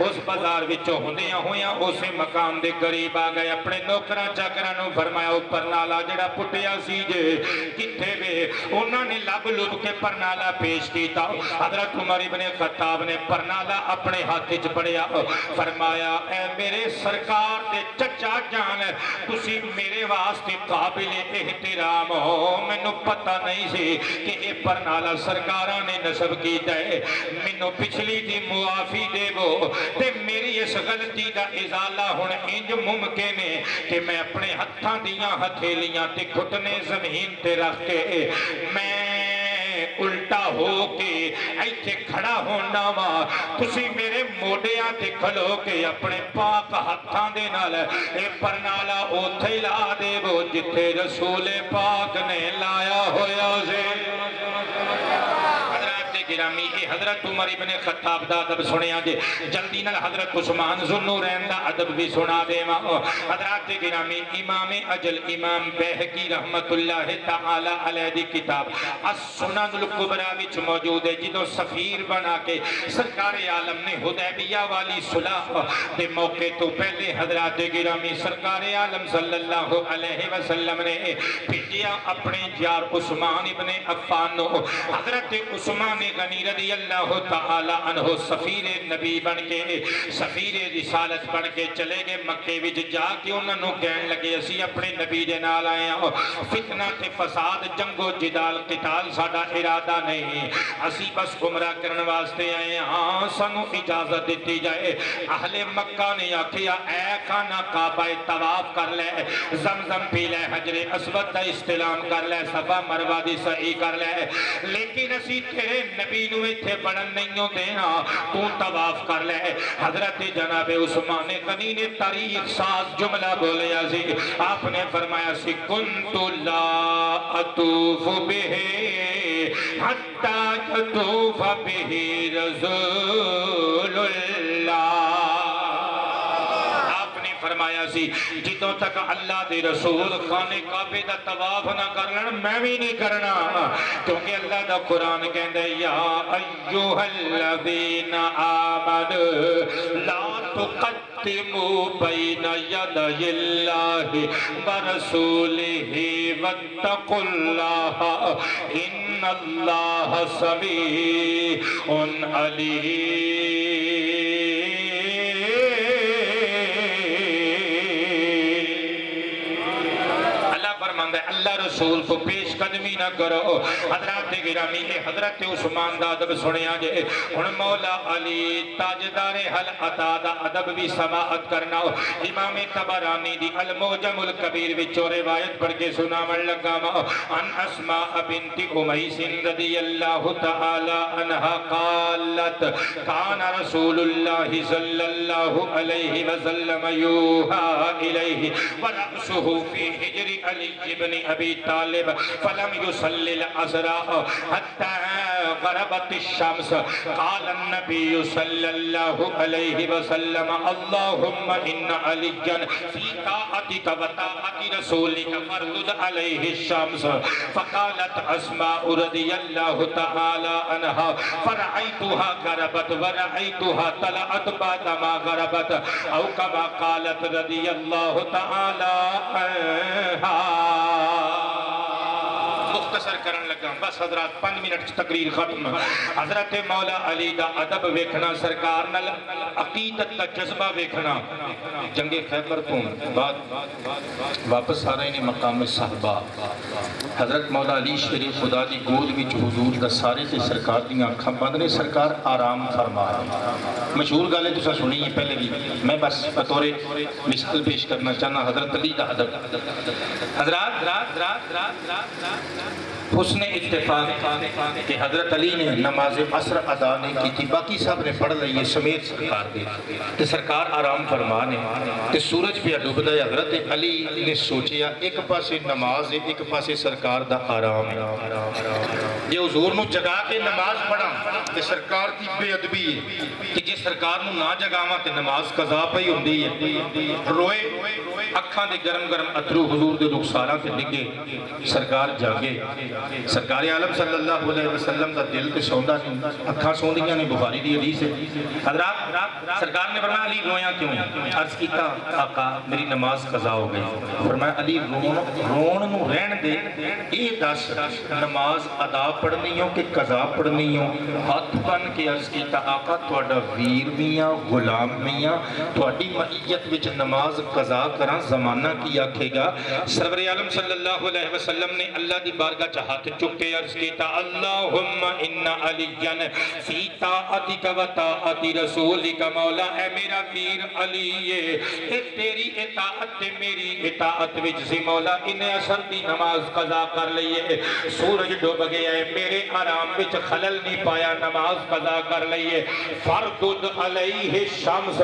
اس بازار وچوں ہوندیاں ہویاں اسے مقام دے قریب آ گئے. اپنے نوکراں چاکراں نو فرمایا او پرنالا جڑا پٹیا سی جے کتھے وے؟ انہاں نے لب لب کے پرنالا پیش کیتا. حضرت عمر ابن خطاب نے پرنالا اپنے ہاتھ وچ پڑیا, فرمایا اے میرے سرکار دے چچا جان, تسی میرے واسطے قابل احترام ہو. مینوں پتہ نہیں سی کہ اے پرنالا سرکاراں نے نصب کیتا ہے. مینوں پچھلی دی معافی دے وہ تے میری اس غلطی دا ازالہ ہن انج ممکن ہے کہ میں اپنے ہتھاں دیاں ہتھیلیاں تے گھٹنے زمین تے رکھ کے میں الٹا ہو کے ایتھے کھڑا ہونا وا, تسی میرے موڈیاں تے کھلو کے اپنے پاک ہتھاں دے نال اے پرنالا اوتھے لا دے وہ جتھے رسول پاک نے لایا ہویا سے. گرامی اے حضرت عمر ابن خطاب دا ادب سنیا جے, جلدی نال حضرت عثمان ذوالنورین دا ادب بھی سنا دیواں. حضرات گرامی امام اجل امام بیہقی رحمت اللہ تعالی علیہ دی کتاب السنن الکبریٰ وچ موجود ہے, جدوں سفیر بنا کے سرکار عالم نے حدیبیہ والی صلح دے موقع تو پہلے حضرات گرامی سرکار عالم صلی اللہ علیہ وسلم نے بھیجیا اپنے یار عثمان ابن عفان نو. حضرت عثمان غنی رضی اللہ تعالی عنہ سفیر نبی بن کے سفیر رسالت بن کے چلے گئے مکے وچ. جا کے انہاں نوں کہن لگے اسی اپنے نبی دے نال آئے ہاں, فتنہ تے فساد جنگ و جدال قتال ساڈا ارادہ نہیں, اسی بس گمراہ کرن واسطے آئے ہاں, سانو اجازت دیتی جائے. اہل مکہ نے آکھیا اے خانہ کعبہ طواف کر لے, زمزم پی لے, حجر اسود دا استلام کر لے, صفا مروہ دی سعی کر لے, لیکن اسی تیرے نبی نو ایتھے بڑھن نہیں ہو دینا, تو طواف کر لے. حضرت جناب عثمان غنی نے تاریخ ساز جملہ بولیا سی. آپ نے فرمایا سی کنت لا اطوف بہ حتی یطوف بہ رسول اللہ. فرمایا سی جدوں تک اللہ دے رسول خانے کعبے دا طواف نہ کر لین میں بھی نہیں کرنا, کیونکہ اللہ دا قرآن کہندا ہے یا ایھا الذین آمنوا لا تقدموا بین یدی اللہ ورسولہ واتقوا اللہ ان اللہ سمیع علیم. اللہ رسول کو پیش قدمی نہ کرو. حضرات گرامی حضرت عثمان دا ادب سنیا جے. ہن مولا علی تاجدار حل عطا دا ادب بھی سماعت کرنا. امام طبرانی دی المعجم الکبیر وچوں روایت پڑھ کے سناون لگا وا. ان اسماء بنت امیس رضی اللہ تعالی عنہا قالت کان رسول اللہ صلی اللہ علیہ وسلم یوحى الیہ ورأسه فی حجر علی بن ابی طالب فلم يصلي العصر حتى غربت الشمس. قال النبي صلى الله عليه وسلم اللهم ان عليا في طاعتك وطاعة رسولك فردد عليه الشمس. فقالت اسماء رضي الله تعالى عنها فرأيتها غربت ورأيتها طلعت بعدما غربت او كما قالت رضي الله تعالى عنها. مختصر کرن لگا بس حضرات 5 منٹ تقریر ختم. حضرت مولا علی دا ادب ویکھنا سرکار نال عقیدت دا جذبہ ویکھنا. جنگ خیبر تو بعد واپس آ رہے نے مقام صحابہ. حضرت مولا علی شیر خدا دی گود وچ حضور دا سارے تے سرکار دیاں اکھاں بند نے. سرکار آرام فرما رہے. مشہور گل ہے تساں سنی ہے پہلے بھی. میں بس بطور مثال پیش کرنا چاہنا حضرت علی دا ادب. حضرات حسن اتفاق کہ حضرت علی نے نماز عصر ادا نہیں کی تھی. باقی صاحب نے پڑھ لئیے سمیت سرکار دے کہ سرکار آرام فرما نے کہ سورج پہ ڈوبدا ہے. حضرت علی نے سوچیا ایک پاسے نماز ہے ایک پاسے سرکار دا آرام ہے. یہ حضور نو جگا کے نماز پڑھا تے سرکار دی بے ادبی ہے کہ جے سرکار نو نہ جگاواں تے نماز قضا پئی ہوندی ہے. روئے اکھاں دے گرم گرم اترو حضور دے رخساراں تے ڈگے. سرکار جاگے. سرکار عالم صلی اللہ علیہ وسلم دا دل تے سوندا نہیں اکھاں سوندیاں نے. بخاری دی حدیث ہے. حضرات سرکار نے فرمایا علی رویاں کیوں؟ عرض کیتا آقا میری نماز قضا ہو گئی. فرمایا علی رون نو رہن دے. اے دس نماز ادا پڑھنی ہو کہ قضا پڑھنی ہو؟ ہاتھ بن کے عرض کیتا آقا تہاڈا ویر میاں غلام میاں تہاڈی معیت وچ نماز قضا کراں زمانہ کی آکھے گا؟ سرور عالم صلی اللہ علیہ وسلم نے اللہ دی بارگاہ چ ہاتھ چک کے عرض کیتا اللہم ان علیاً فی طاعتک و طاعت رسولک. مولا اے میرا ویر علی اے تیری اطاعت تے میری اطاعت وچ سی. مولا انہیں اثر دی نماز قضا کر لئیے. سورج ڈوب گیا ہے میرے آرام وچ خلل نہیں پایا نماز قضا کر لئیے. فردد علیہ الشمس.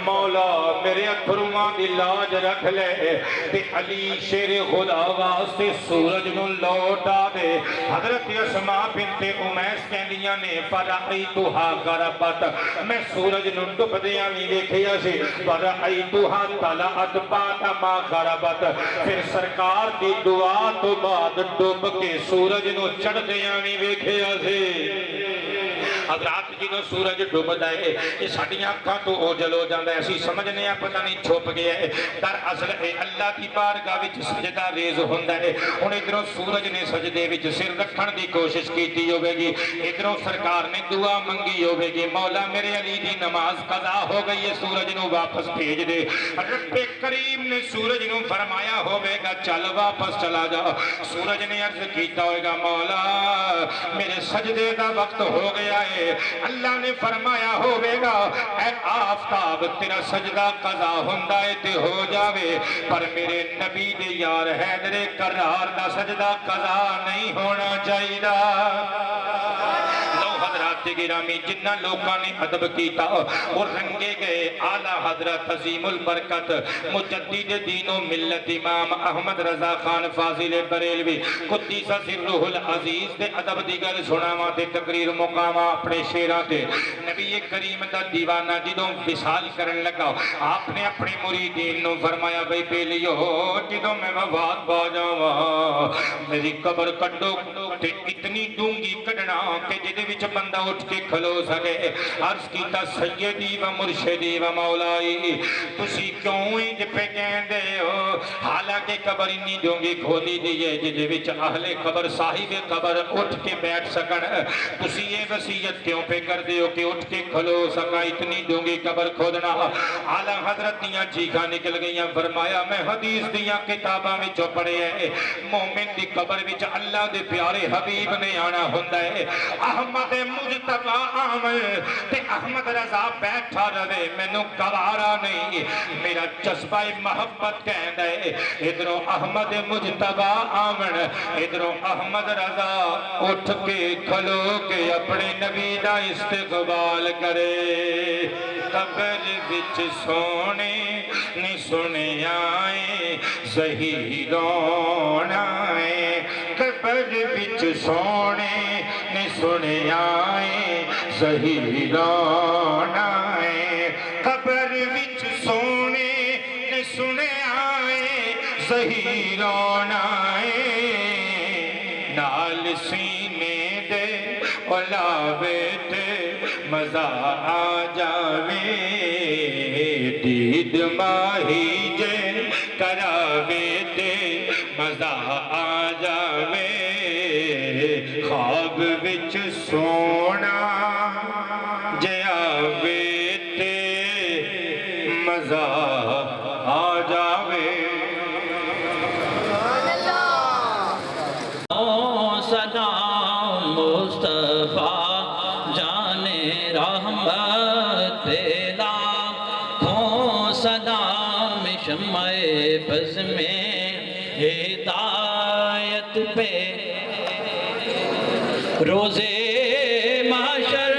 مولا میرے اتھرواں دی لاج رکھ لے تے علی شیر خدا واسطے سورج نو لوٹا دے. حضرت اسماء بنت امیس کہندیاں نے فرأیتها غربت. میں سورج نو ڈوبدیاں نہیں دیکھیا سی. فرأیتها طلعت بعد ما غربت. پھر سرکار دی دعا تو بعد ڈوب کے سورج نو چڑھدیاں نہیں دیکھیا سی. حضرات جنہوں سورج ڈوبدا ہے یہ ساڈیاں اکھاں تو اوجل ہو جاندا ہے. اسی سمجھنے ہیں پتہ نہیں چھپ گیا ہے. در اصل اے اللہ دی بارگاہ وچ سجدہ ریز ہوندا ہے. ہن ادھروں سورج نے سجدے وچ سر رکھن دی کوشش کیتی ہوے گی. ادھروں سرکار نے دعا منگی ہوے گی مولا میرے علی دی نماز قضا ہو گئی ہے سورج نو واپس بھیج دے. رب کریم نے سورج نو فرمایا ہوے گا چل واپس چلا جا. سورج نے عرض کیتا ہوئے گا مولا میرے سجدے دا وقت ہو گیا ہے. اللہ نے فرمایا ہوئے گا اے آفتاب تیرا سجدہ قضا ہوندا ہے تے ہو جاوے پر میرے نبی دے یار حیدر کرار دا سجدہ قضا نہیں ہونا چاہیے. حضرات گرامی جنہ لوگوں نے ادب کیتا اور رنگے گئے اعلیٰ حضرت عظیم البرکت مجدد دین و ملت امام احمد رضا خان فاضل بریلوی قدس سرہ العزیز دے ادب دیگر سناواں تے تقریر مقامہ اپنے شیراں تے. نبی کریم دا دیوانہ جدوں وصال کرن لگا آپ نے اپنے مریدین نو فرمایا بھئی بیلیو جدوں میں وفات پا جاواں میری قبر کڈو تے اتنی ڈونگی کڈنا کہ جدے وچ بندہ اٹھ کے کھلو سکے. عرض کیتا سیدی و مرشدی و مولائی تسی کیوں انج پہ کہندے ہو حالانکہ قبر اتنی ڈونگی کھودی دیئے جدے وچ اہل قبر صاحب قبر اٹھ کے بیٹھ سکن. تسی یہ وصیت کیوں پہ کر دیو کہ اٹھ کے کھلو سکا اتنی ڈونگی قبر کھودنا. اعلیٰ حضرت دیاں چیخاں نکل گئیاں. فرمایا میں حدیث دیاں کتاباں وچوں پڑھے ہے مومن دی قبر وچ اللہ دے پیارے حبیب نے آنا ہوندا ہے. احمد مجتبی آمن تے احمد رضا بیٹھا رہے مینوں گوارا نہیں. میرا جذبہ محبت کہندا ہے ادھروں احمد مجتبی آمن ادھروں احمد رضا اٹھ کے کھلو کے اپنے نبی دا استقبال کرے. قبر وچ سونے نے سنے آئے ظہیرون آئے. قبر وچ سونے نے سنے آئے ظہیرون آئے. قبر وچ سونے نے سنے آئے ظہیرون آئے. نال سینے دے اولاوے تے مزہ آ جاوے. دید ماہی جے کراوے تے مزہ آ جاوے. خواب وچ سونا جے آوے تے مزہ آ جاوے. سلام مصطفیٰ جان رحمت لاکھوں سلام شمع بز میں ہدایت پہ روزے محشر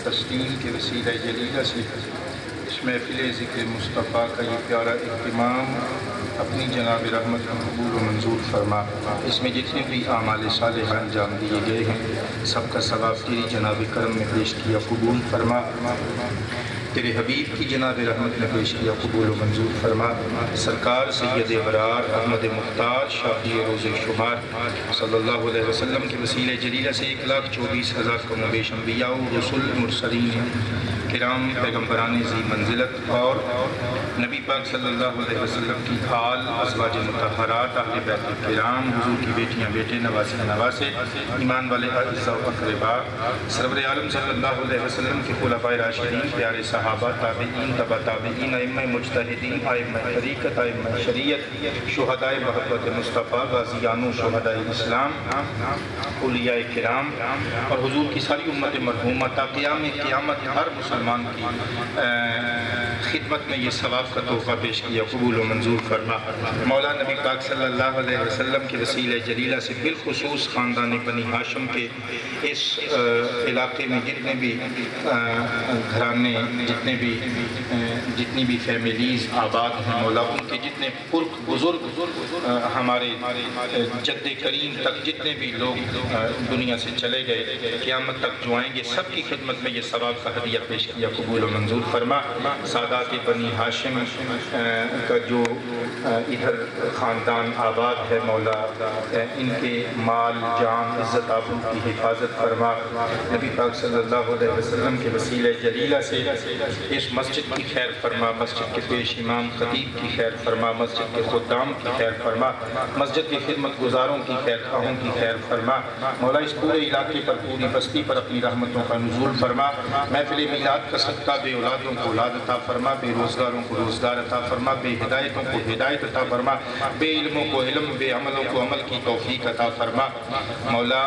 تسلیم کے وسیلہ جلیلہ سے اس محفل ذکر مصطفیٰ کا یہ پیارا اہتمام اپنی جناب رحمت کا قبول و منظور فرما. اس میں جتنے بھی اعمال صالحہ انجام دیے گئے ہیں سب کا ثواب تیری جناب کرم میں پیش کیا قبول فرما. تیرے حبیب کی جناب رحمت نے پیش کیا قبول و منظور فرما. سرکار سید ابرار احمد مختار شافی روز شمار صلی اللہ علیہ وسلم کے وسیلہ جلیلہ سے 1,24,000 کم و بیش انبیاء و رسول مرسلین کرام پیغمبران ذی منزلت اور نبی پاک صلی اللہ علیہ وسلم کی آل ازواج مطہرات اہل بیت کرام حضور کی بیٹیاں بیٹے نواسے نواسے ایمان والے اعزاء و اقرباء سرور عالم صلی اللہ علیہ وسلم کے خلفائے راشدین پیارے صحابہ تابعین تبع تابعین ائمہ مجتہدین ائمہ طریقت ائمہ شریعت شہدائے محبت مصطفیٰ غازیان و شہدائے اسلام اولیاء کرام اور حضور کی ساری امت مرحومہ تا قیام قیامت ہر مسلمان کی خدمت میں یہ ثواب کا تحفہ پیش کیا قبول و منظور فرما. مولا نبی پاک صلی اللہ علیہ وسلم کے وسیلہ جلیلہ سے بالخصوص خاندان بنی ہاشم کے اس علاقے میں جتنے بھی گھرانے جتنی بھی فیملیز آباد ہیں مولا ان کے جتنے پرخ بزرگ ہمارے جد کریم تک جتنے بھی لوگ دنیا سے چلے گئے قیامت تک جو آئیں گے سب کی خدمت میں یہ ثواب کا ہدیہ پیش کیا قبول و منظور فرما. سادات کہ بنی ہاشم کا جو ادھر خاندان آباد ہے مولا ان کے مال جان عزت آبرو کی حفاظت فرما، نبی پاک صلی اللہ علیہ وسلم کے وسیلہ جلیلہ سے اس مسجد کی خیر فرما، مسجد کے پیش امام خطیب کی خیر فرما، مسجد کے خدام کی خیر فرما، مسجد کے خدمت گزاروں کی خیر خواہوں کی خیر فرما، مولا اس پورے علاقے پر پوری بستی پر اپنی رحمتوں کا نزول فرما، محفل میلاد کا صدقہ بے اولادوں کو اولاد عطا فرما، بے روزگاروں کو روزگار عطا فرما، بے ہدایتوں کو ہدایت عطا فرما، بے علموں کو علم، بے عملوں کو عمل کی توفیق عطا فرما، مولا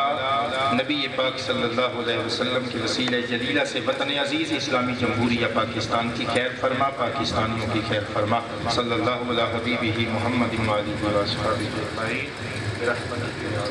نبی پاک صلی اللہ علیہ وسلم کے وسیلہ جلیلہ سے وطن عزیز اسلامی جمہوریہ پاکستان کی خیر فرما، پاکستانیوں کی خیر فرما، صلی اللہ علیہ حبیبہ محمد و آلہ و صحبہ اجمعین برحمتک یا